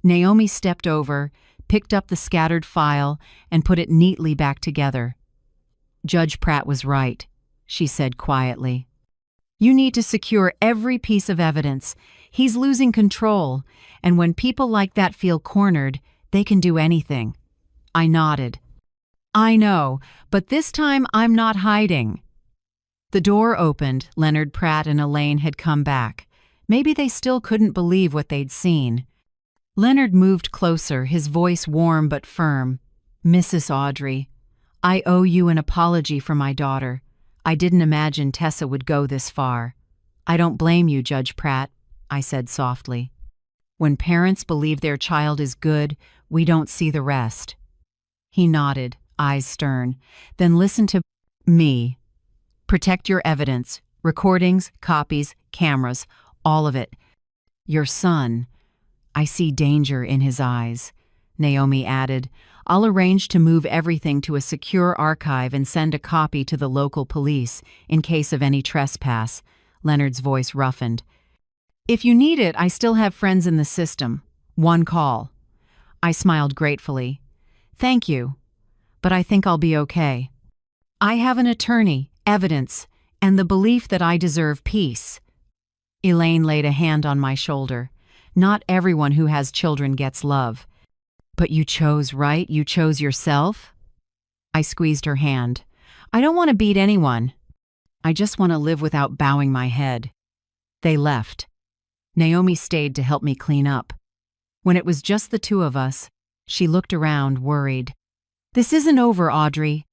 Naomi stepped over, picked up the scattered file, and put it neatly back together. "Judge Pratt was right," she said quietly. "You need to secure every piece of evidence. He's losing control, and when people like that feel cornered, they can do anything." I nodded. "I know, but this time I'm not hiding." The door opened. Leonard Pratt and Elaine had come back. Maybe they still couldn't believe what they'd seen. Leonard moved closer, his voice warm but firm. "Mrs. Audrey, I owe you an apology for my daughter. I didn't imagine Tessa would go this far." "I don't blame you, Judge Pratt," I said softly. "When parents believe their child is good, we don't see the rest." He nodded, eyes stern. "Then listen to me. Protect your evidence, recordings, copies, cameras, all of it. Your son, I see danger in his eyes," Naomi added. "I'll arrange to move everything to a secure archive and send a copy to the local police in case of any trespass." Leonard's voice roughened. "If you need it, I still have friends in the system. One call." I smiled gratefully. "Thank you, but I think I'll be okay. I have an attorney, evidence, and the belief that I deserve peace." Elaine laid a hand on my shoulder. "Not everyone who has children gets love. But you chose, right? You chose yourself?" I squeezed her hand. "I don't want to beat anyone. I just want to live without bowing my head." They left. Naomi stayed to help me clean up. When it was just the two of us, she looked around, worried. "This isn't over, Audrey."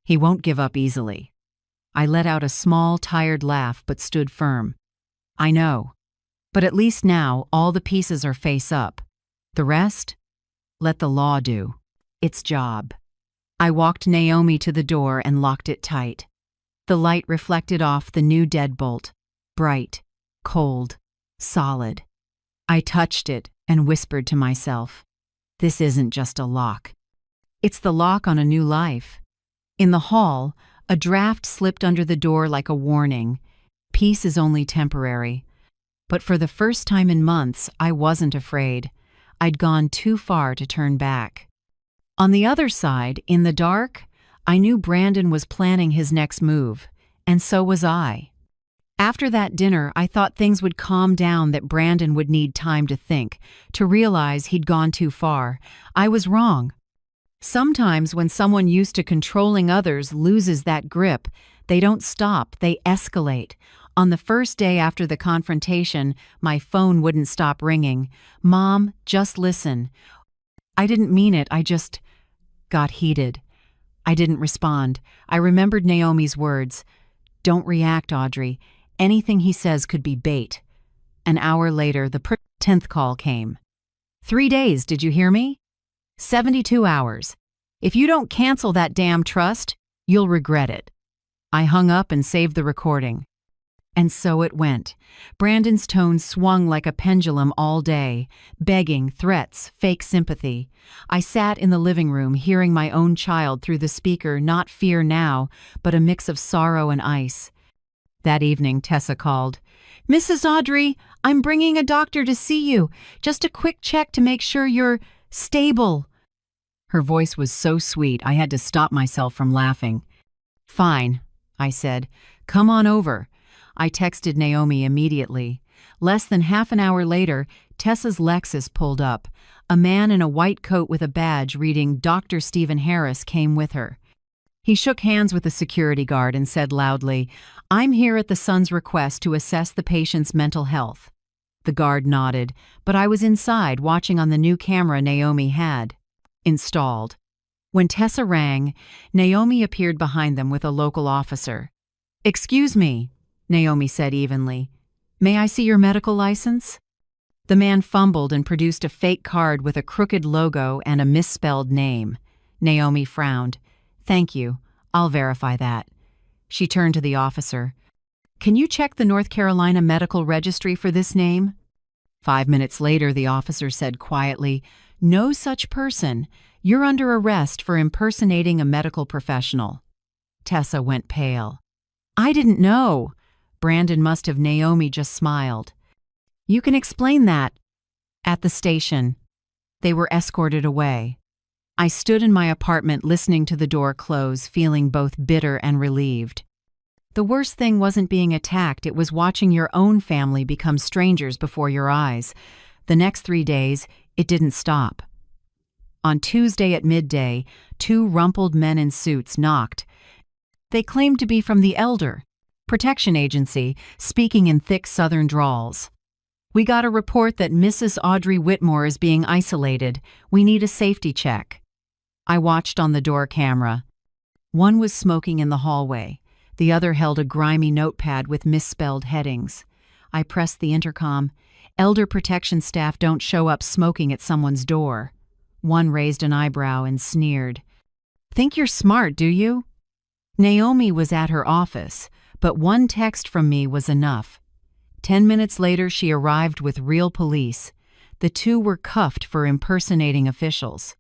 "He won't give up easily." I let out a small, tired laugh but stood firm. "I know. But at least now, all the pieces are face up. The rest? Let the law do its job." I walked Naomi to the door and locked it tight. The light reflected off the new deadbolt. Bright, cold, solid. I touched it and whispered to myself, "This isn't just a lock. It's the lock on a new life." In the hall, a draft slipped under the door like a warning. Peace is only temporary. But for the first time in months, I wasn't afraid. I'd gone too far to turn back. On the other side, in the dark, I knew Brandon was planning his next move, and so was I. After that dinner, I thought things would calm down, that Brandon would need time to think, to realize he'd gone too far. I was wrong. Sometimes when someone used to controlling others loses that grip, they don't stop, they escalate. On the first day after the confrontation, my phone wouldn't stop ringing. "Mom, just listen." I didn't mean it, I just got heated. I didn't respond. I remembered Naomi's words. "Don't react, Audrey. Anything he says could be bait." An hour later, the 10th call came. 3 days, did you hear me? 72 hours. If you don't cancel that damn trust, you'll regret it. I hung up and saved the recording. And so it went. Brandon's tone swung like a pendulum all day, begging, threats, fake sympathy. I sat in the living room, hearing my own child through the speaker, not fear now, but a mix of sorrow and ice. That evening, Tessa called. "Mrs. Audrey, I'm bringing a doctor to see you. Just a quick check to make sure you're stable." Her voice was so sweet, I had to stop myself from laughing. "Fine," I said. "Come on over." I texted Naomi immediately. Less than half an hour later, Tessa's Lexus pulled up. A man in a white coat with a badge reading Dr. Stephen Harris came with her. He shook hands with the security guard and said loudly, "I'm here at the son's request to assess the patient's mental health." The guard nodded, but I was inside watching on the new camera Naomi had installed. When Tessa rang, Naomi appeared behind them with a local officer. "Excuse me," Naomi said evenly. "May I see your medical license?" The man fumbled and produced a fake card with a crooked logo and a misspelled name. Naomi frowned. "Thank you. I'll verify that." She turned to the officer. "Can you check the North Carolina Medical Registry for this name?" 5 minutes later, the officer said quietly, "No such person. You're under arrest for impersonating a medical professional." Tessa went pale. "I didn't know." Brandon must have. Naomi just smiled. "You can explain that." At the station, they were escorted away. I stood in my apartment listening to the door close, feeling both bitter and relieved. The worst thing wasn't being attacked, it was watching your own family become strangers before your eyes. The next 3 days, it didn't stop. On Tuesday at midday, 2 rumpled men in suits knocked. They claimed to be from the Elder Protection Agency, speaking in thick Southern drawls. "We got a report that Mrs. Audrey Whitmore is being isolated. We need a safety check." I watched on the door camera. One was smoking in the hallway. The other held a grimy notepad with misspelled headings. I pressed the intercom. "Elder protection staff don't show up smoking at someone's door." One raised an eyebrow and sneered. "Think you're smart, do you?" Naomi was at her office, but one text from me was enough. 10 minutes later, she arrived with real police. The 2 were cuffed for impersonating officials.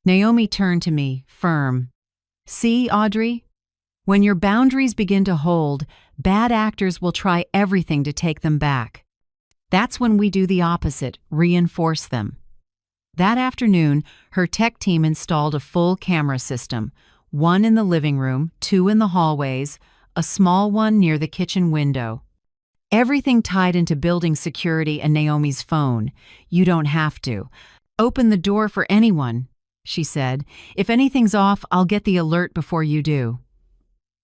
Naomi turned to me, firm. "See, Audrey? When your boundaries begin to hold, bad actors will try everything to take them back. That's when we do the opposite, reinforce them." That afternoon, her tech team installed a full camera system, 1 in the living room, 2 in the hallways, a small one near the kitchen window. Everything tied into building security and Naomi's phone. "You don't have to. Open the door for anyone," she said. "If anything's off, I'll get the alert before you do."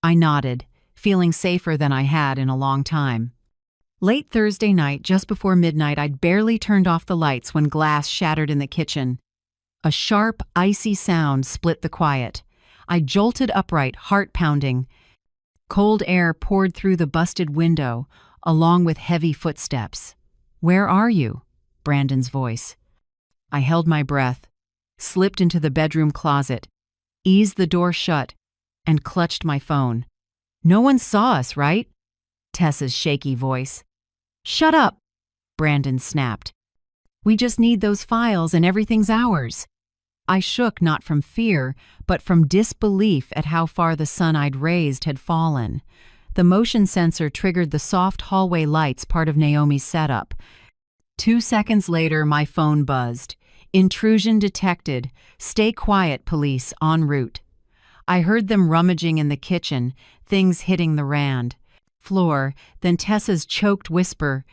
I nodded, feeling safer than I had in a long time. Late Thursday night, just before midnight, I'd barely turned off the lights when glass shattered in the kitchen. A sharp, icy sound split the quiet. I jolted upright, heart pounding. Cold air poured through the busted window, along with heavy footsteps. "Where are you?" Brandon's voice. I held my breath, slipped into the bedroom closet, eased the door shut, and clutched my phone. "No one saw us, right?" Tessa's shaky voice. "Shut up," Brandon snapped. "We just need those files and everything's ours." I shook not from fear, but from disbelief at how far the sun I'd raised had fallen. The motion sensor triggered the soft hallway lights, part of Naomi's setup. 2 seconds later, my phone buzzed. "Intrusion detected. Stay quiet, police, en route." I heard them rummaging in the kitchen, things hitting the rand floor, then Tessa's choked whisper,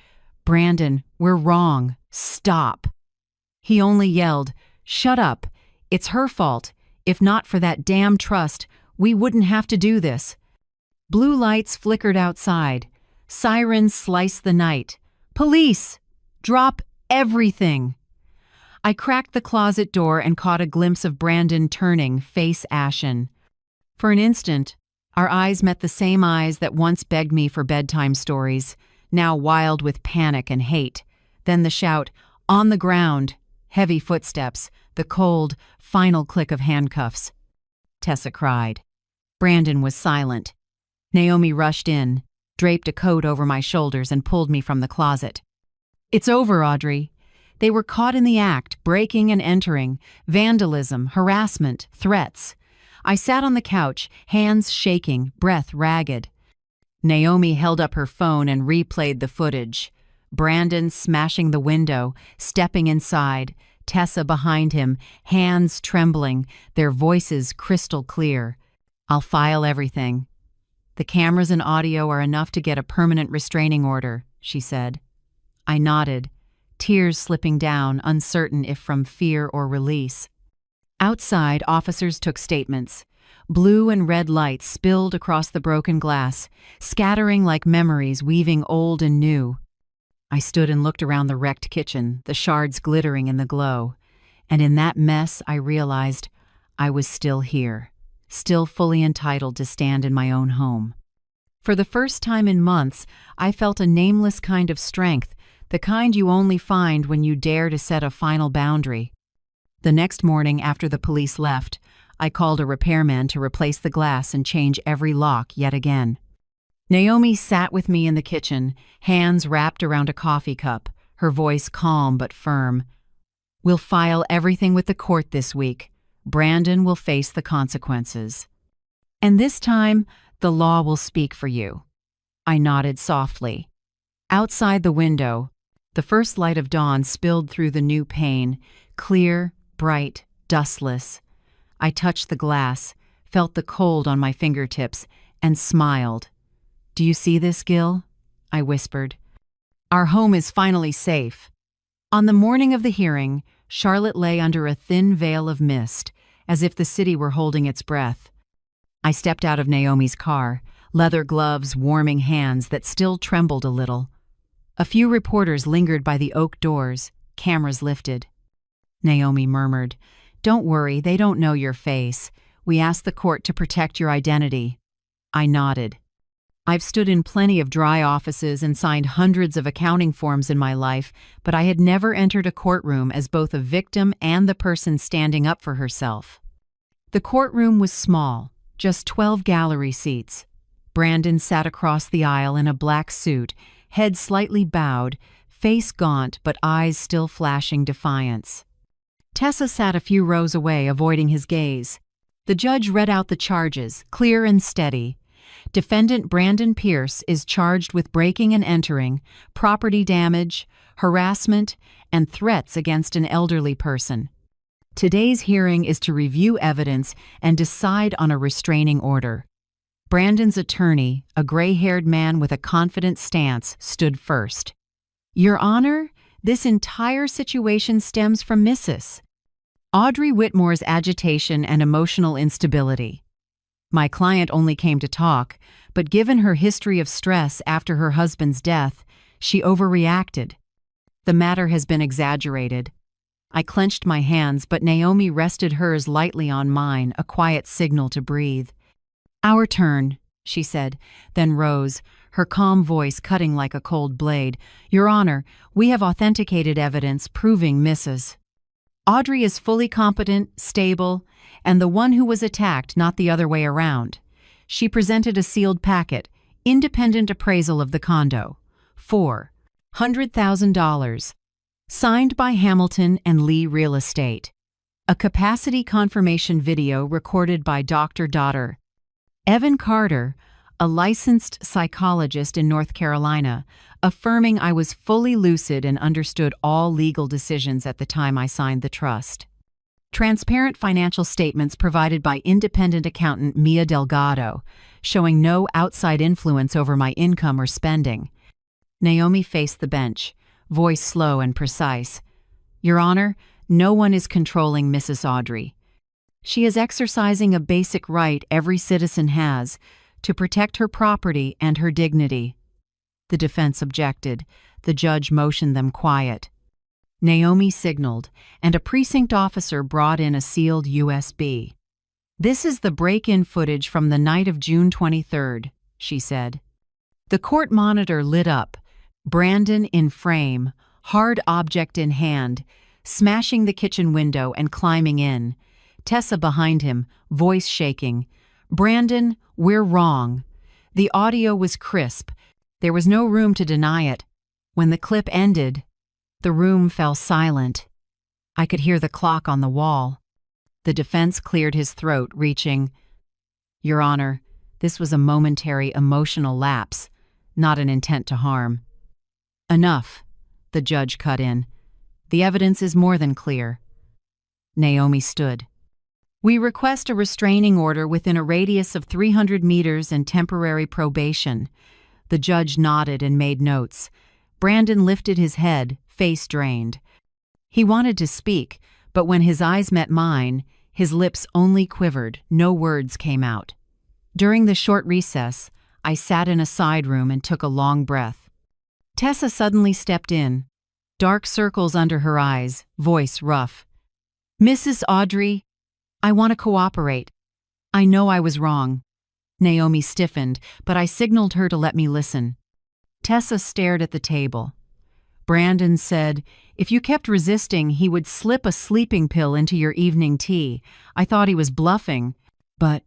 "Brandon, we're wrong. Stop." He only yelled, "Shut up. It's her fault. If not for that damn trust, we wouldn't have to do this." Blue lights flickered outside. Sirens sliced the night. "Police! Drop everything!" I cracked the closet door and caught a glimpse of Brandon turning, face ashen. For an instant, our eyes met the same eyes that once begged me for bedtime stories, now wild with panic and hate. Then the shout, "On the ground!" Heavy footsteps, the cold, final click of handcuffs. Tessa cried. Brandon was silent. Naomi rushed in, draped a coat over my shoulders, and pulled me from the closet. "It's over, Audrey." They were caught in the act, breaking and entering, vandalism, harassment, threats. I sat on the couch, hands shaking, breath ragged. Naomi held up her phone and replayed the footage. Brandon smashing the window, stepping inside, Tessa behind him, hands trembling, their voices crystal clear. "I'll file everything. The cameras and audio are enough to get a permanent restraining order," she said. I nodded, tears slipping down, uncertain if from fear or release. Outside, officers took statements. Blue and red lights spilled across the broken glass, scattering like memories, weaving old and new. I stood and looked around the wrecked kitchen, the shards glittering in the glow. And in that mess, I realized I was still here, still fully entitled to stand in my own home. For the first time in months, I felt a nameless kind of strength, the kind you only find when you dare to set a final boundary. The next morning after the police left, I called a repairman to replace the glass and change every lock yet again. Naomi sat with me in the kitchen, hands wrapped around a coffee cup, her voice calm but firm. "We'll file everything with the court this week. Brandon will face the consequences. And this time, the law will speak for you." I nodded softly. Outside the window, the first light of dawn spilled through the new pane, clear, bright, dustless. I touched the glass, felt the cold on my fingertips, and smiled. "Do you see this, Gil?" I whispered. "Our home is finally safe." On the morning of the hearing, Charlotte lay under a thin veil of mist, as if the city were holding its breath. I stepped out of Naomi's car, leather gloves warming hands that still trembled a little. A few reporters lingered by the oak doors, cameras lifted. Naomi murmured, "Don't worry, they don't know your face. We asked the court to protect your identity." I nodded. I've stood in plenty of dry offices and signed hundreds of accounting forms in my life, but I had never entered a courtroom as both a victim and the person standing up for herself. The courtroom was small, just 12 gallery seats. Brandon sat across the aisle in a black suit, head slightly bowed, face gaunt but eyes still flashing defiance. Tessa sat a few rows away, avoiding his gaze. The judge read out the charges, clear and steady. Defendant Brandon Pierce is charged with breaking and entering, property damage, harassment, and threats against an elderly person. Today's hearing is to review evidence and decide on a restraining order. Brandon's attorney, a gray-haired man with a confident stance, stood first. "Your Honor, this entire situation stems from Mrs. Audrey Whitmore's agitation and emotional instability. My client only came to talk, but given her history of stress after her husband's death, she overreacted. The matter has been exaggerated." I clenched my hands, but Naomi rested hers lightly on mine, a quiet signal to breathe. "Our turn," she said, then rose, her calm voice cutting like a cold blade. "Your Honor, we have authenticated evidence proving Mrs. Audrey is fully competent, stable, and the one who was attacked, not the other way around. She presented a sealed packet, independent appraisal of the condo, $400,000, signed by Hamilton and Lee Real Estate. A capacity confirmation video recorded by Dr. Daughter. Evan Carter, a licensed psychologist in North Carolina, affirming I was fully lucid and understood all legal decisions at the time I signed the trust. Transparent financial statements provided by independent accountant Mia Delgado, showing no outside influence over my income or spending. Naomi faced the bench, voice slow and precise. "Your Honor, no one is controlling Mrs. Audrey. She is exercising a basic right every citizen has, to protect her property and her dignity." The defense objected. The judge motioned them quiet. Naomi signaled, and a precinct officer brought in a sealed USB. "This is the break-in footage from the night of June 23rd, she said. The court monitor lit up, Brandon in frame, hard object in hand, smashing the kitchen window and climbing in. Tessa behind him, voice shaking. "Brandon, we're wrong." The audio was crisp. There was no room to deny it. When the clip ended, the room fell silent. I could hear the clock on the wall. The defense cleared his throat, reaching, "Your Honor, this was a momentary emotional lapse, not an intent to harm." "Enough," the judge cut in. "The evidence is more than clear." Naomi stood. "We request a restraining order within a radius of 300 meters and temporary probation." The judge nodded and made notes. Brandon lifted his head, face drained. He wanted to speak, but when his eyes met mine, his lips only quivered, no words came out. During the short recess, I sat in a side room and took a long breath. Tessa suddenly stepped in, dark circles under her eyes, voice rough. "Mrs. Audrey, I want to cooperate. I know I was wrong." Naomi stiffened, but I signaled her to let me listen. Tessa stared at the table. "Brandon said, if you kept resisting, he would slip a sleeping pill into your evening tea. I thought he was bluffing, but—"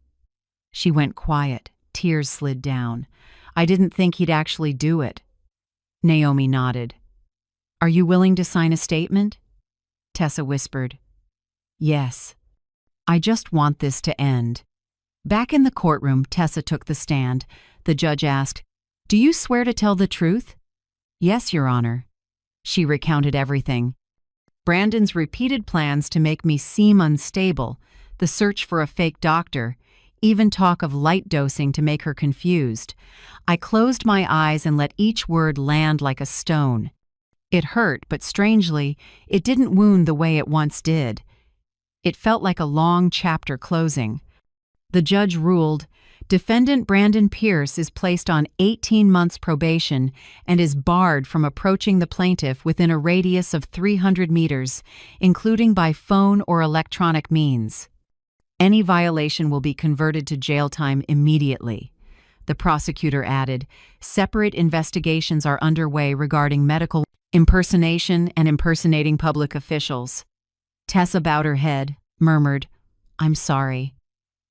She went quiet, tears slid down. "I didn't think he'd actually do it." Naomi nodded. "Are you willing to sign a statement?" Tessa whispered. "Yes. I just want this to end." Back in the courtroom, Tessa took the stand. The judge asked, "Do you swear to tell the truth?" "Yes, Your Honor." She recounted everything. Brandon's repeated plans to make me seem unstable, the search for a fake doctor, even talk of light dosing to make her confused. I closed my eyes and let each word land like a stone. It hurt, but strangely, it didn't wound the way it once did. It felt like a long chapter closing. The judge ruled, "Defendant Brandon Pierce is placed on 18 months probation and is barred from approaching the plaintiff within a radius of 300 meters, including by phone or electronic means. Any violation will be converted to jail time immediately." The prosecutor added, "Separate investigations are underway regarding medical impersonation and impersonating public officials." Tessa bowed her head, murmured, "I'm sorry."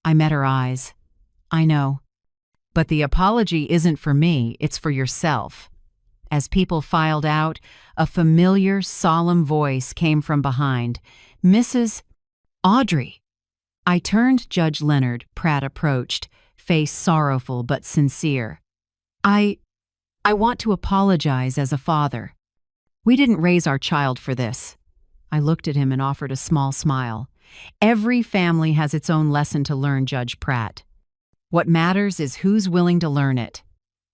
I met her eyes. "I know. But the apology isn't for me, it's for yourself." As people filed out, a familiar, solemn voice came from behind. "Mrs. Audrey." I turned. Judge Leonard Pratt approached, face sorrowful but sincere. I want to apologize as a father. We didn't raise our child for this." I looked at him and offered a small smile. "Every family has its own lesson to learn, Judge Pratt. What matters is who's willing to learn it."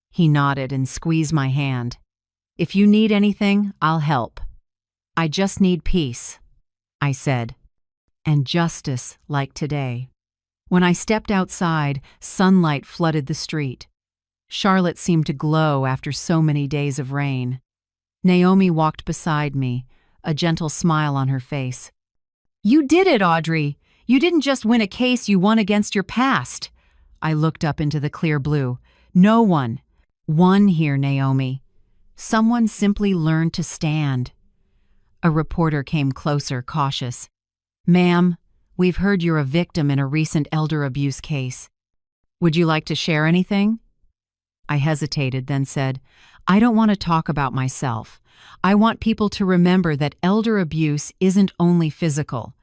He nodded and squeezed my hand. "If you need anything, I'll help." "I just need peace," I said. "And justice like today." When I stepped outside, sunlight flooded the street. Charlotte seemed to glow after so many days of rain. Naomi walked beside me, a gentle smile on her face. "You did it, Audrey! You didn't just win a case, you won against your past." I looked up into the clear blue. "No one won here, Naomi. Someone simply learned to stand." A reporter came closer, cautious. "Ma'am, we've heard you're a victim in a recent elder abuse case. Would you like to share anything?" I hesitated, then said, "I don't want to talk about myself. I want people to remember that elder abuse isn't only physical.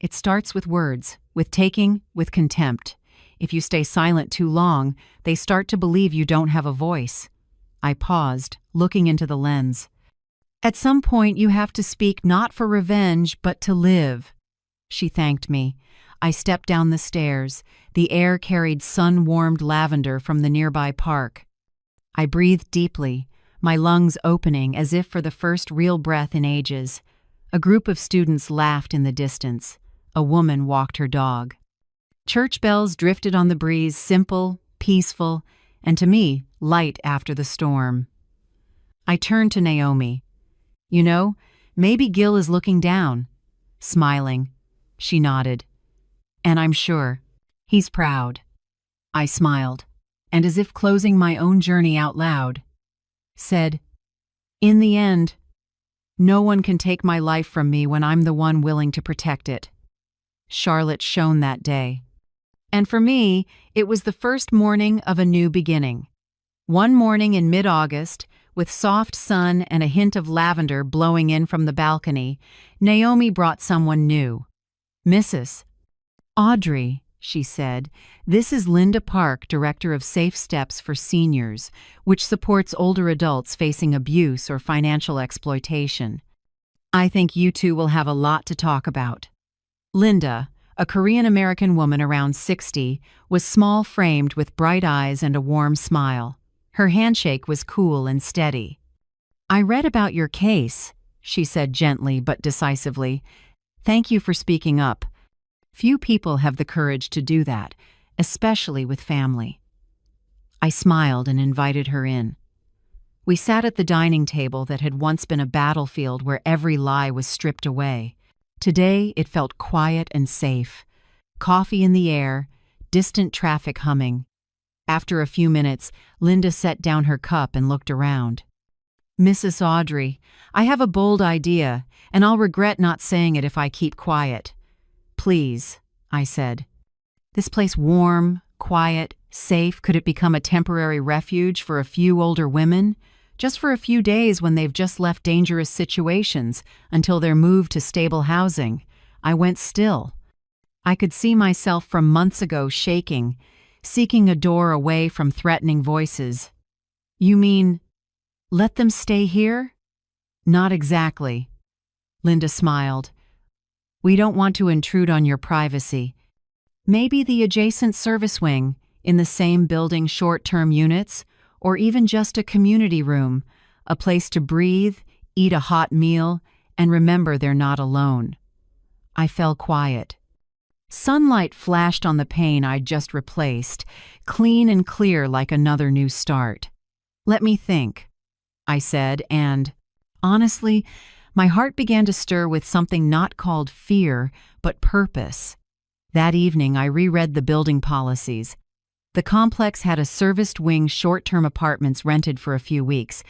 It starts with words, with taking, with contempt. If you stay silent too long, they start to believe you don't have a voice." I paused, looking into the lens. "At some point you have to speak not for revenge, but to live." She thanked me. I stepped down the stairs. The air carried sun-warmed lavender from the nearby park. I breathed deeply, my lungs opening as if for the first real breath in ages. A group of students laughed in the distance. A woman walked her dog. Church bells drifted on the breeze, simple, peaceful, and to me, light after the storm. I turned to Naomi. "You know, maybe Gil is looking down." Smiling. She nodded. "And I'm sure he's proud." I smiled, and as if closing my own journey out loud, said, "In the end, no one can take my life from me when I'm the one willing to protect it." Charlotte shone that day. And for me, it was the first morning of a new beginning. One morning in mid-August, with soft sun and a hint of lavender blowing in from the balcony, Naomi brought someone new. "Mrs. Audrey," she said, "this is Linda Park, Director of Safe Steps for Seniors, which supports older adults facing abuse or financial exploitation. I think you two will have a lot to talk about." Linda, a Korean-American woman around 60, was small-framed with bright eyes and a warm smile. Her handshake was cool and steady. "I read about your case," she said gently but decisively. "Thank you for speaking up. Few people have the courage to do that, especially with family." I smiled and invited her in. We sat at the dining table that had once been a battlefield where every lie was stripped away. Today, it felt quiet and safe. Coffee in the air, distant traffic humming. After a few minutes, Linda set down her cup and looked around. "Mrs. Audrey, I have a bold idea, and I'll regret not saying it if I keep quiet." "Please," I said. "This place warm, quiet, safe, could it become a temporary refuge for a few older women? Just for a few days when they've just left dangerous situations until they're moved to stable housing." I went still. I could see myself from months ago shaking, seeking a door away from threatening voices. "You mean, let them stay here?" "Not exactly." Linda smiled. "We don't want to intrude on your privacy. Maybe the adjacent service wing, in the same building, short-term units, or even just a community room, a place to breathe, eat a hot meal, and remember they're not alone." I fell quiet. Sunlight flashed on the pane I'd just replaced, clean and clear like another new start. "Let me think," I said, and, honestly, my heart began to stir with something not called fear, but purpose. That evening, I reread the building policies. The complex had a serviced wing short-term apartments rented for a few weeks.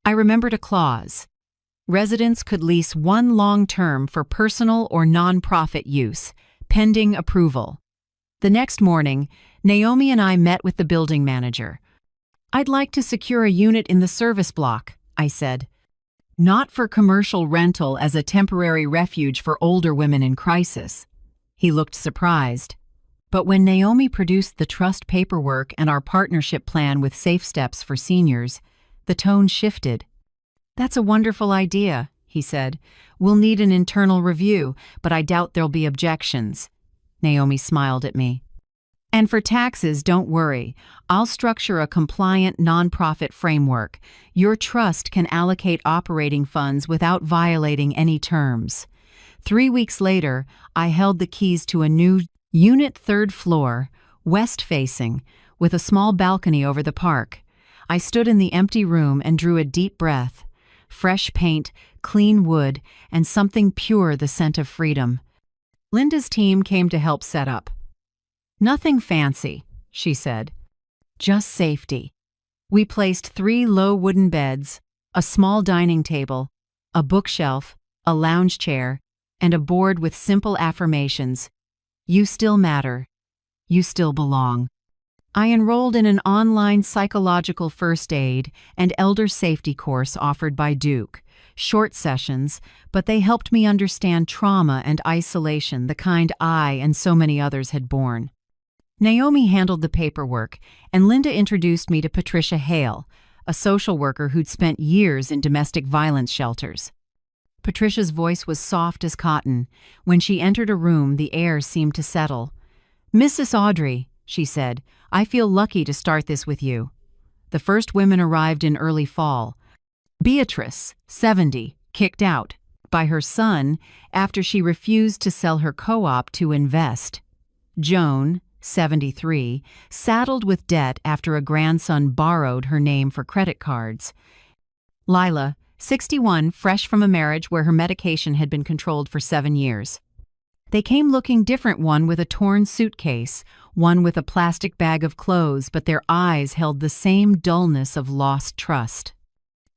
I remembered a clause. Residents could lease one long-term for personal or non-profit use, pending approval. The next morning, Naomi and I met with the building manager. "I'd like to secure a unit in the service block," I said. "Not for commercial rental, as a temporary refuge for older women in crisis." He looked surprised. But when Naomi produced the trust paperwork and our partnership plan with Safe Steps for seniors, the tone shifted. "That's a wonderful idea," he said. "We'll need an internal review, but I doubt there'll be objections." Naomi smiled at me. "And for taxes, don't worry. I'll structure a compliant nonprofit framework. Your trust can allocate operating funds without violating any terms." 3 weeks later, I held the keys to a new unit, third floor, west-facing, with a small balcony over the park. I stood in the empty room and drew a deep breath. Fresh paint, clean wood, and something pure, the scent of freedom. Linda's team came to help set up. "Nothing fancy," she said. "Just safety." We placed 3 low wooden beds, a small dining table, a bookshelf, a lounge chair, and a board with simple affirmations. "You still matter. You still belong." I enrolled in an online psychological first aid and elder safety course offered by Duke. Short sessions, but they helped me understand trauma and isolation, the kind I and so many others had borne. Naomi handled the paperwork, and Linda introduced me to Patricia Hale, a social worker who'd spent years in domestic violence shelters. Patricia's voice was soft as cotton. When she entered a room, the air seemed to settle. "Mrs. Audrey," she said, "I feel lucky to start this with you." The first women arrived in early fall. Beatrice, 70, kicked out by her son after she refused to sell her co-op to invest. Joan, 73, saddled with debt after a grandson borrowed her name for credit cards. Lila, 61, fresh from a marriage where her medication had been controlled for 7 years. They came looking different, one with a torn suitcase, one with a plastic bag of clothes, but their eyes held the same dullness of lost trust.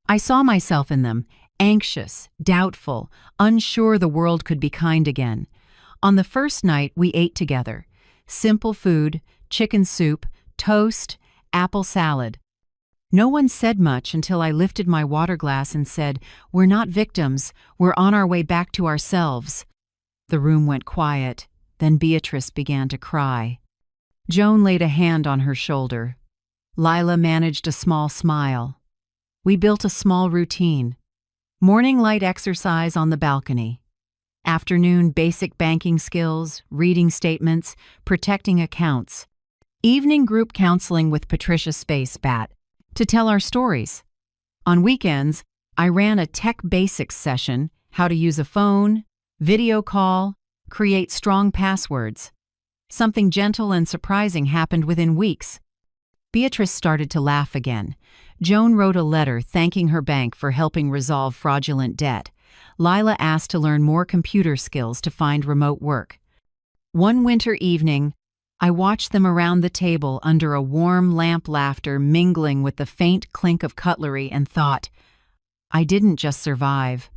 I saw myself in them, anxious, doubtful, unsure the world could be kind again. On the first night, we ate together. Simple food, chicken soup, toast, apple salad. No one said much until I lifted my water glass and said, "We're not victims, we're on our way back to ourselves." The room went quiet, then Beatrice began to cry. Joan laid a hand on her shoulder. Lila managed a small smile. We built a small routine. Morning light exercise on the balcony. Afternoon basic banking skills, reading statements, protecting accounts. Evening group counseling with Patricia Spacebat to tell our stories. On weekends, I ran a tech basics session, how to use a phone, video call, create strong passwords. Something gentle and surprising happened within weeks. Beatrice started to laugh again. Joan wrote a letter thanking her bank for helping resolve fraudulent debt. Lila asked to learn more computer skills to find remote work. One winter evening, I watched them around the table under a warm lamp, laughter mingling with the faint clink of cutlery, and thought, I didn't just survive.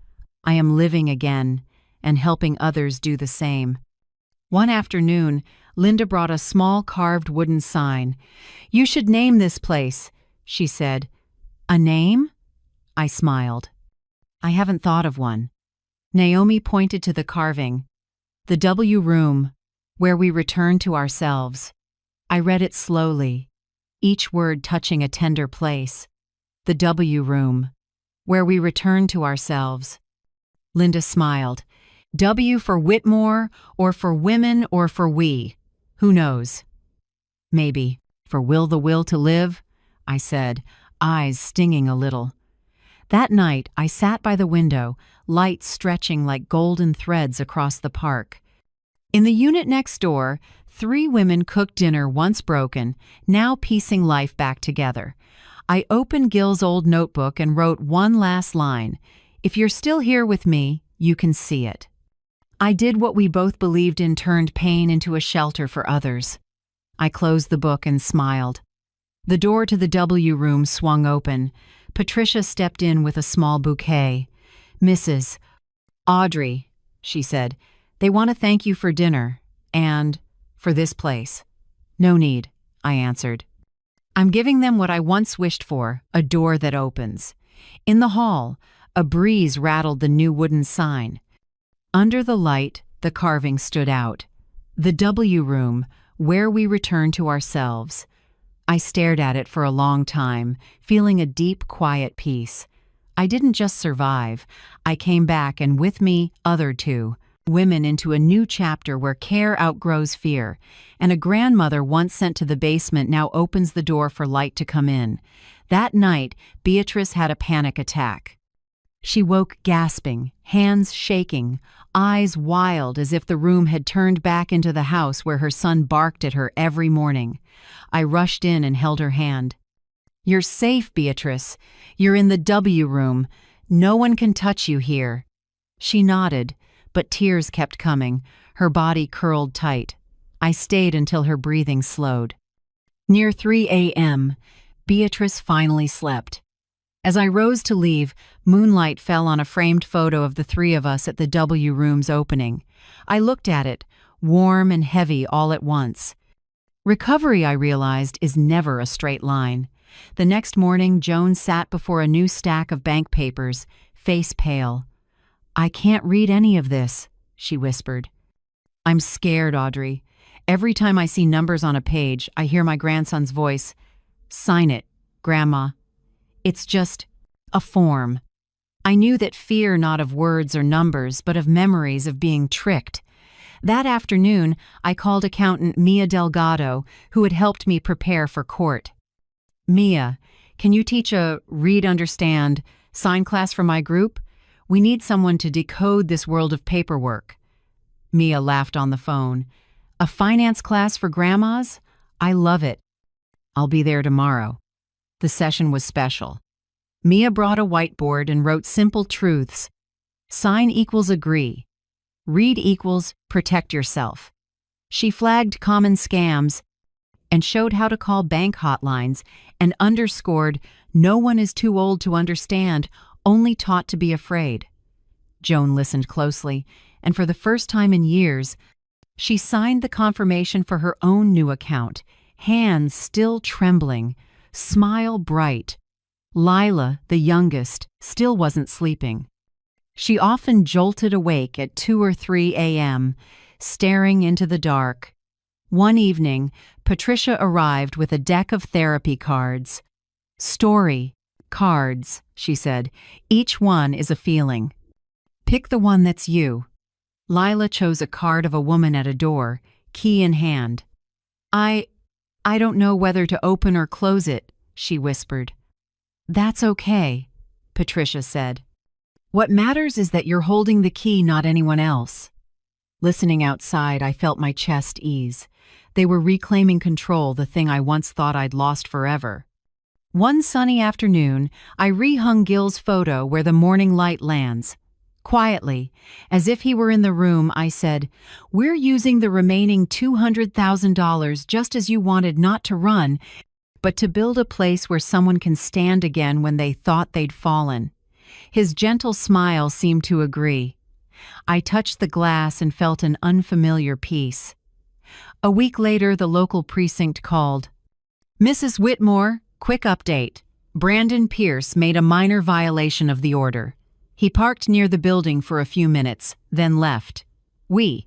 I am living again and helping others do the same. One afternoon, Linda brought a small carved wooden sign. "You should name this place," she said. "A name?" I smiled. "I haven't thought of one." Naomi pointed to the carving. "The W room, where we return to ourselves." I read it slowly, each word touching a tender place. The W room, where we return to ourselves. Linda smiled. W for Whitmore, or for women, or for we. Who knows? Maybe for will to live, I said, eyes stinging a little. That night, I sat by the window, light stretching like golden threads across the park. In the unit next door, 3 women cooked dinner once broken, now piecing life back together. I opened Gil's old notebook and wrote one last line. "If you're still here with me, you can see it." I did what we both believed in, turned pain into a shelter for others. I closed the book and smiled. The door to the W room swung open. Patricia stepped in with a small bouquet. "Mrs. Audrey," she said, "they want to thank you for dinner and for this place." "No need," I answered. "I'm giving them what I once wished for, a door that opens." In the hall, a breeze rattled the new wooden sign. Under the light, the carving stood out. The W room, where we return to ourselves. I stared at it for a long time, feeling a deep, quiet peace. I didn't just survive. I came back, and with me, other 2 women, into a new chapter where care outgrows fear, and a grandmother once sent to the basement now opens the door for light to come in. That night, Beatrice had a panic attack. She woke gasping, hands shaking, eyes wild, as if the room had turned back into the house where her son barked at her every morning. I rushed in and held her hand. "You're safe, Beatrice. You're in the W room. No one can touch you here." She nodded, but tears kept coming. Her body curled tight. I stayed until her breathing slowed. Near 3 a.m., Beatrice finally slept. As I rose to leave, moonlight fell on a framed photo of the 3 of us at the W room's opening. I looked at it, warm and heavy all at once. Recovery, I realized, is never a straight line. The next morning, Joan sat before a new stack of bank papers, face pale. "I can't read any of this," she whispered. "I'm scared, Audrey. Every time I see numbers on a page, I hear my grandson's voice. 'Sign it, Grandma.' It's just a form." I knew that fear not of words or numbers, but of memories of being tricked. That afternoon, I called accountant Mia Delgado, who had helped me prepare for court. "Mia, can you teach a read, understand, sign class for my group? We need someone to decode this world of paperwork." Mia laughed on the phone. "A finance class for grandmas? I love it. I'll be there tomorrow." The session was special. Mia brought a whiteboard and wrote simple truths. Sign equals agree. Read equals protect yourself. She flagged common scams and showed how to call bank hotlines and underscored no one is too old to understand, only taught to be afraid. Joan listened closely, and for the first time in years, she signed the confirmation for her own new account, hands still trembling, smile bright. Lila, the youngest, still wasn't sleeping. She often jolted awake at 2 or 3 a.m., staring into the dark. One evening, Patricia arrived with a deck of therapy cards. "Story cards," she said. "Each one is a feeling. Pick the one that's you." Lila chose a card of a woman at a door, key in hand. I don't know whether to open or close it," she whispered. "That's okay," Patricia said. "What matters is that you're holding the key, not anyone else." Listening outside, I felt my chest ease. They were reclaiming control, the thing I once thought I'd lost forever. One sunny afternoon, I rehung Gil's photo where the morning light lands. Quietly, as if he were in the room, I said, "We're using the remaining $200,000 just as you wanted, not to run, but to build a place where someone can stand again when they thought they'd fallen." His gentle smile seemed to agree. I touched the glass and felt an unfamiliar peace. A week later, the local precinct called. "Mrs. Whitmore, quick update. Brandon Pierce made a minor violation of the order. He parked near the building for a few minutes, then left. We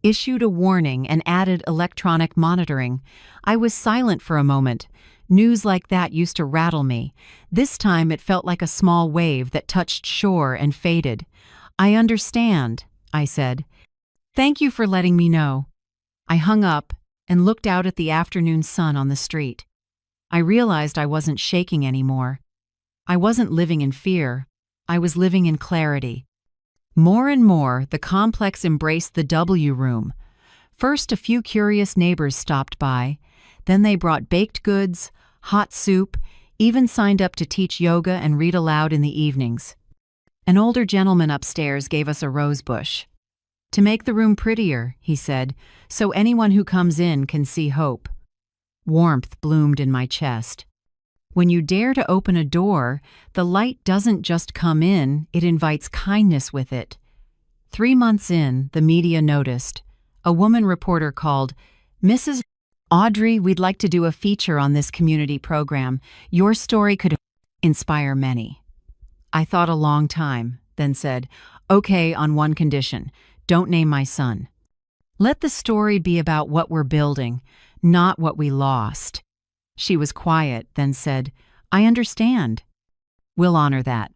issued a warning and added electronic monitoring. I was silent for a moment. News like that used to rattle me. This time it felt like a small wave that touched shore and faded. "I understand," I said. "Thank you for letting me know." I hung up and looked out at the afternoon sun on the street. I realized I wasn't shaking anymore. I wasn't living in fear. I was living in clarity. More and more, the complex embraced the W room. First, a few curious neighbors stopped by. Then they brought baked goods, hot soup, even signed up to teach yoga and read aloud in the evenings. An older gentleman upstairs gave us a rose bush. "To make the room prettier," he said, "so anyone who comes in can see hope." Warmth bloomed in my chest. When you dare to open a door, the light doesn't just come in, it invites kindness with it. 3 months in, the media noticed. A woman reporter called, "Mrs. Audrey, we'd like to do a feature on this community program. Your story could inspire many." I thought a long time, then said, "Okay, on one condition. Don't name my son. Let the story be about what we're building, not what we lost." She was quiet, then said, "I understand. We'll honor that."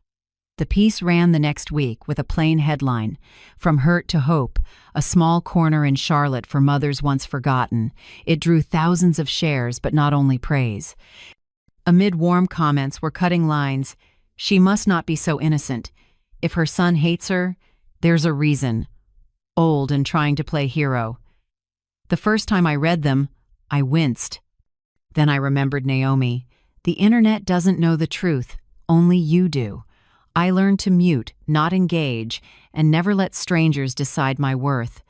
The piece ran the next week with a plain headline, "From Hurt to Hope, a small corner in Charlotte for mothers once forgotten." It drew thousands of shares, but not only praise. Amid warm comments were cutting lines, "She must not be so innocent. If her son hates her, there's a reason." Old and trying to play hero. The first time I read them, I winced. Then I remembered Naomi. The internet doesn't know the truth, only you do. I learned to mute, not engage, and never let strangers decide my worth.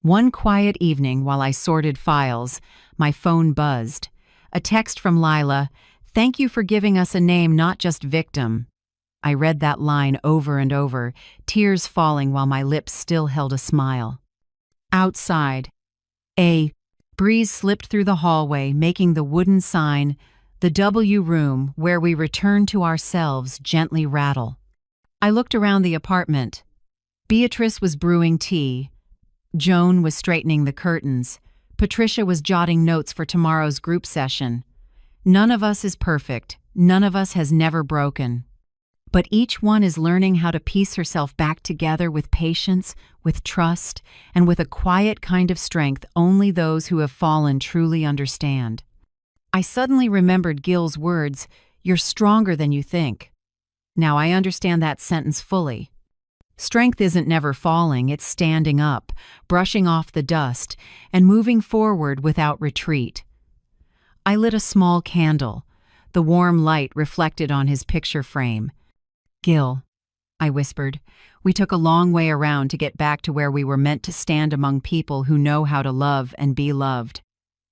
One quiet evening while I sorted files, my phone buzzed. A text from Lila, "Thank you for giving us a name, not just victim." I read that line over and over, tears falling while my lips still held a smile. Outside, a breeze slipped through the hallway, making the wooden sign, "The W room," where we return to ourselves, gently rattle. I looked around the apartment. Beatrice was brewing tea. Joan was straightening the curtains. Patricia was jotting notes for tomorrow's group session. None of us is perfect. None of us has never broken. But each one is learning how to piece herself back together with patience, with trust, and with a quiet kind of strength only those who have fallen truly understand. I suddenly remembered Gil's words, "You're stronger than you think." Now I understand that sentence fully. Strength isn't never falling, it's standing up, brushing off the dust, and moving forward without retreat. I lit a small candle. The warm light reflected on his picture frame. "Gil," I whispered, "we took a long way around to get back to where we were meant to stand among people who know how to love and be loved."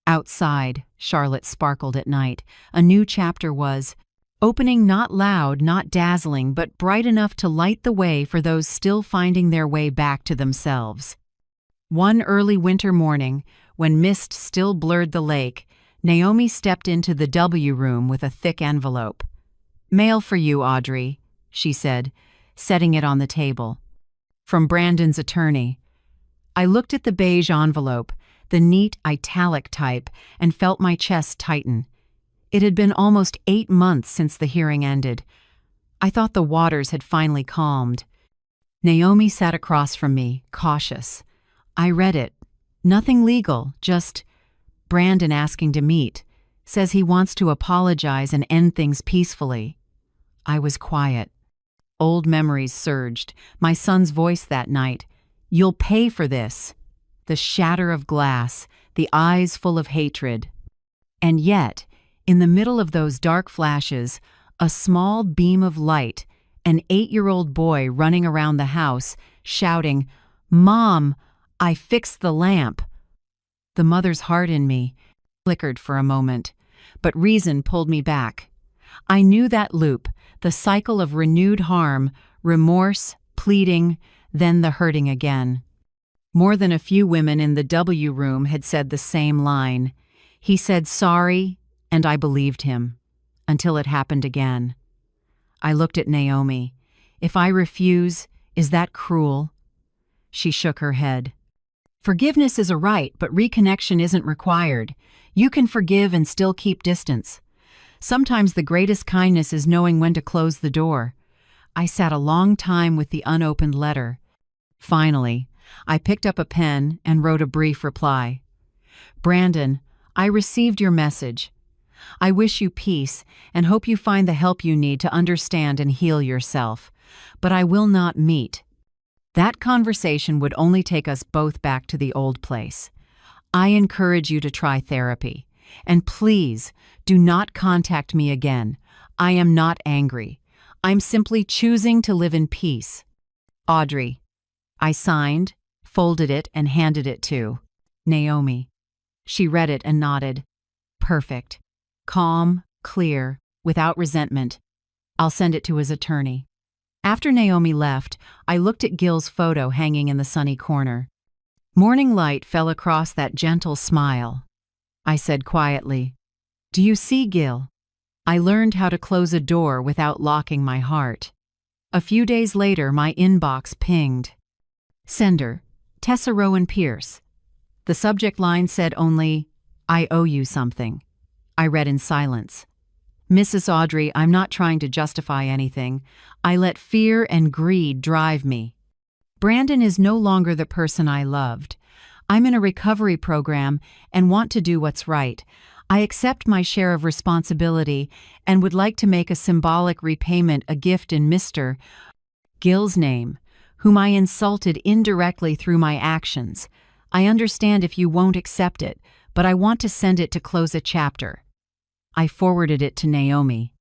Outside, Charlotte sparkled at night. A new chapter was opening, not loud, not dazzling, but bright enough to light the way for those still finding their way back to themselves. One early winter morning, when mist still blurred the lake, Naomi stepped into the W room with a thick envelope. "Mail for you, Audrey," she said, setting it on the table. "From Brandon's attorney." I looked at the beige envelope, the neat italic type, and felt my chest tighten. It had been almost 8 months since the hearing ended. I thought the waters had finally calmed. Naomi sat across from me, cautious. I read it. Nothing legal, just Brandon asking to meet. Says he wants to apologize and end things peacefully. I was quiet. Old memories surged. My son's voice that night. "You'll pay for this." The shatter of glass, the eyes full of hatred. And yet, In the middle of those dark flashes, a small beam of light, an 8-year-old boy running around the house, shouting, "Mom, I fixed the lamp." The mother's heart in me flickered for a moment, but reason pulled me back. I knew that loop, the cycle of renewed harm, remorse, pleading, then the hurting again. More than a few women in the W room had said the same line. He said sorry, and I believed him, until it happened again. I looked at Naomi. If I refuse, is that cruel? She shook her head. Forgiveness is a right, but reconnection isn't required. You can forgive and still keep distance. Sometimes the greatest kindness is knowing when to close the door. I sat a long time with the unopened letter. Finally, I picked up a pen and wrote a brief reply. Brandon, I received your message. I wish you peace and hope you find the help you need to understand and heal yourself. But I will not meet. That conversation would only take us both back to the old place. I encourage you to try therapy. And please, do not contact me again. I am not angry. I'm simply choosing to live in peace. Audrey. I signed, folded it, and handed it to Naomi. She read it and nodded. Perfect. Calm, clear, without resentment. I'll send it to his attorney. After Naomi left, I looked at Gil's photo hanging in the sunny corner. Morning light fell across that gentle smile. I said quietly, "Do you see, Gil? I learned how to close a door without locking my heart." A few days later, my inbox pinged. Sender, Tessa Rowan Pierce. The subject line said only, "I owe you something." I read in silence. Mrs. Audrey, I'm not trying to justify anything. I let fear and greed drive me. Brandon is no longer the person I loved. I'm in a recovery program and want to do what's right. I accept my share of responsibility and would like to make a symbolic repayment, a gift in Mr. Gil's name, whom I insulted indirectly through my actions. I understand if you won't accept it, but I want to send it to close a chapter. I forwarded it to Naomi.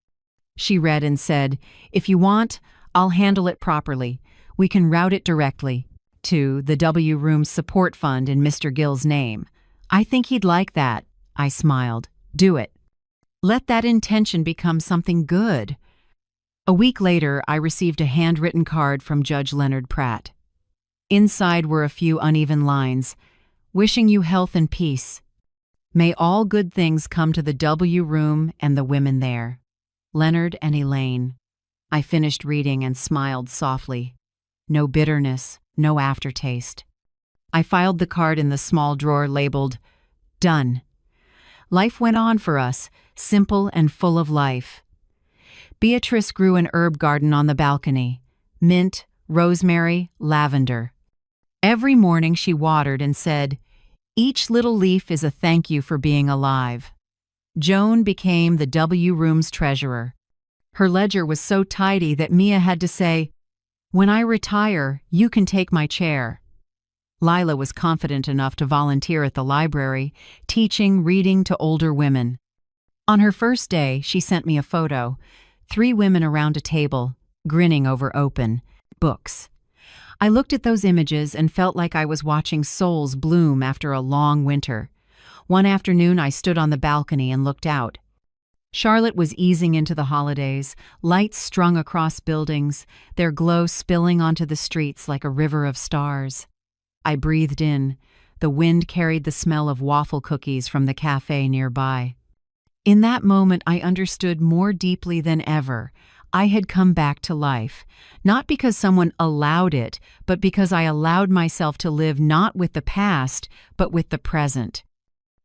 She read and said, "If you want, I'll handle it properly. We can route it directly to the W Room Support Fund in Mr. Gil's name." I think he'd like that. I smiled. Do it. Let that intention become something good. A week later, I received a handwritten card from Judge Leonard Pratt. Inside were a few uneven lines. "Wishing you health and peace. May all good things come to the W Room and the women there. Leonard and Elaine." I finished reading and smiled softly. No bitterness, no aftertaste. I filed the card in the small drawer labeled, "Done." Life went on for us, simple and full of life. Beatrice grew an herb garden on the balcony. Mint, rosemary, lavender. Every morning she watered and said, "Each little leaf is a thank you for being alive." Joan became the W Room's treasurer. Her ledger was so tidy that Mia had to say, "When I retire, you can take my chair." Lila was confident enough to volunteer at the library, teaching reading to older women. On her first day, she sent me a photo. 3 women around a table, grinning over open books. I looked at those images and felt like I was watching souls bloom after a long winter. One afternoon, I stood on the balcony and looked out. Charlotte was easing into the holidays, lights strung across buildings, their glow spilling onto the streets like a river of stars. I breathed in. The wind carried the smell of waffle cookies from the cafe nearby. In that moment, I understood more deeply than ever. I had come back to life, not because someone allowed it, but because I allowed myself to live not with the past, but with the present.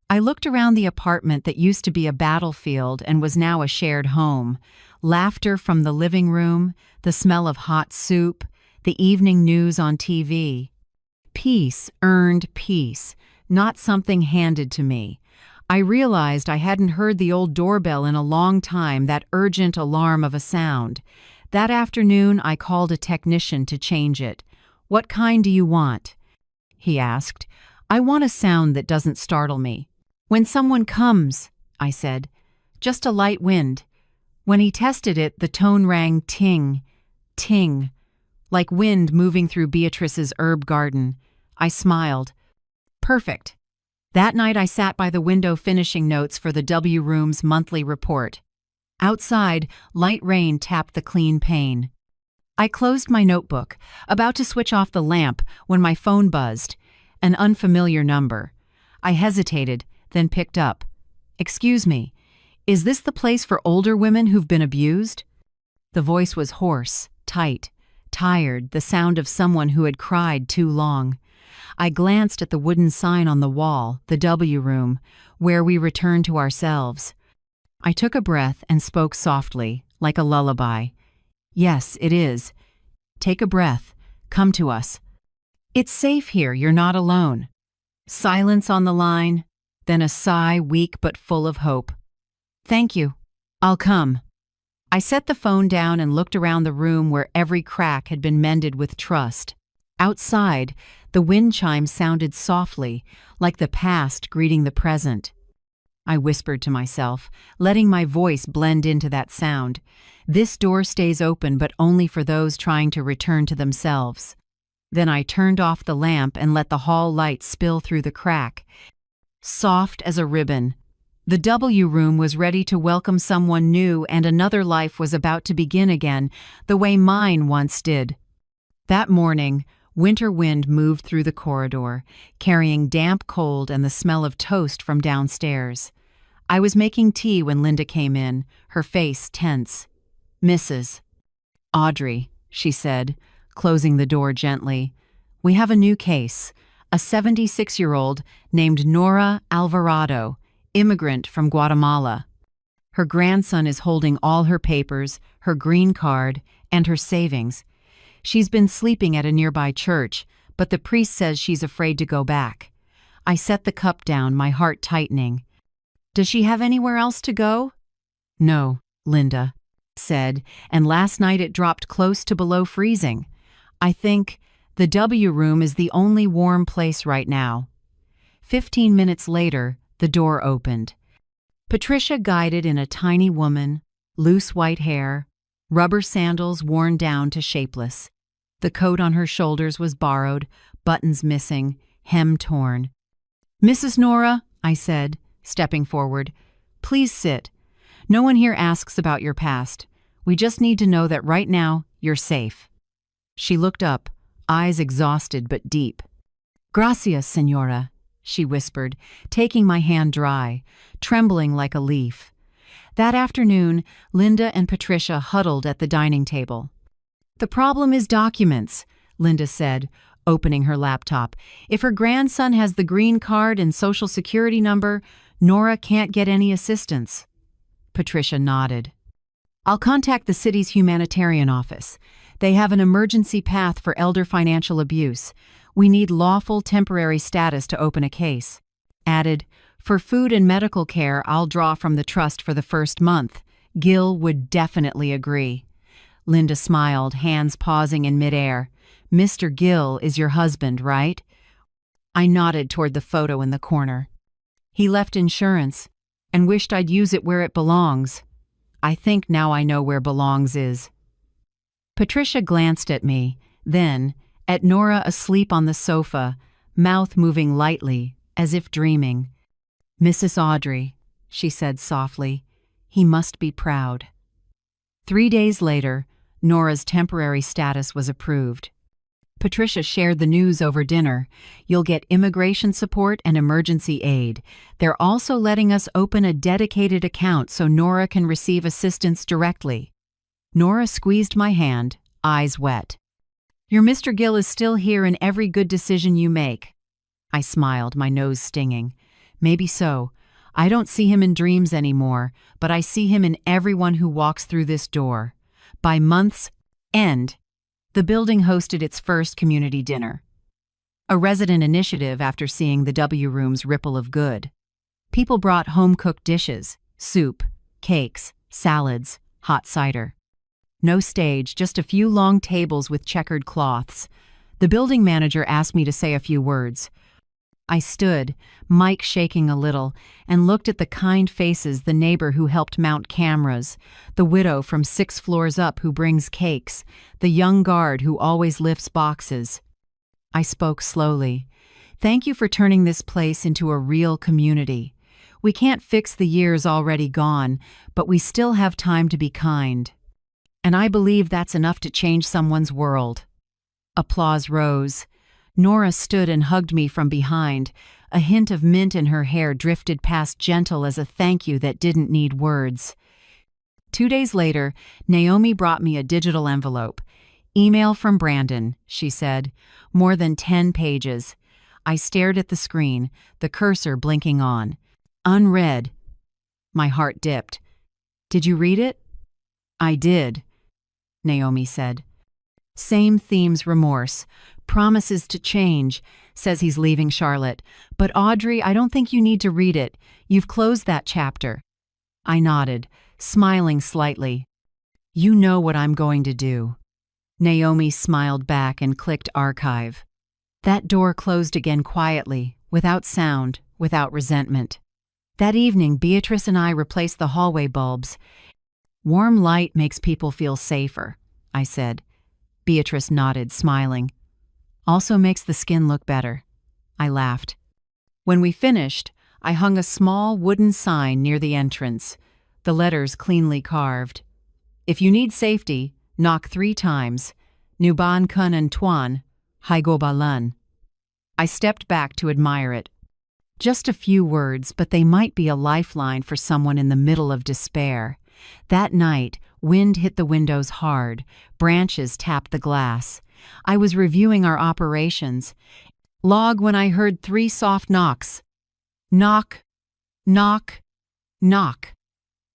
I looked around the apartment that used to be a battlefield and was now a shared home. Laughter from the living room, the smell of hot soup, the evening news on TV. Peace, earned peace, not something handed to me. I realized I hadn't heard the old doorbell in a long time, that urgent alarm of a sound. That afternoon, I called a technician to change it. "What kind do you want?" he asked. "I want a sound that doesn't startle me." "When someone comes," I said. just a light wind. When he tested it, the tone rang ting, ting, like wind moving through Beatrice's herb garden. I smiled. Perfect. That night I sat by the window finishing notes for the W Room's monthly report. Outside, light rain tapped the clean pane. I closed my notebook, about to switch off the lamp when my phone buzzed. An unfamiliar number. I hesitated, then picked up. Excuse me, is this the place for older women who've been abused? The voice was hoarse, tight, tired, the sound of someone who had cried too long. I glanced at the wooden sign on the wall, the W Room, where we returned to ourselves. I took a breath and spoke softly, like a lullaby. Yes, it is. Take a breath. Come to us. It's safe here, you're not alone. Silence on the line, then a sigh, weak but full of hope. Thank you. I'll come. I set the phone down and looked around the room where every crack had been mended with trust. Outside, the wind chimes sounded softly, like the past greeting the present. I whispered to myself, letting my voice blend into that sound. This door stays open, but only for those trying to return to themselves. Then I turned off the lamp and let the hall light spill through the crack. Soft as a ribbon. The W Room was ready to welcome someone new, and another life was about to begin again, the way mine once did. That morning, winter wind moved through the corridor, carrying damp cold and the smell of toast from downstairs. I was making tea when Linda came in, her face tense. Mrs. Audrey, she said, closing the door gently. We have a new case, a 76-year-old named Nora Alvarado, immigrant from Guatemala. Her grandson is holding all her papers, her green card, and her savings. She's been sleeping at a nearby church, but the priest says she's afraid to go back. I set the cup down, my heart tightening. Does she have anywhere else to go? No, Linda said, and last night it dropped close to below freezing. I think the W Room is the only warm place right now. 15 minutes later, the door opened. Patricia guided in a tiny woman, loose white hair, rubber sandals worn down to shapeless. The coat on her shoulders was borrowed, buttons missing, hem torn. Mrs. Nora, I said, stepping forward, please sit. No one here asks about your past. We just need to know that right now you're safe. She looked up, eyes exhausted but deep. Gracias, señora, she whispered, taking my hand dry, trembling like a leaf. That afternoon, Linda and Patricia huddled at the dining table. The problem is documents, Linda said, opening her laptop. If her grandson has the green card and social security number, Nora can't get any assistance. Patricia nodded. I'll contact the city's humanitarian office. They have an emergency path for elder financial abuse. We need lawful temporary status to open a case. Added, for food and medical care, I'll draw from the trust for the first month. Gil would definitely agree. Linda smiled, hands pausing in midair. Mr. Gil is your husband, right? I nodded toward the photo in the corner. He left insurance and wished I'd use it where it belongs. I think now I know where belongs is. Patricia glanced at me, then at Nora asleep on the sofa, mouth moving lightly, as if dreaming. Mrs. Audrey, she said softly, he must be proud. 3 days later, Nora's temporary status was approved. Patricia shared the news over dinner. You'll get immigration support and emergency aid. They're also letting us open a dedicated account so Nora can receive assistance directly. Nora squeezed my hand, eyes wet. Your Mr. Gil is still here in every good decision you make. I smiled, my nose stinging. Maybe so. I don't see him in dreams anymore, but I see him in everyone who walks through this door. By month's end, the building hosted its first community dinner. A resident initiative after seeing the W Room's ripple of good. People brought home-cooked dishes, soup, cakes, salads, hot cider. No stage, just a few long tables with checkered cloths. The building manager asked me to say a few words. I stood, Mike shaking a little, and looked at the kind faces the neighbor who helped mount cameras, the widow from 6 floors up who brings cakes, the young guard who always lifts boxes. I spoke slowly. Thank you for turning this place into a real community. We can't fix the years already gone, but we still have time to be kind. And I believe that's enough to change someone's world. Applause rose. Nora stood and hugged me from behind. A hint of mint in her hair drifted past gentle as a thank you that didn't need words. 2 days later, Naomi brought me a digital envelope. Email from Brandon, she said. More than 10 pages. I stared at the screen, the cursor blinking on. Unread. My heart dipped. Did you read it? I did, Naomi said. Same themes: remorse, promises to change, says he's leaving Charlotte. But Audrey, I don't think you need to read it. You've closed that chapter. I nodded, smiling slightly. You know what I'm going to do. Naomi smiled back and clicked archive. That door closed again quietly, without sound, without resentment. That evening, Beatrice and I replaced the hallway bulbs. Warm light makes people feel safer, I said. Beatrice nodded, smiling. Also makes the skin look better. I laughed. When we finished, I hung a small wooden sign near the entrance, the letters cleanly carved. If you need safety, knock 3 times. Nuban kun and tuan, haigo balan. I stepped back to admire it. Just a few words, but they might be a lifeline for someone in the middle of despair. That night, wind hit the windows hard, branches tapped the glass. I was reviewing our operations. Log when I heard 3 soft knocks. Knock, knock, knock.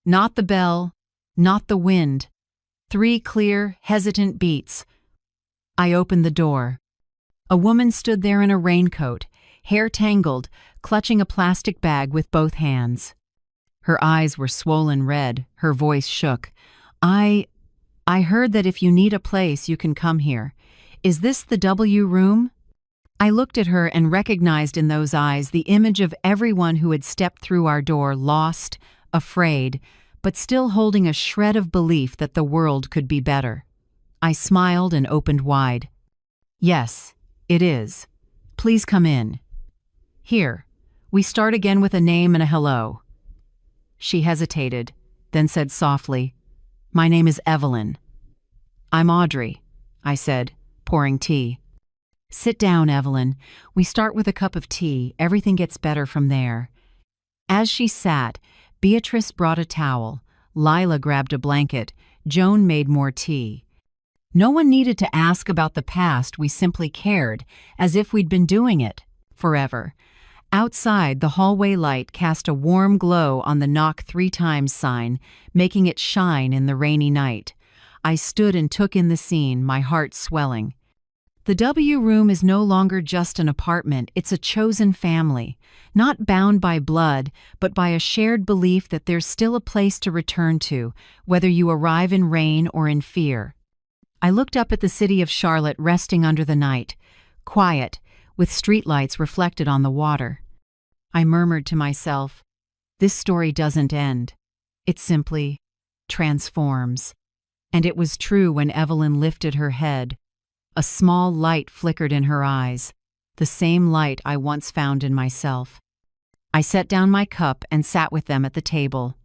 Not the bell, not the wind. 3 clear, hesitant beats. I opened the door. A woman stood there in a raincoat, hair tangled, clutching a plastic bag with both hands. Her eyes were swollen red, her voice shook. I heard that if you need a place, you can come here. Is this the W room? I looked at her and recognized in those eyes the image of everyone who had stepped through our door lost, afraid, but still holding a shred of belief that the world could be better. I smiled and opened wide. Yes, it is. Please come in. Here, we start again with a name and a hello. She hesitated, then said softly, My name is Evelyn. I'm Audrey, I said, pouring tea. Sit down, Evelyn. We start with a cup of tea. Everything gets better from there. As she sat, Beatrice brought a towel. Lila grabbed a blanket. Joan made more tea. No one needed to ask about the past. We simply cared, as if we'd been doing it forever. Outside, the hallway light cast a warm glow on the knock 3 times sign, making it shine in the rainy night. I stood and took in the scene, my heart swelling. The W room is no longer just an apartment, it's a chosen family, not bound by blood, but by a shared belief that there's still a place to return to, whether you arrive in rain or in fear. I looked up at the city of Charlotte resting under the night, quiet, with streetlights reflected on the water. I murmured to myself, this story doesn't end. It simply transforms. And it was true when Evelyn lifted her head. A small light flickered in her eyes, the same light I once found in myself. I set down my cup and sat with them at the table.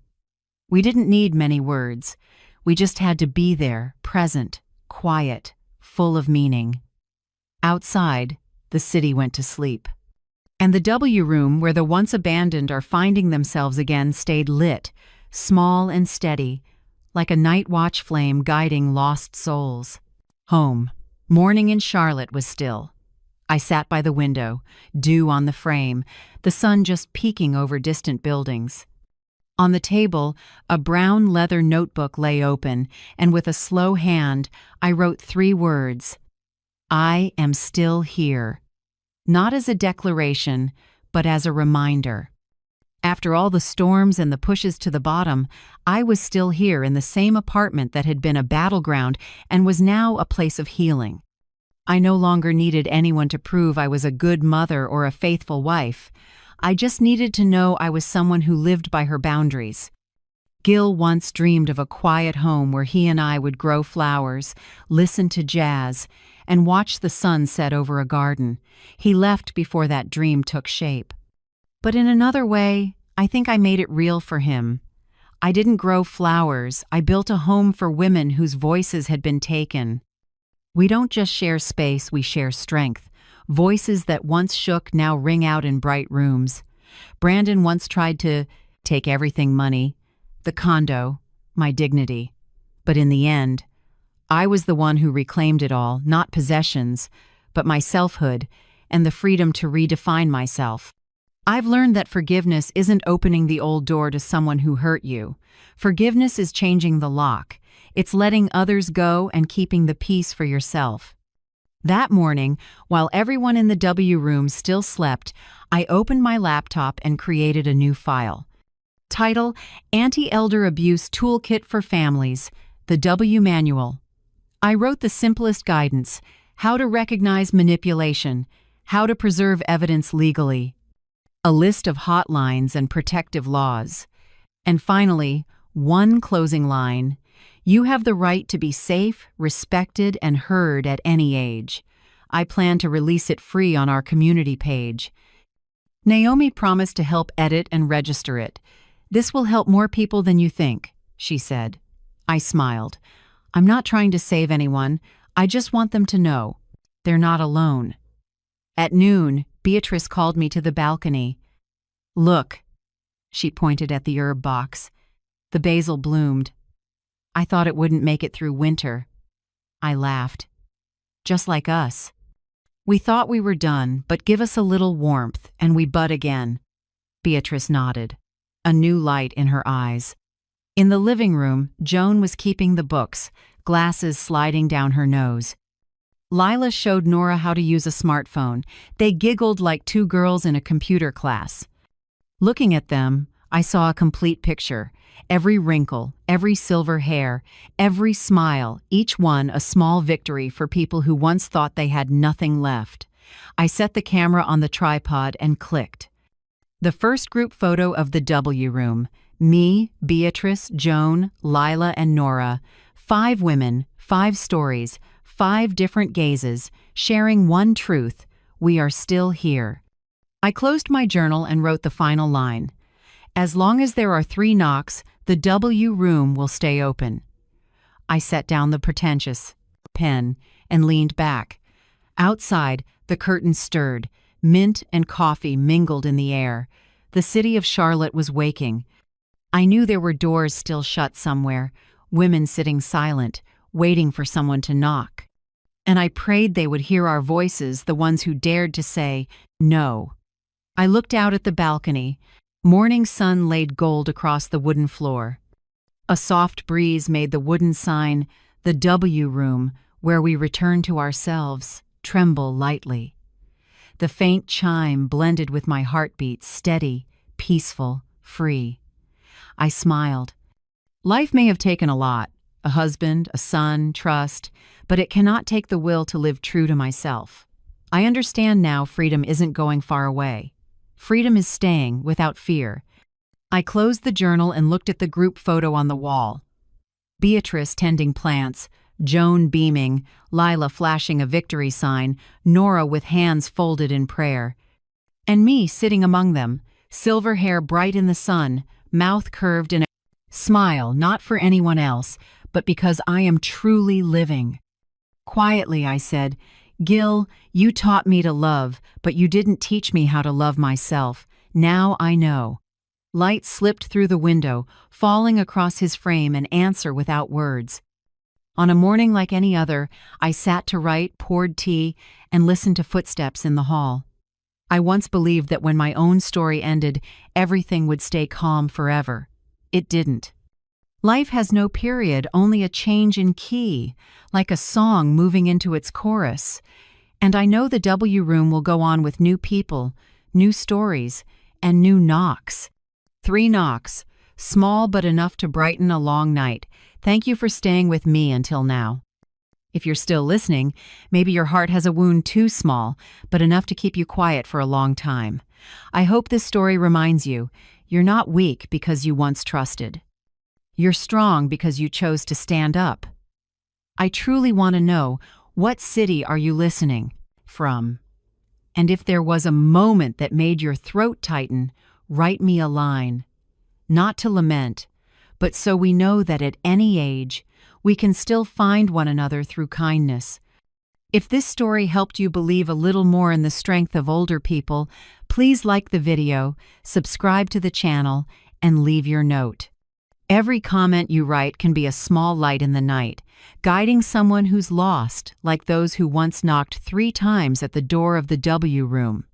We didn't need many words. We just had to be there, present, quiet, full of meaning. Outside, the city went to sleep. And the W room, where the once abandoned are finding themselves again, stayed lit, small and steady, like a night watch flame guiding lost souls. Home. Morning in Charlotte was still. I sat by the window, dew on the frame, the sun just peeking over distant buildings. On the table, a brown leather notebook lay open, and with a slow hand, I wrote 3 words. I am still here. Not as a declaration, but as a reminder. After all the storms and the pushes to the bottom, I was still here in the same apartment that had been a battleground and was now a place of healing. I no longer needed anyone to prove I was a good mother or a faithful wife. I just needed to know I was someone who lived by her boundaries. Gil once dreamed of a quiet home where he and I would grow flowers, listen to jazz, and watch the sun set over a garden. He left before that dream took shape. But in another way, I think I made it real for him. I didn't grow flowers, I built a home for women whose voices had been taken. We don't just share space, we share strength. Voices that once shook now ring out in bright rooms. Brandon once tried to take everything: money, the condo, my dignity. But in the end, I was the one who reclaimed it all, not possessions, but my selfhood and the freedom to redefine myself. I've learned that forgiveness isn't opening the old door to someone who hurt you. Forgiveness is changing the lock. It's letting others go and keeping the peace for yourself. That morning, while everyone in the W room still slept, I opened my laptop and created a new file. Title: Anti-Elder Abuse Toolkit for Families, the W Manual. I wrote the simplest guidance: how to recognize manipulation, how to preserve evidence legally, a list of hotlines and protective laws. And finally, one closing line: you have the right to be safe, respected, and heard at any age. I plan to release it free on our community page. Naomi promised to help edit and register it. This will help more people than you think, she said. I smiled. I'm not trying to save anyone. I just want them to know they're not alone. At noon, Beatrice called me to the balcony. Look, she pointed at the herb box. The basil bloomed. I thought it wouldn't make it through winter. I laughed. Just like us. We thought we were done, but give us a little warmth, and we bud again. Beatrice nodded, a new light in her eyes. In the living room, Joan was keeping the books, glasses sliding down her nose. Lila showed Nora how to use a smartphone. They giggled like two girls in a computer class. Looking at them, I saw a complete picture. Every wrinkle, every silver hair, every smile, each one a small victory for people who once thought they had nothing left. I set the camera on the tripod and clicked. The first group photo of the W room. Me, Beatrice, Joan, Lila, and Nora. 5 women, 5 stories, 5 different gazes, sharing one truth: we are still here. I closed my journal and wrote the final line. As long as there are 3 knocks, the W room will stay open. I set down the pretentious pen and leaned back. Outside, the curtains stirred. Mint and coffee mingled in the air. The city of Charlotte was waking. I knew there were doors still shut somewhere, women sitting silent, waiting for someone to knock. And I prayed they would hear our voices, the ones who dared to say no. I looked out at the balcony. Morning sun laid gold across the wooden floor. A soft breeze made the wooden sign, the W room, where we return to ourselves, tremble lightly. The faint chime blended with my heartbeat, steady, peaceful, free. I smiled. Life may have taken a lot: a husband, a son, trust, but it cannot take the will to live true to myself. I understand now freedom isn't going far away. Freedom is staying without fear. I closed the journal and looked at the group photo on the wall. Beatrice tending plants, Joan beaming, Lila flashing a victory sign, Nora with hands folded in prayer. And me sitting among them, silver hair bright in the sun, mouth curved in a smile, not for anyone else, but because I am truly living. Quietly, I said, Gil, you taught me to love, but you didn't teach me how to love myself. Now I know. Light slipped through the window, falling across his frame, an answer without words. On a morning like any other, I sat to write, poured tea, and listened to footsteps in the hall. I once believed that when my own story ended, everything would stay calm forever. It didn't. Life has no period, only a change in key, like a song moving into its chorus. And I know the W room will go on with new people, new stories, and new knocks. 3 knocks, small but enough to brighten a long night. Thank you for staying with me until now. If you're still listening, maybe your heart has a wound too small, but enough to keep you quiet for a long time. I hope this story reminds you, you're not weak because you once trusted. You're strong because you chose to stand up. I truly want to know, what city are you listening from? And if there was a moment that made your throat tighten, write me a line. Not to lament, but so we know that at any age, we can still find one another through kindness. If this story helped you believe a little more in the strength of older people, please like the video, subscribe to the channel, and leave your note. Every comment you write can be a small light in the night, guiding someone who's lost, like those who once knocked 3 times at the door of the W room.